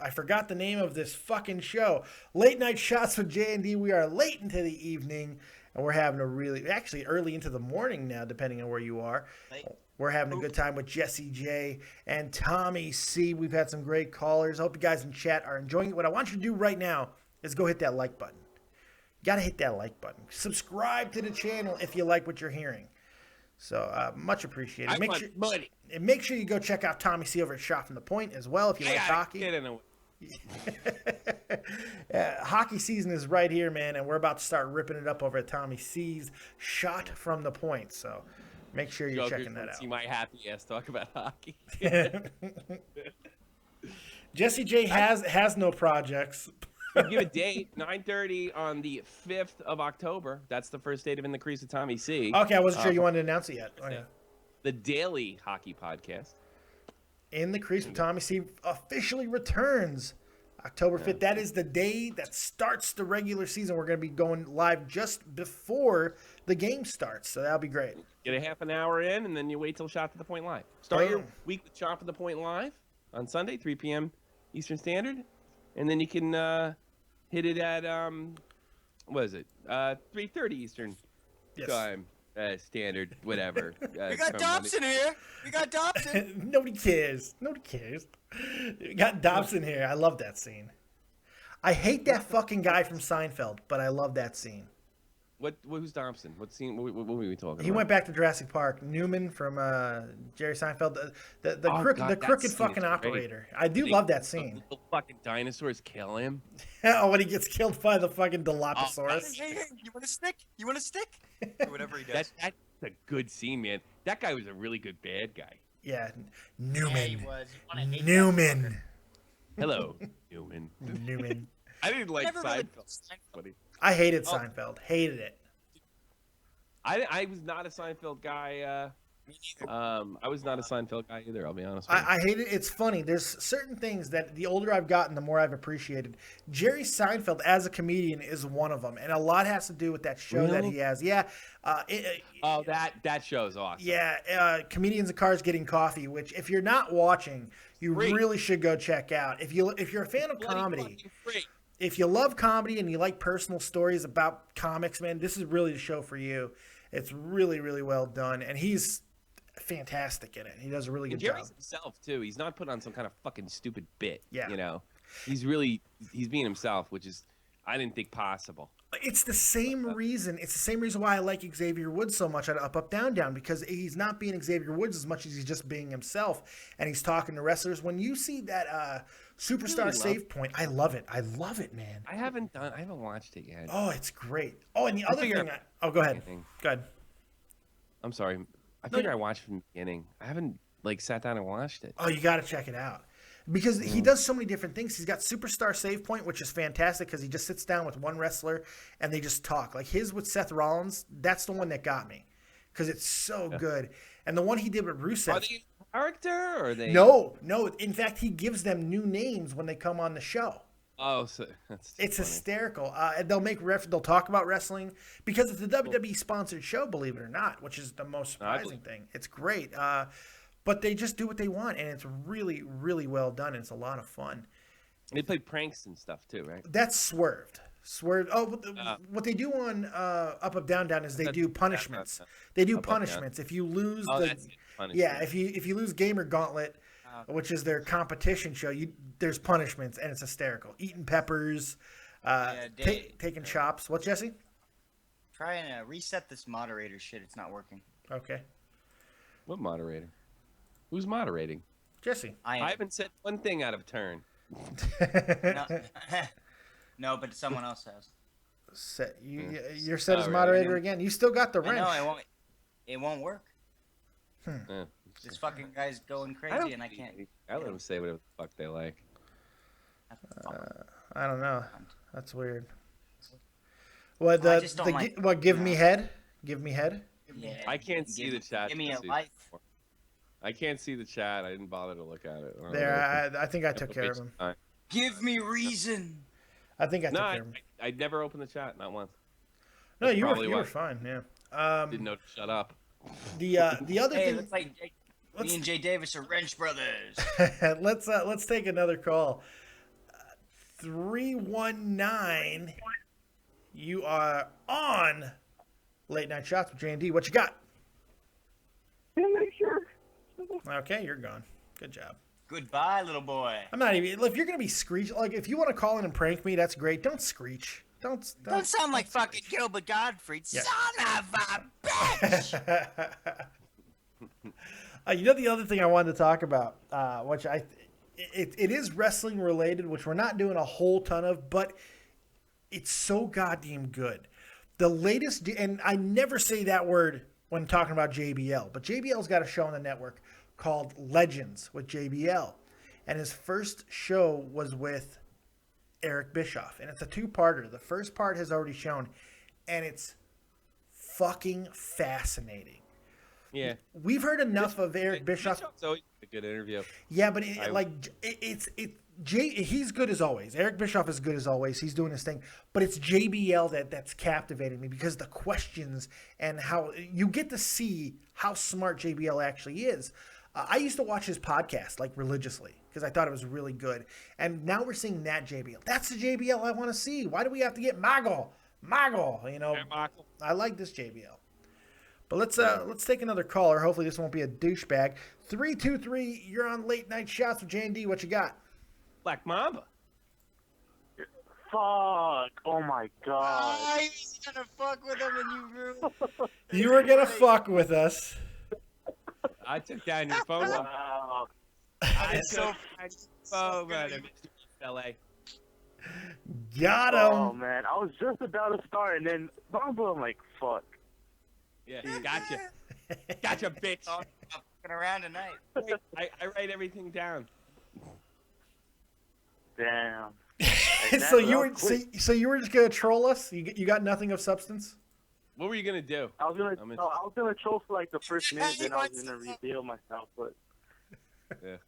I forgot the name of this fucking show, Late Night Shots with J&D. We are late into the evening, and we're having actually early into the morning now, depending on where you are. We're having a good time with Jesse J and Tommy C. We've had some great callers. I hope you guys in chat are enjoying it. What I want you to do right now is go hit that like button. You got to hit that like button. Subscribe to the channel if you like what you're hearing. So much appreciated. Make sure you go check out Tommy C over at Shot from the Point as well if you like hockey. Hockey season is right here, man, and we're about to start ripping it up over at Tommy C's Shot from the Point. So make sure you're checking that out. See my happy ass talk about hockey. Jesse J has no projects. Give a date, 9:30 on the 5th of October. That's the first date of In the Crease with Tommy C. Okay, I wasn't sure you wanted to announce it yet. Oh, yeah. The Daily Hockey Podcast. In the Crease with Tommy C officially returns October 5th. That is the day that starts the regular season. We're going to be going live just before the game starts, so that'll be great. Get a half an hour in, and then you wait till Shot to the Point Live. Start your week with Shot to the Point Live on Sunday, 3 p.m. Eastern Standard, and then you can hit it at what is it? 3:30 Eastern time. Standard, whatever. We got Dobson here. We got Dobson. Nobody cares. Nobody cares. We got Dobson here. I love that scene. I hate that fucking guy from Seinfeld, but I love that scene. Who's Dobson? What scene? What were we talking about? He went back to Jurassic Park. Newman from Jerry Seinfeld, the crooked fucking operator. I do love that scene. The fucking dinosaurs kill him. Oh, when he gets killed by the fucking Dilophosaurus. Hey, you want a stick? You want a stick? Or whatever he does. That's a good scene, man. That guy was a really good bad guy. Yeah, Newman. Yeah, he was. Newman. Hello, Newman. Newman. I didn't like Seinfeld. Really... I hated Seinfeld. Hated it. I was not a Seinfeld guy. I was not a Seinfeld guy either. I'll be honest with you. I hate it. It's funny. There's certain things that the older I've gotten, the more I've appreciated. Jerry Seinfeld as a comedian is one of them, and a lot has to do with that show that he has. Yeah. That show is awesome. Yeah. Comedians in Cars Getting Coffee, which if you're not watching, you really should go check out. If you're a fan of comedy. If you love comedy and you like personal stories about comics, man, this is really the show for you. It's really, really well done, and he's fantastic in it. He does a really good job. Jerry's himself too. He's not put on some kind of fucking stupid bit. Yeah. You know, he's being himself, which is I didn't think possible. It's the same reason. It's the same reason why I like Xavier Woods so much at Up, Up, Down, Down, because he's not being Xavier Woods as much as he's just being himself, and he's talking to wrestlers. When you see that Superstar Save Point, I love it. I love it, man. I haven't watched it yet. Oh, it's great. Oh, and the other thing. Go ahead. Go ahead. I'm sorry. I figure I watched from the beginning. I haven't sat down and watched it. Oh, you got to check it out. Because he does so many different things. He's got Superstar Save Point, which is fantastic because he just sits down with one wrestler and they just talk. Like his with Seth Rollins, that's the one that got me because it's so good. And the one he did with Rusev. Are they a character or are they? No. In fact, he gives them new names when they come on the show. Oh, so that's it's funny. Hysterical. And they'll talk about wrestling because it's a WWE sponsored show, believe it or not, which is the most surprising thing. It's great. but they just do what they want, and it's really, really well done, and it's a lot of fun. They play pranks and stuff too, right? That's Swerved. Swerved. Oh, what they do on Up, Up, Down, Down is they do punishments. They do punishments. If you lose if you lose Gamer Gauntlet, which is their competition show, there's punishments, and it's hysterical. Eating peppers, taking chops. What, Jesse? Try and reset this moderator shit. It's not working. Okay. What moderator? Who's moderating? Jesse. I haven't said one thing out of turn. No, but someone else has. You're set as moderator again. You still got the wrench. No, it won't work. This fucking guy's going crazy, and I can't. I let them say whatever the fuck they like. I don't know. That's weird. What give me head? Give me head? Yeah, I can't see the chat. Give me a life. I can't see the chat. I didn't bother to look at it. I think I took care of him. Give me reason. I think I took care of him. I never opened the chat, not once. No, you were fine. Yeah. Didn't know to shut up. The other thing. Looks like me and Jay Davis are wrench brothers. Let's take another call. 319. You are on Late Night Shots with J&D. What you got? Okay, you're gone. Good job. Goodbye, little boy. I'm not even. If you're gonna be screech, like if you want to call in and prank me, that's great. Don't screech. Don't sound like fucking Gilbert Gottfried, son of a bitch. You know the other thing I wanted to talk about, which it is wrestling related, which we're not doing a whole ton of, but it's so goddamn good. The latest, and I never say that word when talking about JBL, but JBL's got a show on the network called Legends with JBL, and his first show was with Eric Bischoff, and it's a two-parter. The first part has already shown, and it's fucking fascinating. Yeah, we've heard enough of Eric Bischoff. Bischoff's always a good interview. Yeah, but he's good as always. Eric Bischoff is good as always. He's doing his thing, but it's JBL that's captivating me because the questions and how you get to see how smart JBL actually is. I used to watch his podcast like religiously because I thought it was really good, and now we're seeing that JBL. That's the JBL I want to see. Why do we have to get Mago? You know, I like this JBL. But let's take another caller. Hopefully this won't be a douchebag. 323, you're on Late Night Shots with J&D. What you got? Black Mamba. Fuck. Oh my god. I was gonna fuck with him and you ruined. You were gonna fuck with us. I took down your phone. Wow. I took down your phone, LA. Got him. Oh man, I was just about to start and then Mamba, I'm like, fuck. Yeah, gotcha, bitch. I'm fucking around tonight. I write everything down. Damn. So you were just gonna troll us? You got nothing of substance? What were you gonna do? I was gonna troll for like the first minute, then I was gonna reveal myself, but yeah.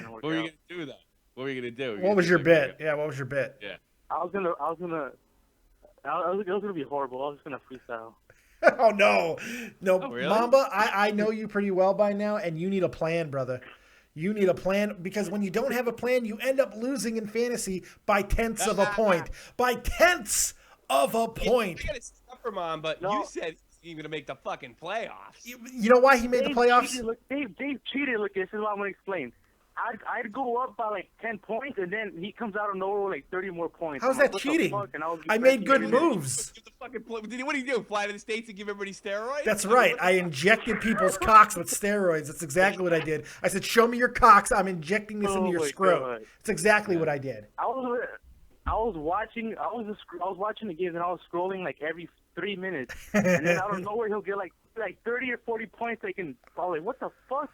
What were you gonna do though? What were you gonna do? What was your bit? Yeah, what was your bit? Yeah. I was gonna be horrible. I was gonna freestyle. Oh no. Oh, really? Mamba, I know you pretty well by now, and you need a plan, brother. You need a plan, because when you don't have a plan, you end up losing in fantasy by tenths of a point. By tenths of a point. I gotta stop for Mom, but you said he's gonna make the fucking playoffs. You know why he made the playoffs? Dave cheated. Look, this is what I'm gonna explain. I'd go up by like 10 points, and then he comes out of nowhere with like 30 more points. How's that cheating? I made good moves. What do you do? Fly to the States and give everybody steroids? That's right. I injected people's cocks with steroids. That's exactly what I did. I said, "Show me your cocks. I'm injecting this into your scrot." That's exactly what I did. I was watching the games, and I was scrolling like every 3 minutes, and then out of nowhere he'll get like 30 or 40 points. I can follow. Like, what the fuck?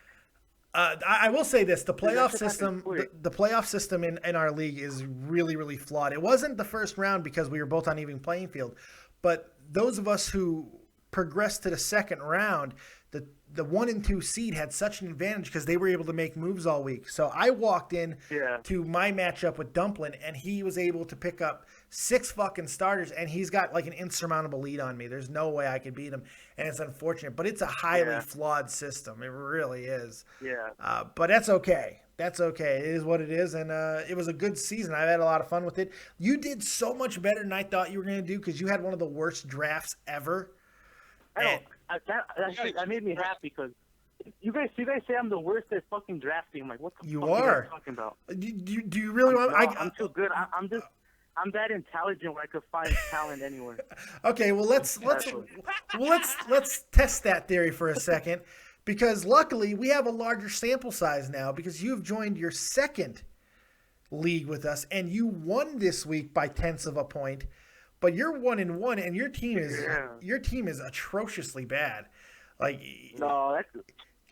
I will say this: the playoff system, the playoff system in our league is really, really flawed. It wasn't the first round because we were both on even playing field, but those of us who progressed to the second round, the the 1 and 2 seed had such an advantage because they were able to make moves all week. So I walked in to my matchup with Dumplin, and he was able to pick up 6 fucking starters, and he's got like an insurmountable lead on me. There's no way I could beat him, and it's unfortunate. But it's a highly flawed system. It really is. Yeah. But that's okay. That's okay. It is what it is, and it was a good season. I've had a lot of fun with it. You did so much better than I thought you were going to do because you had one of the worst drafts ever. That made me happy because you guys say I'm the worst at fucking drafting. I'm like, what the fuck are are you talking about? Do you really want? I'm too good. I'm that intelligent where I could find talent anywhere. Okay, well let's test that theory for a second, because luckily we have a larger sample size now because you've joined your second league with us and you won this week by 0.1 of a point. But you're 1-1, and your team is atrociously bad. Like, no, that's.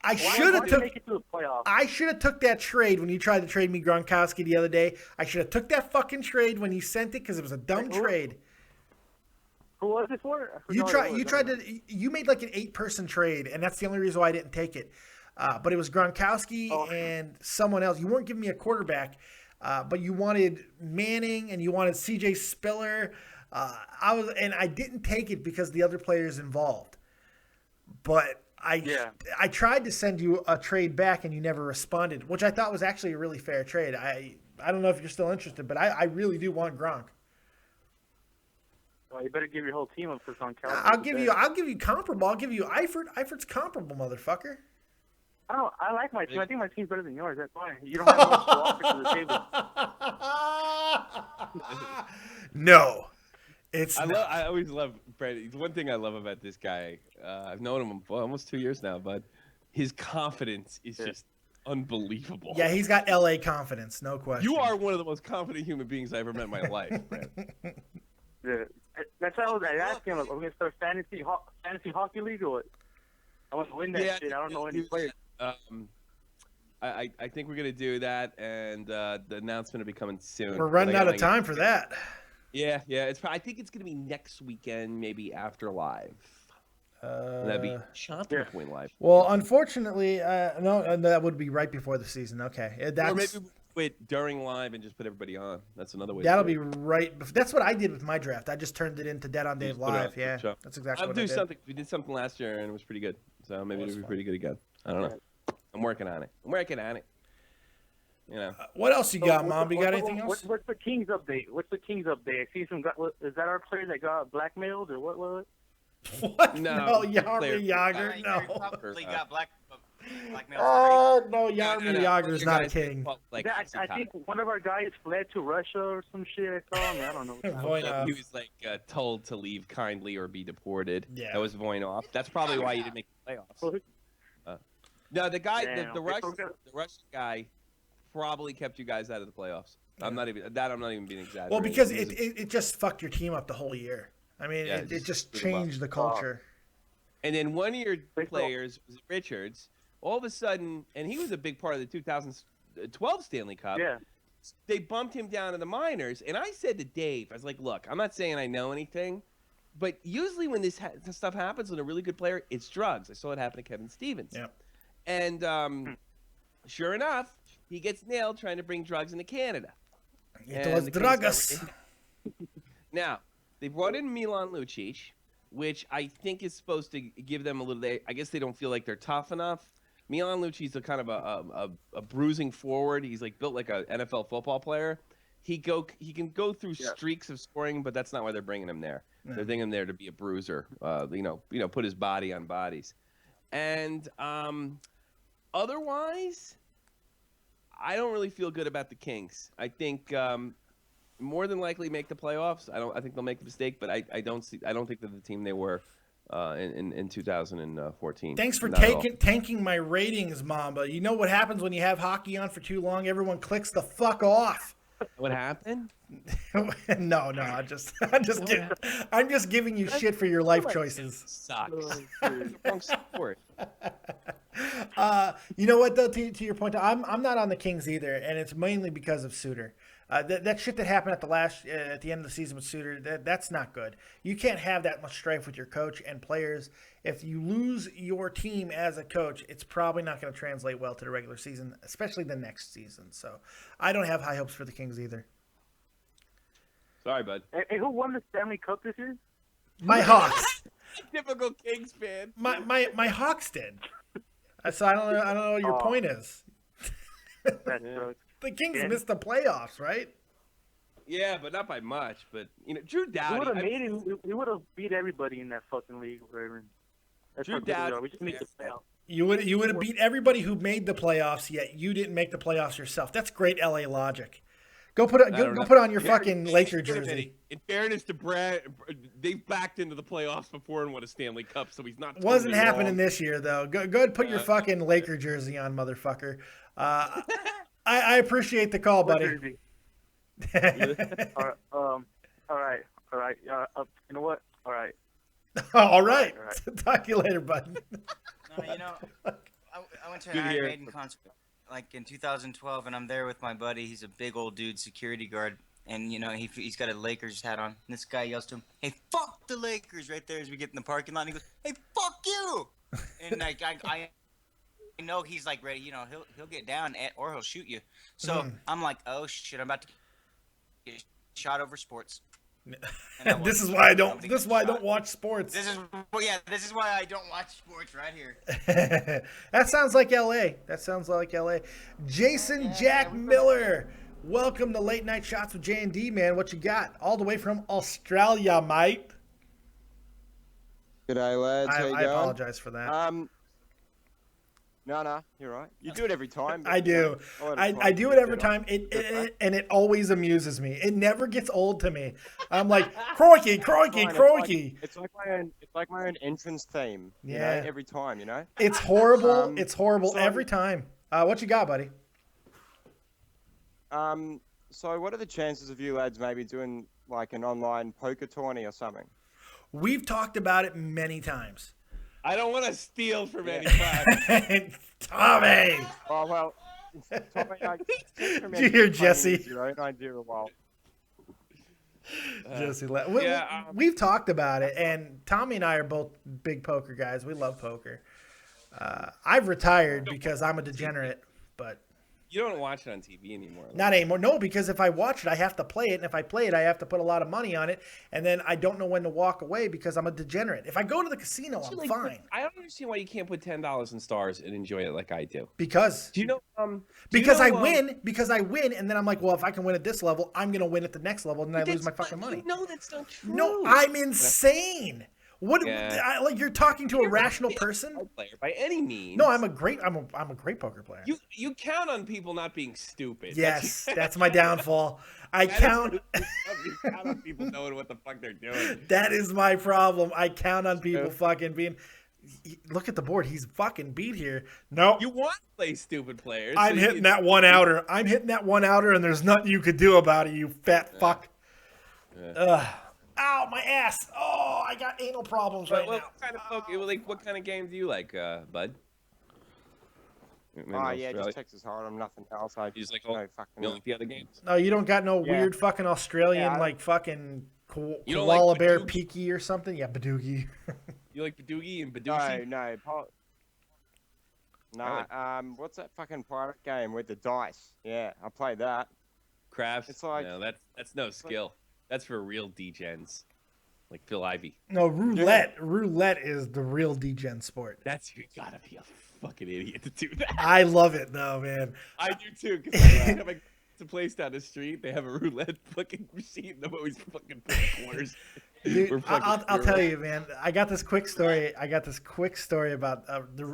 I should have took that trade when you tried to trade me Gronkowski the other day. I should have took that fucking trade when you sent it because it was a dumb trade. Who was it for? You made like an 8-person trade, and that's the only reason why I didn't take it. But it was Gronkowski and someone else. You weren't giving me a quarterback, but you wanted Manning and you wanted CJ Spiller. I didn't take it because the other players involved, but I tried to send you a trade back and you never responded, which I thought was actually a really fair trade. I don't know if you're still interested, but I really do want Gronk. Well, you better give your whole team up for Gronkowski. I'll give you comparable. I'll give you Eifert. Eifert's comparable, motherfucker. I like my team. I think my team's better than yours. That's why you don't have much to offer to the table. No. I always love Brandon. One thing I love about this guy, I've known him for almost 2 years now, but his confidence is just unbelievable. Yeah, he's got LA confidence, no question. You are one of the most confident human beings I ever met in my life, Brandon. Yeah, that's why I asked him, like, are we gonna start fantasy hockey league or what? I want to win that shit. I don't know any players. I think we're gonna do that, and the announcement will be coming soon. We're running out of time for that. Yeah. I think it's gonna be next weekend, maybe after live. That'd be Champion Point live. Well, unfortunately, no, that would be right before the season. Okay, or maybe we wait during live and just put everybody on. That's another way. That'll be right. That's what I did with my draft. I just turned it into Dead on Dave Live. Yeah, that's exactly what I did. Something. We did something last year and it was pretty good. So maybe it'll be pretty good again. I don't know. I'm working on it. You know. What else you got, Mom? You got anything else? What's the Kings update? I see some. Is that our player that got blackmailed or what was it? What? No, Yarmir Yager. No. Probably got blackmailed. No, Yarmir Yager is not a king. I think one of our guys fled to Russia or some shit. I saw him. I don't know. He was like told to leave kindly or be deported. Yeah. That was Voinov. That's probably why you didn't make the playoffs. No, the guy, the Russian guy, probably kept you guys out of the playoffs. Yeah. I'm not even being exaggerated. Well, because it just fucked your team up the whole year. I mean, it just changed the culture. And then one of your players was Richards. All of a sudden, and he was a big part of the 2012 Stanley Cup. Yeah. They bumped him down to the minors, and I said to Dave, I was like, "Look, I'm not saying I know anything, but usually when this stuff happens with a really good player, it's drugs." I saw it happen to Kevin Stevens. Yeah. And sure enough, he gets nailed trying to bring drugs into Canada. It was drugs. Now, they brought in Milan Lucic, which I think is supposed to give them a little. I guess they don't feel like they're tough enough. Milan Lucic's a kind of a bruising forward. He's like built like an NFL football player. He can go through streaks of scoring, but that's not why they're bringing him there. Yeah. They're bringing him there to be a bruiser. Put his body on bodies. And otherwise, I don't really feel good about the Kings. I think more than likely make the playoffs. I think they'll make a mistake, but I don't think they're the team they were in 2014. Thanks for tanking my ratings, Mamba. You know what happens when you have hockey on for too long? Everyone clicks the fuck off. What happened? No, I'm just giving you shit for your life choices. Sucks. You know what though? To your point, I'm not on the Kings either, and it's mainly because of Suter. That shit that happened at the end of the season with Suter, that's not good. You can't have that much strife with your coach and players. If you lose your team as a coach, it's probably not going to translate well to the regular season, especially the next season. So I don't have high hopes for the Kings either. Sorry, bud. Hey, who won the Stanley Cup this year? My Hawks. Typical Kings fan. My Hawks did. So I don't know what your point is. The Kings missed the playoffs, right? Yeah, but not by much. But Drew Doughty. He would have made it. He would have beat everybody in that fucking league. Whatever. Drew Doughty. We just need to play out. You would have beat everybody who made the playoffs, yet you didn't make the playoffs yourself. That's great LA logic. Go put on your fucking Laker jersey. In fairness to Brad, they've backed into the playoffs before and won a Stanley Cup, so he's not. Wasn't happening this year though. Go ahead and put your fucking Laker jersey on, motherfucker. I appreciate the call, buddy. All right. You know what? All right. All right. Talk to you later, bud. No, I went to an Iron Maiden concert like in 2012, and I'm there with my buddy. He's a big old dude, security guard, and he's got a Lakers hat on. And this guy yells to him, "Hey, fuck the Lakers!" Right there as we get in the parking lot. And he goes, "Hey, fuck you!" And like I know he's like ready. He'll get down or he'll shoot you. So I'm like, oh shit, I'm about to get shot over sports. This is why I don't. This is why I don't watch sports. This is why I don't watch sports right here. That sounds like LA. Jason Jack Miller, welcome to Late Night Shots with J&D, man. What you got? All the way from Australia, mate. G'day, lads. How you I going? apologize for that. No, you're right. You do it every time. I do. I do it every time. And it always amuses me. It never gets old to me. I'm like, crikey. It's like my own entrance theme. Yeah. Every time. It's horrible. It's horrible every time. What you got, buddy? So what are the chances of you lads maybe doing like an online poker tourney or something? We've talked about it many times. I don't want to steal from anybody. Tommy! Oh, well, Tommy, did you hear Jesse? Your own idea of well. Jesse, we've talked about it, and Tommy and I are both big poker guys. We love poker. I've retired because I'm a degenerate, but... You don't watch it on TV anymore. Not anymore. No, because if I watch it, I have to play it. And if I play it, I have to put a lot of money on it. And then I don't know when to walk away because I'm a degenerate. If I go to the casino, I'm fine. I don't understand why you can't put $10 in stars and enjoy it like I do. Because. Do you know? I win. And then I'm like, well, if I can win at this level, I'm going to win at the next level. And then I lose my fucking money. No, that's not true. No, I'm insane. You're talking to a rational person? Player by any means. No, I'm a great poker player. You count on people not being stupid. Yes, that's my downfall. I count on people knowing what the fuck they're doing. That is my problem. I count on people fucking being. Look at the board. He's fucking beat here. No, you want to play stupid players. I'm hitting that one outer. And there's nothing you could do about it. You fat fuck. Ow, my ass! Oh, I got anal problems right now. What kind of game do you like, bud? Just Texas Hold'em, nothing else. You just like the other games. No, you don't got no weird fucking Australian fucking koala bear peaky or something. Yeah, Badoogie. You like Badoogie and Badoogie? No. What's that fucking pirate game with the dice? Yeah, I played that. Crafts. It's like that's no skill. That's for real degens, like Phil Ivey. No, roulette. Yeah. Roulette is the real degen sport. You gotta be a fucking idiot to do that. I love it though, man. I do too. Because it's a place down the street. They have a roulette fucking machine. I'm always fucking putting quarters. Dude, I'll tell you, man. I got this quick story about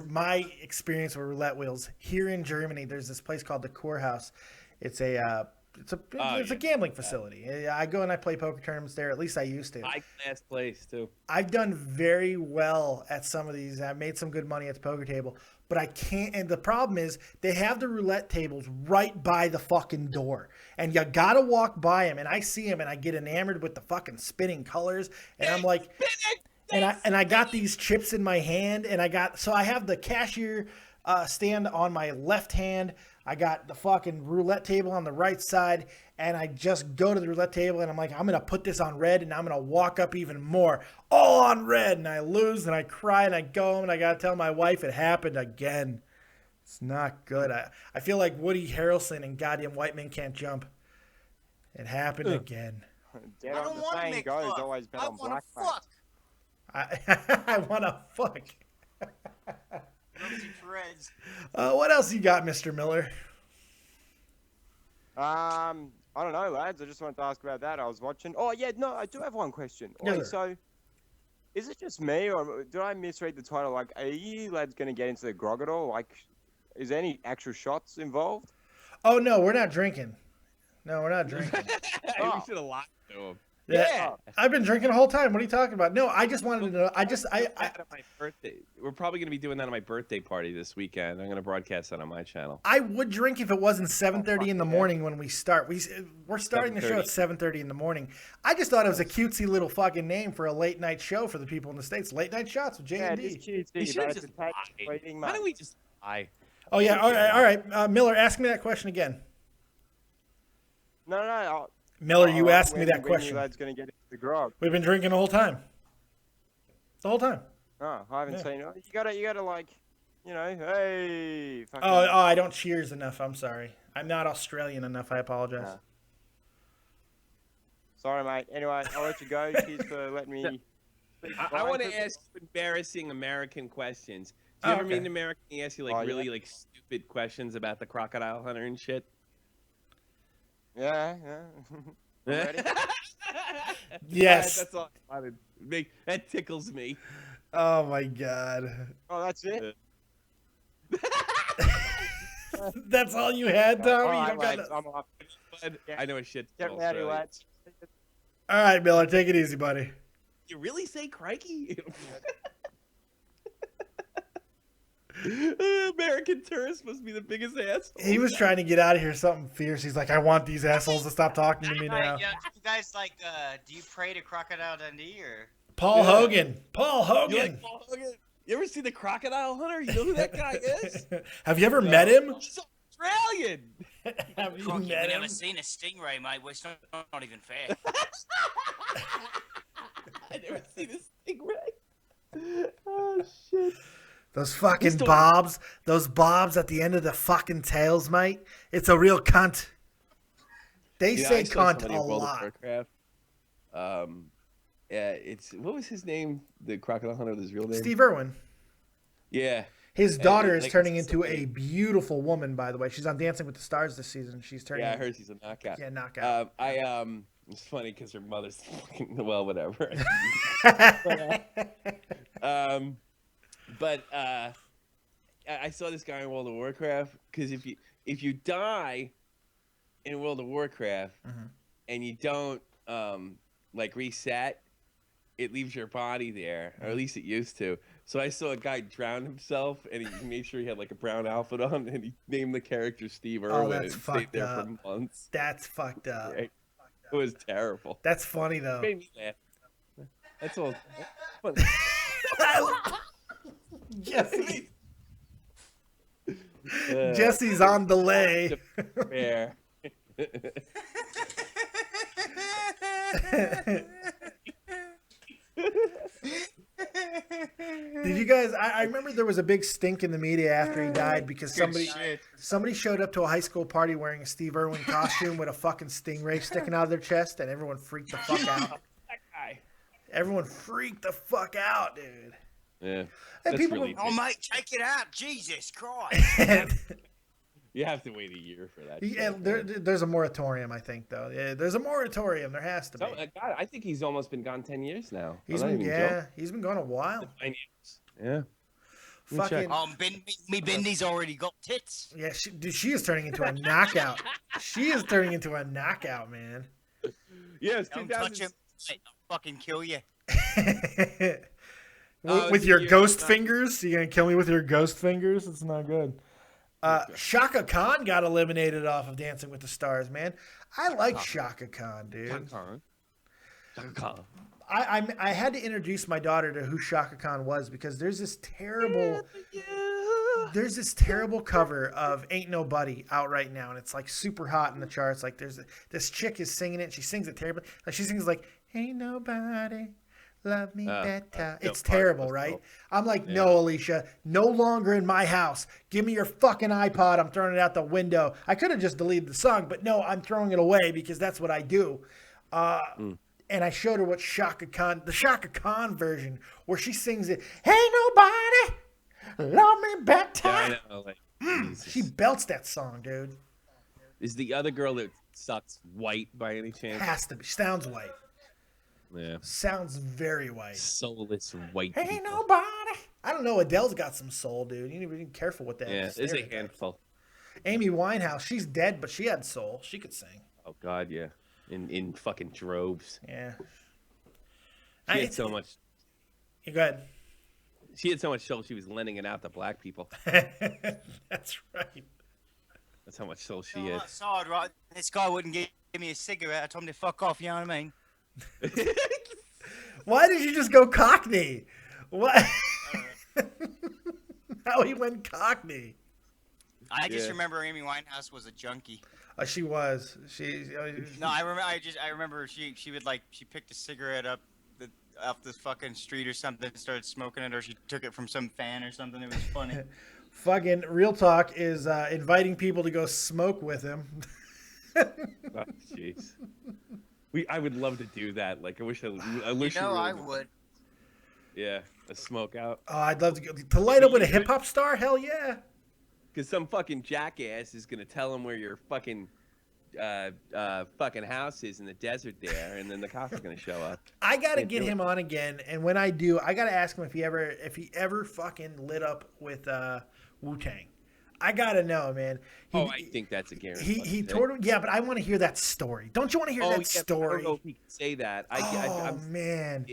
my experience with roulette wheels here in Germany. There's this place called the Kurhaus. It's a gambling facility. I go and I play poker tournaments there. At least I used to. High-class place, too. I've done very well at some of these. I've made some good money at the poker table. But I can't. And the problem is they have the roulette tables right by the fucking door. And you got to walk by them. And I see them and I get enamored with the fucking spinning colors. And I'm like, and I got these chips in my hand. And I have the cashier stand on my left hand. I got the fucking roulette table on the right side, and I just go to the roulette table, and I'm like, I'm going to put this on red, and I'm going to walk up even more. All on red, and I lose, and I cry, and I go home, and I got to tell my wife it happened again. It's not good. I feel like Woody Harrelson and goddamn White Men Can't Jump. It happened again. Dead I on don't the want to saying make goes, fuck. always bet I on want to blackface. fuck. I want to fuck. Rosie Perez. What else you got, Mr. Miller? I don't know, lads. I just wanted to ask about that. I was watching. Oh yeah, no, I do have one question. Yes, Oi, sir. so, is it just me, or did I misread the title? Like, are you lads going to get into the grog at all? Like, is there any actual shots involved? Oh, no, we're not drinking. No, we're not drinking. We should have lied to him. Yeah. I've been drinking the whole time. What are you talking about? No, I just wanted to know. I My birthday. We're probably going to be doing that at my birthday party this weekend. I'm going to broadcast that on my channel. I would drink if it wasn't 7:30 in the morning when we start. We're starting the show at 7:30 in the morning. I just thought it was a cutesy little fucking name for a late night show for the people in the States. Late night shots with J and it's D. We cutesy, should but have it's just attached lied. to eating, Why mate. don't we just lie? Oh yeah, all right. Miller, ask me that question again. No. Miller, you asked me that When question. you lads going to get into the grog? We've been drinking the whole time. The whole time. Oh, I haven't seen it. You gotta like, hey. Fucking... Oh, I don't cheers enough. I'm sorry. I'm not Australian enough. I apologize. No. Sorry, mate. Anyway, I'll let you go. Cheers for letting me. I want to ask you embarrassing American questions. Do you ever meet an American and ask you really like stupid questions about the crocodile hunter and shit? Yeah. Ready? Yes. That's all I wanted. That tickles me. Oh my god. Oh, that's it. That's all you had, Tommy? All You right, don't got lads, no- I'm off. I know a shit. Get me out of here, lads. All right, Miller, take it easy, buddy. You really say crikey? American tourist must be the biggest asshole. He was trying to get out of here something fierce. He's like, I want these assholes to stop talking to me now. Yeah, you guys do you pray to Crocodile Dundee or? Paul Hogan. Paul You Hogan. like Paul Hogan? You ever see the crocodile hunter? You know who that guy is? Have you ever met him? He's Australian. Have you Crikey, met we him? never seen a stingray, mate. It's not even fair. I never seen a stingray. Oh shit. Those fucking bobs. Those bobs at the end of the fucking tails, mate. It's a real cunt. They say cunt a lot. Yeah, what was his name? The crocodile hunter, his real name? Steve Irwin. Yeah. His daughter is turning into a beautiful woman, by the way. She's on Dancing with the Stars this season. She's turning. Yeah, I heard she's a knockout. Yeah, knockout. It's funny because her mother's fucking whatever. But I saw this guy in World of Warcraft because if you die in World of Warcraft and you don't reset, it leaves your body there, or at least it used to. So I saw a guy drown himself, and he made sure he had like a brown outfit on, and he named the character Steve Irwin. That's and fucked stayed there up. for months. That's fucked up. It was terrible. That's funny though. It made me laugh. That's all. Jesse. Jesse's on delay. Yeah. Did you guys? I remember there was a big stink in the media after he died because somebody showed up to a high school party wearing a Steve Irwin costume with a fucking stingray sticking out of their chest, and everyone freaked the fuck out. That guy. Everyone freaked the fuck out, dude. Yeah. And people really Oh, mate, check it out. Jesus Christ. You have to wait a year for that. Yeah, there's a moratorium, I think, though. Yeah, there's a moratorium. There has to be. God, I think he's almost been gone 10 years now. He's been gone a while. 9 years. Yeah. Fucking. Me Bindy's already got tits. Yeah, she is turning into a knockout. She is turning into a knockout, man. Yes, Don't touch him. I'll fucking kill you. With your ghost fingers? You gonna kill me with your ghost fingers? It's not good. Shaka Khan got eliminated off of Dancing with the Stars, man. I like Shaka Khan, dude. Shaka Khan. I had to introduce my daughter to who Shaka Khan was because there's this terrible there's this terrible cover of Ain't Nobody out right now, and it's like super hot in the charts. Like this chick is singing it. She sings it terribly. Like she sings like Ain't Nobody love me better. It's terrible, right? I'm like, no, Alicia, no longer in my house. Give me your fucking iPod. I'm throwing it out the window. I could have just deleted the song, but no, I'm throwing it away because that's what I do. And I showed her what the Shaka Khan version, where she sings it, Ain't Nobody love me better. Yeah, I know. Like, she belts that song, dude. Is the other girl that sucks white by any chance? Has to be. Sounds white. Yeah. Sounds very white. Soulless white. Ain't people. nobody. I don't know. Adele's got some soul, dude. You need to be careful with that. Yeah, it's a handful. Amy Winehouse, she's dead, but she had soul. She could sing. Oh God, yeah. In fucking droves. Yeah. She had so much. You go ahead. She had so much soul. She was lending it out to black people. That's right. That's how much soul she had. That's hard, right? This guy wouldn't give me a cigarette. I told him to fuck off. You know what I mean? Why did you just go Cockney? What? How he went Cockney? I just remember Amy Winehouse was a junkie. She was. No, I remember she would she picked a cigarette up off this fucking street or something, and started smoking it, or she took it from some fan or something. It was funny. Fucking Real Talk is inviting people to go smoke with him. Oh, jeez. I would love to do that. Like, I wish I would. Yeah, a smoke out. Oh, I'd love to light up with a hip hop star. Hell yeah. Because some fucking jackass is gonna tell him where your fucking house is in the desert there, and then the cops are gonna show up. I gotta get him on again, and when I do, I gotta ask him if he ever fucking lit up with Wu-Tang. I gotta know, man. I think that's a guarantee. He toured. Yeah, but I want to hear that story. Don't you want to hear that story? I don't know if he can say that. Man.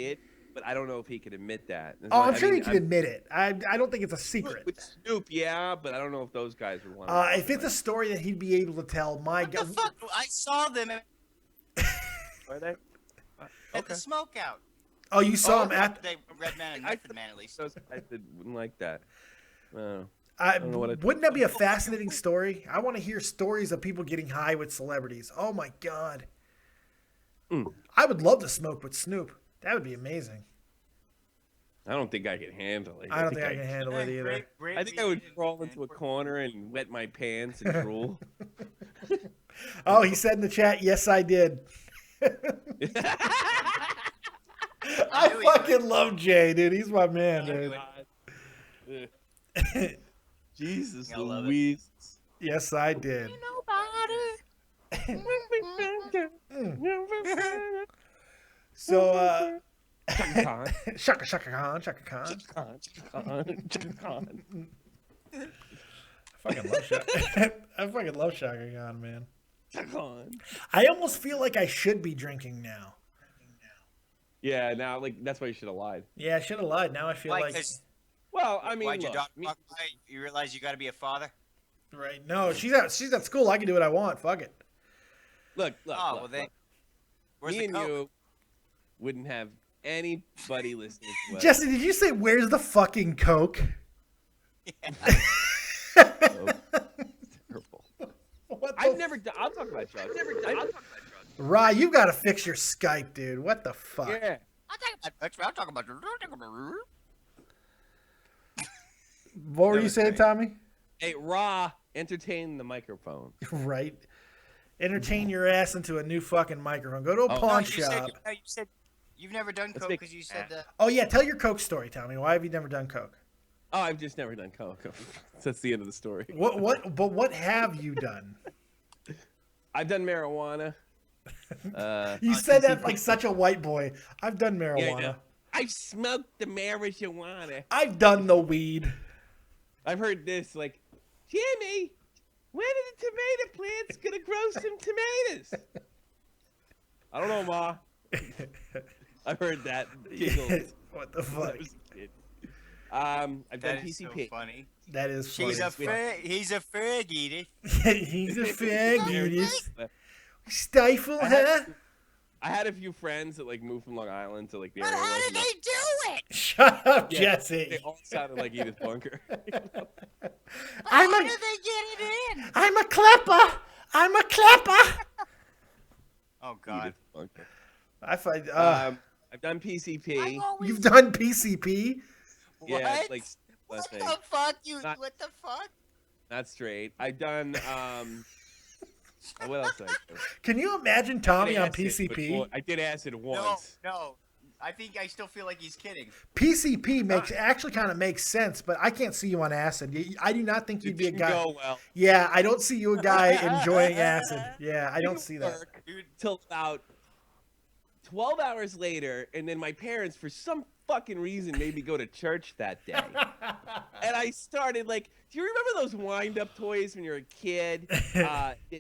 But I don't know if he could admit that. I'm sure he can admit it. I don't think it's a secret. With Snoop, yeah, but I don't know if those guys would want to. If it's a story that he'd be able to tell, my God. What the fuck? I saw them Were they? At the smokeout. Oh, you saw him at the Red Man and Method Man, at least. Those guys wouldn't like that. Wouldn't that be a fascinating story? I want to hear stories of people getting high with celebrities. Oh my God. I would love to smoke with Snoop. That would be amazing. I don't think I could handle it. I don't think I can handle it either. I think I would crawl into a corner and wet my pants and drool. Oh, he said in the chat, yes, I did. I fucking love Jay, dude. He's my man, dude. Jesus Louise. Yes, I did. So, Shaka Khan. I fucking love Shaka Khan, man. I almost feel like I should be drinking now. Yeah, now that's why you should have lied. Yeah, I should have lied. Now I feel like. Well, I mean, why'd your daughter walk by? You realize you got to be a father? Right. No, she's at school. I can do what I want. Fuck it. Look. Well then. Where's me the and Coke? you wouldn't have anybody listening to us. Jesse, did you say where's the fucking Coke? Yeah. Terrible. I've never done. I'll talk about drugs. Rye, you got to fix your Skype, dude. What the fuck? Yeah. I'll talk about. What were you saying, Tommy? Hey, Raw, entertain the microphone. Right. Entertain your ass into a new fucking microphone. Go to a pawn shop. You said you've never done Coke because you said that. Oh, yeah. Tell your Coke story, Tommy. Why have you never done Coke? Oh, I've just never done Coke. That's the end of the story. What have you done? I've done marijuana. You said that like such a white boy. I've done marijuana. Yeah, I've smoked the marijuana. I've done the weed. I've heard this, like, Jimmy, when are the tomato plants gonna grow some tomatoes? I don't know, Ma. I've heard that. Giggles. What the fuck? I've done PCP. So funny. That is funny. He's a Fergie. He's a fag. Stifle her. I had a few friends that like moved from Long Island to like the But area. how did they do it? Shut up, Yeah, Jesse. They all sounded like Edith Bunker. How did they get it in? I'm a clapper. I'm a clapper. Oh God. Edith Bunker. I find. I've done PCP. You've done PCP. Yeah, What? like What thing. the fuck? You? Not- What the fuck? Not straight. I've done. What else did I do? Can you imagine Tommy on I did acid, PCP? but I did acid once. No. I think I still feel like he's kidding. PCP actually kind of makes sense, but I can't see you on acid. I do not think you'd It be a didn't guy. go well. Yeah, I don't see you a guy enjoying acid. Yeah, I don't Didn't see that. work, dude, till about 12 hours later, and then my parents, for some fucking reason, made me go to church that day. And I started like, do you remember those wind-up toys when you're a kid?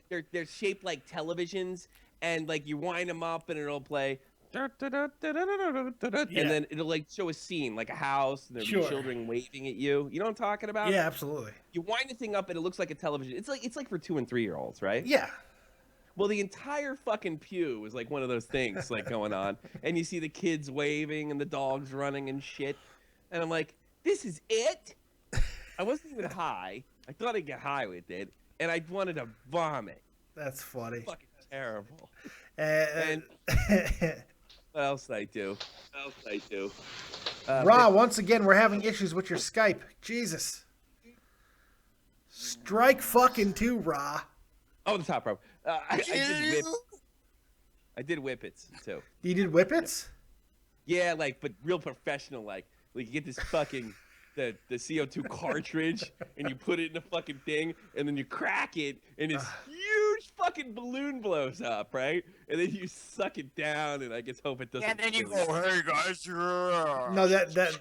They're shaped like televisions, and like you wind them up, and it'll play. And then it'll like show a scene, like a house, and there'll be children waving at you. You know what I'm talking about? Yeah, absolutely. You wind the thing up, and it looks like a television. It's like for 2 and 3 year olds, right? Yeah. Well, the entire fucking pew was like one of those things like going on, and you see the kids waving and the dogs running and shit, and I'm like, this is it? I wasn't even high. I thought I'd get high with it, and I wanted to vomit. That's funny. Fucking terrible. And what else did I do? Ra, once again, we're having issues with your Skype. Jesus. Strike fucking two, Ra. Oh, the top rope. I did whippets too. You did whippets? Yeah, like, but real professional, like you get this fucking the CO2 cartridge and you put it in the fucking thing and then you crack it and this huge fucking balloon blows up, right? And then you suck it down and I just hope it doesn't. And then you go, hey guys, No, that.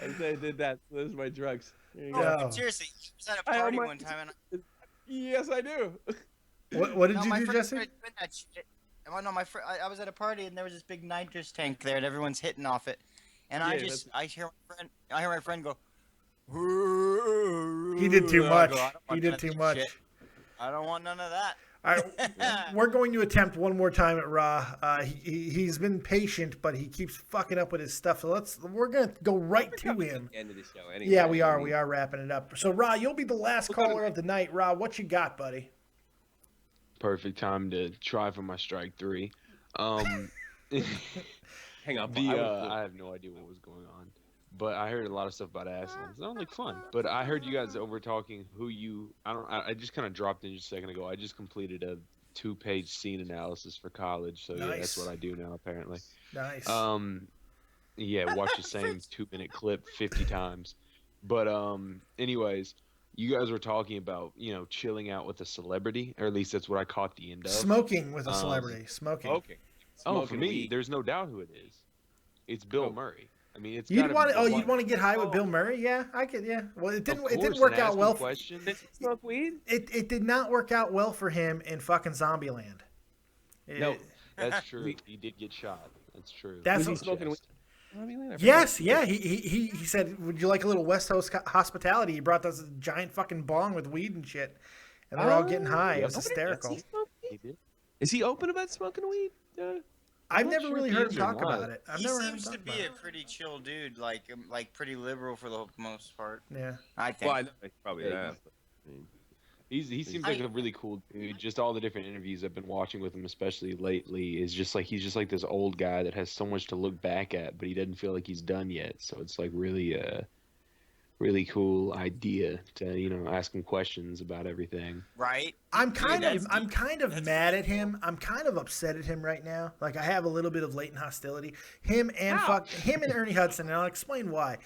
I did that. Those are my drugs. There you No, go. but seriously, I was at a party one time and Yes, I do. What did you my do, friend Jesse? started doing that shit. Well, no, I was at a party and there was this big nitrous tank there and everyone's hitting off it, and I hear my friend go. He did too much. He did none too of that much. shit. I don't want none of that. All right, we're going to attempt one more time at Ra. He's been patient, but he keeps fucking up with his stuff. So we're gonna go right to him. End of the show anyway. Yeah, we are. We are wrapping it up. So Ra, you'll be the last caller of the night. Ra, what you got, buddy? Perfect time to try for my strike 3. Hang on. I have no idea what was going on, but I heard a lot of stuff about acid. It sounded like fun. But I heard you guys over talking who you. I just kind of dropped in just a second ago. I just completed a 2-page scene analysis for college, so yeah, that's what I do now apparently. Nice. Yeah, watch the same 2-minute clip 50 times. But anyways. You guys were talking about, chilling out with a celebrity, or at least that's what I caught the end of. Smoking with a celebrity. Smoking. Okay. Oh, for me, there's no doubt who it is. It's Bill Murray. I mean, it's you'd want to get high with Bill Murray? Yeah, I could. Yeah. Well, it didn't work out well. Did he smoke weed? It did not work out well for him in fucking Zombieland. No, that's true. He did get shot. That's true. That's was he smoking weed? Yes, yeah. He said, "Would you like a little West Coast hospitality?" He brought us a giant fucking bong with weed and shit, and they're all getting high. It was hysterical. Is he open about smoking weed? I've never really heard him talk about it. He seems to be a pretty chill dude, like pretty liberal for the most part. Yeah, I think. Well, I know probably that. He seems like a really cool dude. Just all the different interviews I've been watching with him, especially lately, is just like he's just like this old guy that has so much to look back at, but he doesn't feel like he's done yet. So it's like really cool idea to ask him questions about everything. Right. I'm kind of mad at him. I'm kind of upset at him right now. Like I have a little bit of latent hostility. Him and Ernie Hudson, and I'll explain why.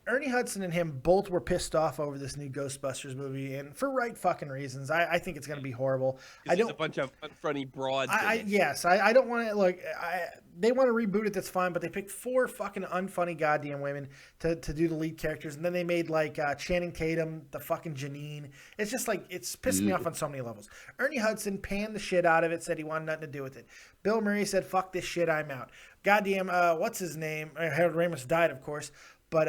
Ernie Hudson and him both were pissed off over this new Ghostbusters movie, and for right fucking reasons. I think it's going to be horrible. I don't. A bunch of unfunny broads. Yes, I don't want to look. They want to reboot it. That's fine, but they picked 4 fucking unfunny goddamn women to do the lead characters, and then they made like Channing Tatum, the fucking Janine. It's just like it's pissing me off on so many levels. Ernie Hudson panned the shit out of it, said he wanted nothing to do with it. Bill Murray said, "Fuck this shit, I'm out." Goddamn, what's his name? Harold Ramis died, of course. But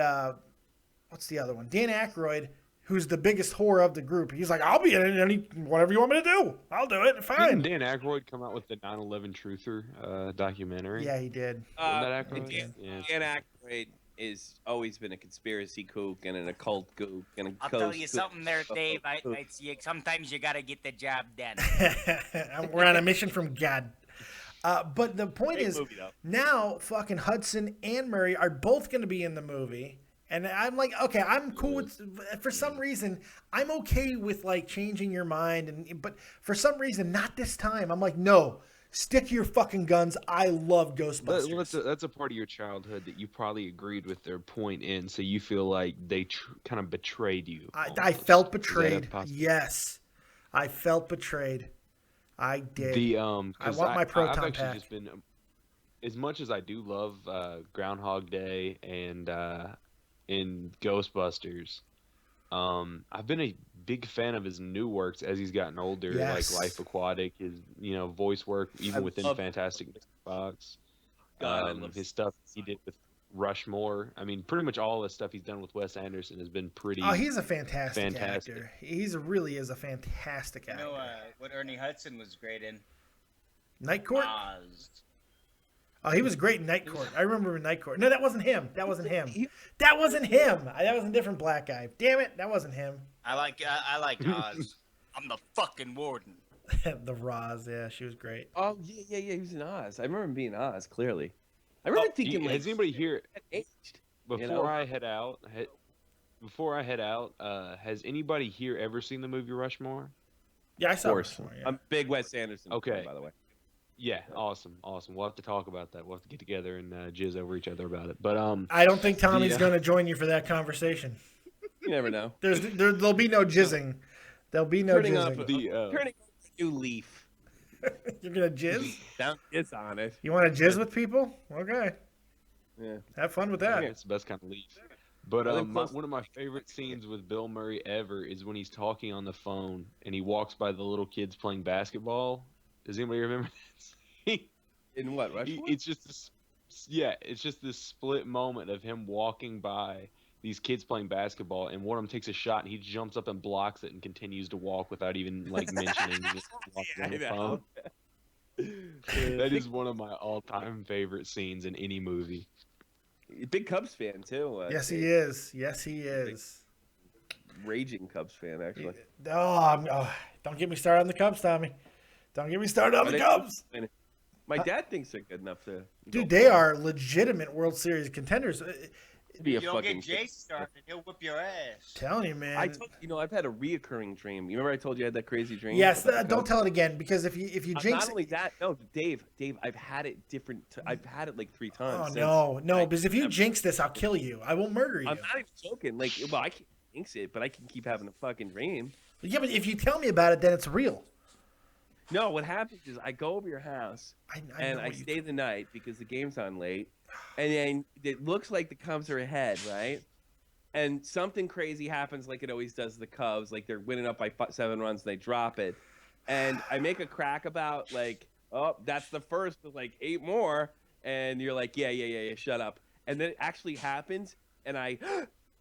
what's the other one? Dan Aykroyd, who's the biggest whore of the group. He's like, I'll be in it, whatever you want me to do. I'll do it. Fine. Didn't Dan Aykroyd come out with the 9/11 Truther documentary? Yeah, he did. Wasn't that Aykroyd? Dan Aykroyd is always been a conspiracy kook and an occult kook and a I'll ghost tell you kook. something there, Dave. Sometimes you gotta get the job done. We're on a mission from God. But the point Great is, movie, though. now fucking Hudson and Murray are both going to be in the movie. And I'm like, okay, I'm cool with, for some reason, I'm okay with like changing your mind. But for some reason, not this time. I'm like, no, stick to your fucking guns. I love Ghostbusters. That's a part of your childhood that you probably agreed with their point in, so you feel like they kind of betrayed you. I felt betrayed. Yes, I felt betrayed. I did. I want my proton I've pack. Just been, as much as I do love Groundhog Day and in Ghostbusters, I've been a big fan of his new works as he's gotten older, Yes. like Life Aquatic, his voice work, even within Fantastic Fox. His stuff he did with Rushmore. I mean, pretty much all the stuff he's done with Wes Anderson has been pretty. Oh, he's a fantastic actor. He really is a fantastic actor. You know what Ernie Hudson was great in? Night Court? Oz. Oh, he was great in Night Court. I remember Night Court. No, that wasn't him. That wasn't him. That wasn't him. That was a different black guy. Damn it, that wasn't him. I like Oz. I'm the fucking warden. The Roz, yeah, she was great. Oh yeah. He was in Oz. I remember him being in Oz clearly. I remember thinking, has anybody here aged, before I head out? Has anybody here ever seen the movie Rushmore? Yeah, I saw Of course. Rushmore, yeah. I'm a big Wes Anderson fan, Okay. by the way. Yeah, awesome. We'll have to talk about that. We'll have to get together and jizz over each other about it. But I don't think Tommy's going to join you for that conversation. You never know. There'll be no jizzing. There'll be no Turning jizzing. Turning a new leaf. You're going to jizz? It's on it. You want to jizz with people? Okay. Yeah. Have fun with that. Yeah, it's the best kind of leaf. But one of my favorite scenes with Bill Murray ever is when he's talking on the phone and he walks by the little kids playing basketball. Does anybody remember that? In what, Rushmore? It's just this split moment of him walking by these kids playing basketball, and one of them takes a shot, and he jumps up and blocks it and continues to walk without even like mentioning it. On the phone. That is one of my all-time favorite scenes in any movie. Big Cubs fan too. Yes, he is. Yes, he is. Raging Cubs fan, actually. Don't get me started on the Cubs, Tommy. Don't get me started on the Cubs. My dad thinks they're good enough to. Dude, they are legitimate World Series contenders. Be a You don't fucking get Jay started, he'll whip your ass. Telling you, man. I've had a reoccurring dream. You remember I told you I had that crazy dream? Yes, don't tell it again, because if you jinx not only that, no, Dave, I've had it I've had it like 3 times. Oh no, because if you jinx this, I'll kill you. I will murder you. I'm not even joking. Like, well, I can't jinx it, but I can keep having a fucking dream. Yeah, but if you tell me about it, then it's real. No, what happens is I go over your house and I stay the night because the game's on late, and then it looks like the Cubs are ahead, right? And something crazy happens, like it always does. The Cubs, like they're winning up by 7 runs, and they drop it, and I make a crack about like, oh, that's the first with like 8 more, and you're like, yeah, shut up. And then it actually happens, and I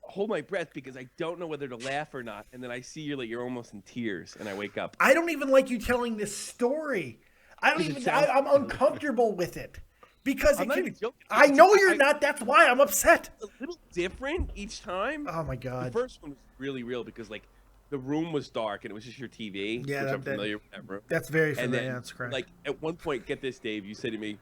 hold my breath because I don't know whether to laugh or not, and then I see you're almost in tears, and I wake up. I don't even like you telling this story. I'm uncomfortable with it because I'm not even joking. I know you're not. That's why I'm upset. A little different each time. Oh my god. The first one was really real because like the room was dark and it was just your TV. Yeah, which I'm familiar with that room. That's very familiar. And then, that's correct. like at one point, get this, Dave. You said to me,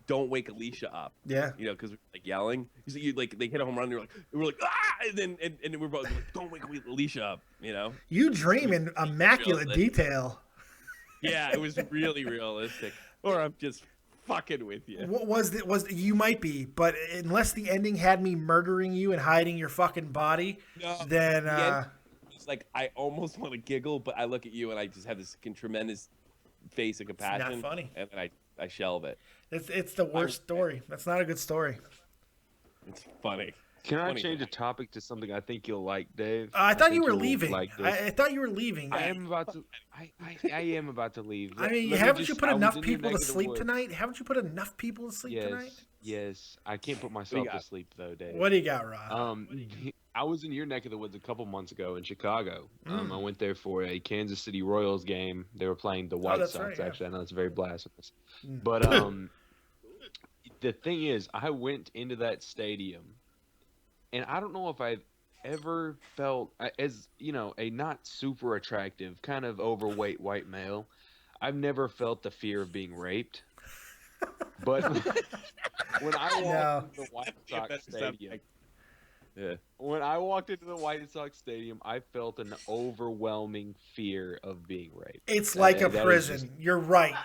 "Don't wake Alicia up." Yeah. You know, because we're like yelling. You like they hit a home run. And we're like ah, and then we're both like, "Don't wake Alicia up." You know. You dream in immaculate detail. Yeah, it was really realistic. Or I'm just fucking with you. What was you might be, but unless the ending had me murdering you and hiding your fucking body, then it's like I almost want to giggle, but I look at you and I just have this tremendous face of compassion. It's not funny. And then I shelve it. It's the worst story. That's not a good story. It's funny. Can I change the topic to something I think you'll like, Dave? I thought you were leaving. I thought you were leaving. I am about to. I am about to leave. I mean, haven't you put enough people to sleep tonight? Haven't you put enough people to sleep tonight? Yes. I can't put myself to sleep though, Dave. What do you got, Rob? I was in your neck of the woods a couple months ago in Chicago. I went there for a Kansas City Royals game. They were playing the White Sox. Right, yeah. Actually, I know it's very blasphemous, but the thing is, I went into that stadium, and I don't know if I've ever felt, as a not super attractive, kind of overweight white male, I've never felt the fear of being raped. But when I walked into the White Sox stadium, when I walked into the White Sox stadium, I felt an overwhelming fear of being raped. It's like a prison. You're right.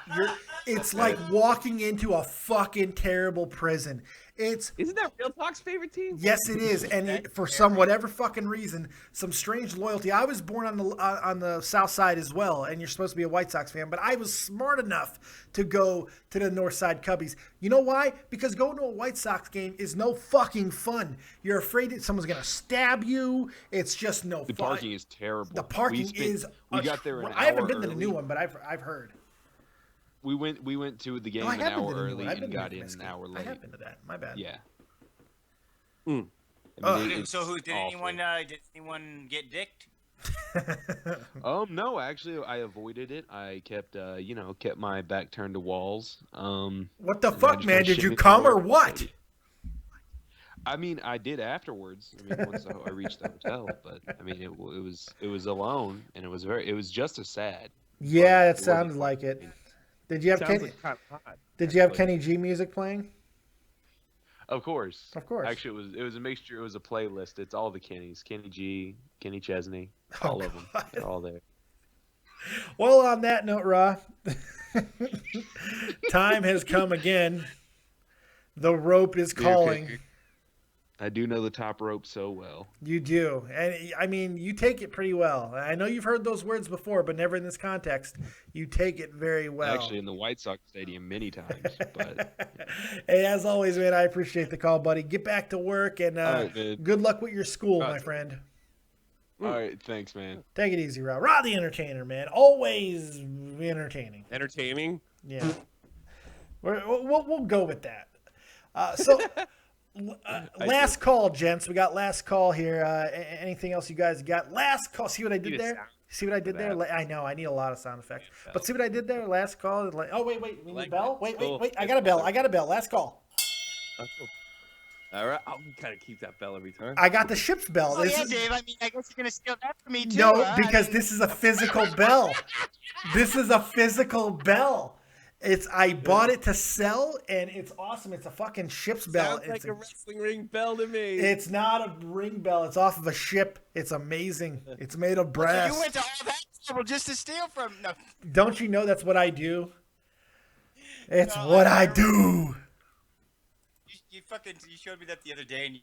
It's like walking into a fucking terrible prison. Isn't that Real Talk's favorite team? Yes, it is, and for whatever fucking reason, some strange loyalty. I was born on the South Side as well, and you're supposed to be a White Sox fan, but I was smart enough to go to the North Side Cubbies. You know why? Because going to a White Sox game is no fucking fun. You're afraid that someone's gonna stab you. It's just no fun. The parking is terrible. The parking is. We got there an hour I haven't been to early. the new one, but I've heard. We went to the game I an have been hour to the new early one. I've and been to got the in Mexican. an hour I late. have been to that. My bad. Yeah. So did anyone get dicked? No, actually, I avoided it. I kept, kept my back turned to walls. What the and I fuck, just man? went Did you shitting come or everywhere. what? I mean, I did afterwards. I mean, once I reached the hotel, but I mean, it was alone, and it was just as sad. Yeah, But it sounded like it. Did you have Sounds Kenny? like kind of hot. Did you have actually. Kenny G music playing? Of course. Of course. Actually, it was a mixture. It was a playlist. It's all the Kennys: Kenny G, Kenny Chesney, all of them. They're all there. Well, on that note, Ra, time has come again. The rope is calling. I do know the top rope so well. You do. And I mean, you take it pretty well. I know you've heard those words before, but never in this context. You take it very well. Actually, in the White Sox stadium many times. But hey, as always, man, I appreciate the call, buddy. Get back to work, and right, man. good luck with your school, my friend. all right, thanks, man. Take it easy, Ra. Ra the entertainer, man. Always entertaining. Entertaining. Yeah. We'll go with that. So... last call, gents. We got last call here. Anything else you guys got? Last call. See what I did there? See what I did there? I know. I need a lot of sound effects. But see what I did there? Last call. Oh, wait. We need a bell? Wait. I got a bell. Last call. All right. I'll kind of keep that bell every time. I got the ship's bell. Oh, yeah, Dave. I mean, I guess you're going to steal that from me, too. No, because this is a physical bell. This is a physical bell. I bought it to sell, and it's awesome. It's a fucking ship's bell. Sounds like a wrestling ring bell to me. It's not a ring bell. It's off of a ship. It's amazing. It's made of brass. You went to all that trouble just to steal from... No. Don't you know that's what I do? It's what I do. You showed me that the other day, and you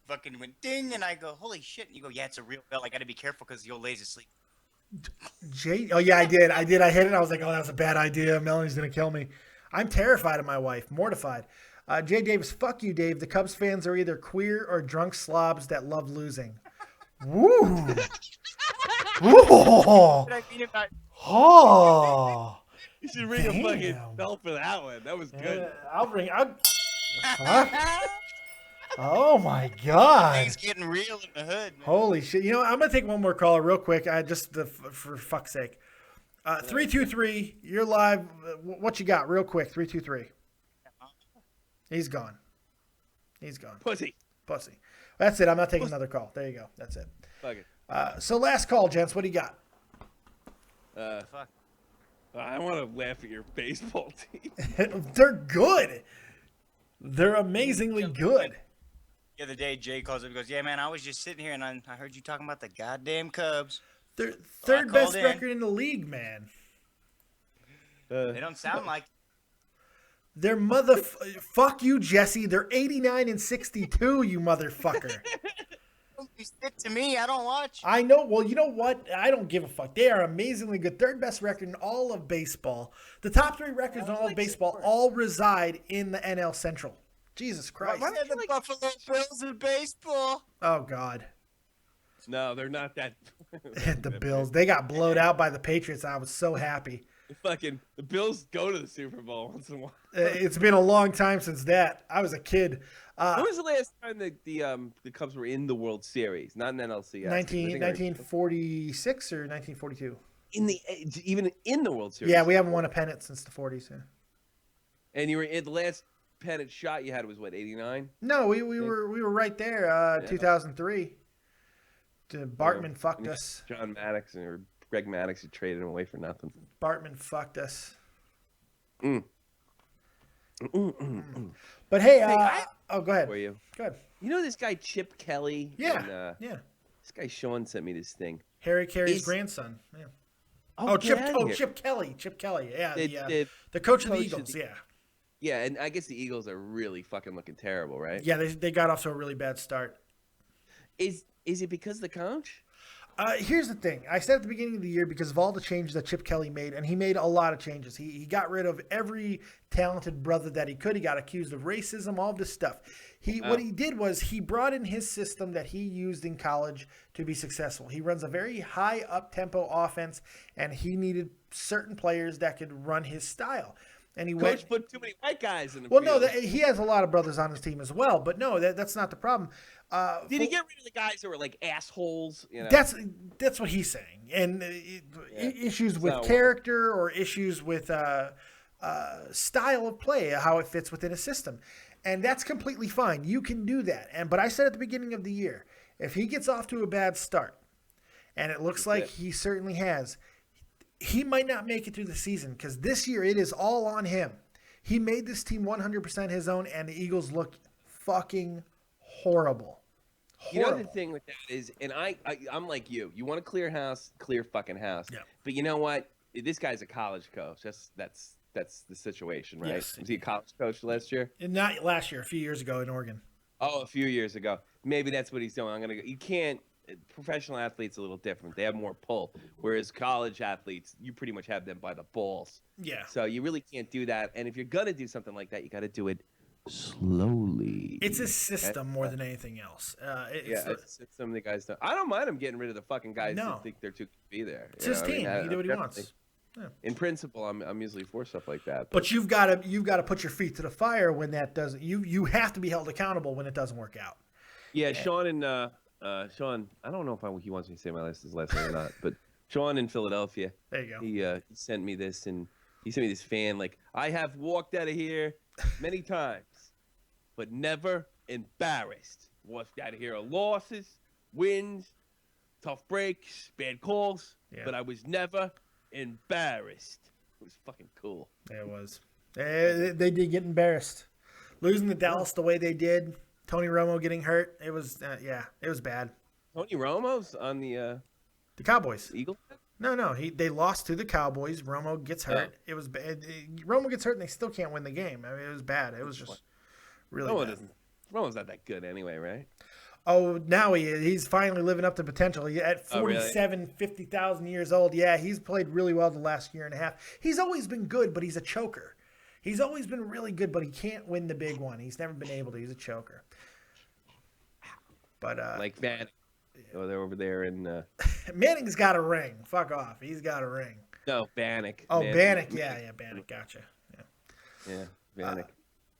fucking went ding, and I go, holy shit. And you go, yeah, it's a real bell. I got to be careful because the old lady's asleep. Oh, yeah, I did. I hit it. I was like, oh, that's a bad idea. Melanie's going to kill me. I'm terrified of my wife. Mortified. Jay Davis, fuck you, Dave. The Cubs fans are either queer or drunk slobs that love losing. Woo. Woo. What I mean about... Oh. You should ring a fucking bell for that one. That was good. I'll ring. Oh my God! Things getting real in the hood, man. Holy shit! You know, I'm gonna take one more caller real quick. For fuck's sake. 323, you're live. What you got, real quick? 323. He's gone. Pussy. That's it. I'm not taking another call. There you go. That's it. Fuck it. So last call, gents. What do you got? Fuck. I want to laugh at your baseball team. They're good. They're amazingly good. The other day, Jay calls up and goes, yeah, man, I was just sitting here, and I heard you talking about the goddamn Cubs. They're third best record in the league, man. They don't sound like... They're fuck you, Jesse. They're 89-62, you motherfucker. You stick to me. I don't watch. I know. Well, you know what? I don't give a fuck. They are amazingly good. Third best record in all of baseball. The top three records in all of baseball all reside in the NL Central. Jesus Christ. Why are the Buffalo Bills in baseball? Oh, God. No, they're not that. The Bills. They got blowed out by the Patriots. I was so happy. The Bills go to the Super Bowl once in a while. It's been a long time since that. I was a kid. When was the last time the Cubs were in the World Series? Not in NLCS. 1946 or 1942? Even in the World Series. Yeah, we haven't won a pennant since the 40s. Yeah. And you were the last pennant shot you had was what, 89? No, we were right there. 2003. Bartman fucked us. John Maddox or Greg Maddox, who traded him away for nothing. Bartman fucked us. But hey, go ahead. For you. Go ahead. You know this guy Chip Kelly? Yeah. Yeah. This guy Sean sent me this thing. Harry Carey's grandson. Yeah. Chip Kelly. Chip Kelly. Yeah. The coach of the Eagles. Yeah. Yeah, and I guess the Eagles are really fucking looking terrible, right? Yeah, they got off to a really bad start. Is it because of the coach? Here's the thing. I said at the beginning of the year, because of all the changes that Chip Kelly made, and he made a lot of changes. He got rid of every talented brother that he could. He got accused of racism, all this stuff. What he did was he brought in his system that he used in college to be successful. He runs a very high up-tempo offense, and he needed certain players that could run his style. And Coach put too many white guys in the field. No, he has a lot of brothers on his team as well. But no, that's not the problem. Did he get rid of the guys who were like assholes? You know? That's what he's saying. And issues with character or issues with style of play, how it fits within a system. And that's completely fine. You can do that. But I said at the beginning of the year, if he gets off to a bad start, and it looks like he certainly has, he might not make it through the season, because this year it is all on him. He made this team 100% his own, and the Eagles look fucking horrible. You know the thing with that is, and I'm like you. You want to clear house, clear fucking house. Yeah. But you know what? This guy's a college coach. That's the situation, right? Yes. Was he a college coach last year? Not last year. A few years ago in Oregon. Oh, a few years ago. Maybe that's what he's doing. You can't. Professional athletes are a little different. They have more pull, whereas college athletes, you pretty much have them by the balls. Yeah. So you really can't do that. And if you're gonna do something like that, you got to do it slowly. It's a system more than anything else. It's a system the guys don't. I don't mind him getting rid of the fucking guys that think they're too good to be there. It's his team. He do what he wants. Yeah. In principle, I'm usually for stuff like that. But you've got to put your feet to the fire when that doesn't. You have to be held accountable when it doesn't work out. Yeah, Sean and Sean. I don't know if he wants me to say his last name or not, but Sean in Philadelphia. There you go. He sent me this, and he sent me this fan. Like, I have walked out of here many times, but never embarrassed. Walked out of here of losses, wins, tough breaks, bad calls, but I was never embarrassed. It was fucking cool. It was. They did get embarrassed. Losing to Dallas the way they did, Tony Romo getting hurt. It was it was bad. Tony Romo's on the Cowboys. Eagles? No. They lost to the Cowboys. Romo gets hurt. It was bad. Romo gets hurt and they still can't win the game. I mean, it was bad. It was just really bad. Romo's not that good anyway, right? Oh, now he's finally living up to potential. At 47, really? 50,000 years old, yeah, he's played really well the last year and a half. He's always been good, but he's a choker. He's always been really good, but he can't win the big one. He's never been able to. He's a choker. But like Manning. Oh, they're over there in. Manning's got a ring. Fuck off. He's got a ring. No, Bannock. Oh, Bannock. Yeah, Bannock. Gotcha. Yeah, Bannock.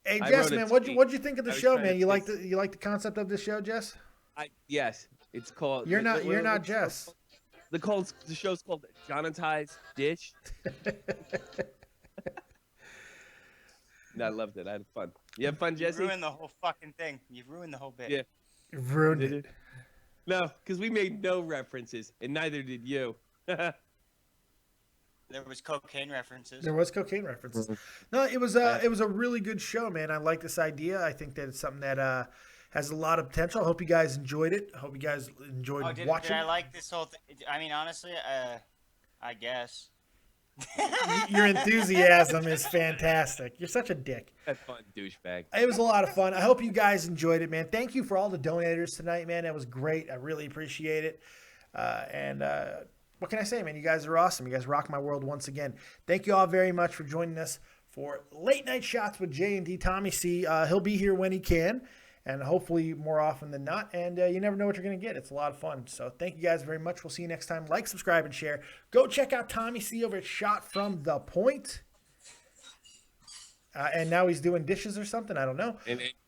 Hey, Jess, man, what'd you think of the show, man? You like the concept of this show, Jess? Yes, it's called. You're not Jess. The show's called Jonathan's Dish. No, I loved it. I had fun. You have fun, Jesse? You ruined the whole fucking thing. You've ruined the whole bit. Yeah. You've ruined it. No, because we made no references, and neither did you. There was cocaine references. No, it was a really good show, man. I like this idea. I think that it's something that has a lot of potential. I hope you guys enjoyed it. I hope you guys enjoyed watching. Did I like this whole thing? I mean, honestly, I guess. Your enthusiasm is fantastic. You're such a dick. That's fun, douchebag. It was a lot of fun. I hope you guys enjoyed it, man. Thank you for all the donators tonight, man. That was great. I really appreciate it. What can I say, man? You guys are awesome. You guys rock my world once again. Thank you all very much for joining us for Late Night Shots with J&D. Tommy C. He'll be here when he can. and hopefully more often than not. And you never know what you're going to get. It's a lot of fun. So thank you guys very much. We'll see you next time. Like, subscribe, and share. Go check out Tommy C over at Shot from the Point. And now he's doing dishes or something. I don't know.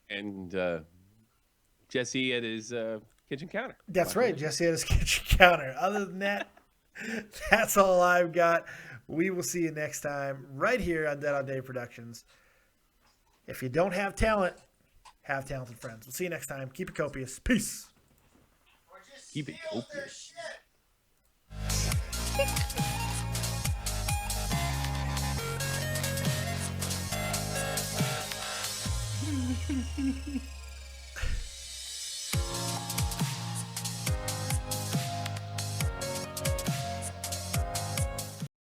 And Jesse at his kitchen counter. That's right. Jesse at his kitchen counter. Other than that, that's all I've got. We will see you next time right here on Dead on Dave Productions. If you don't have talent, have talented friends. We'll see you next time. Keep it copious. Peace. Keep it copious.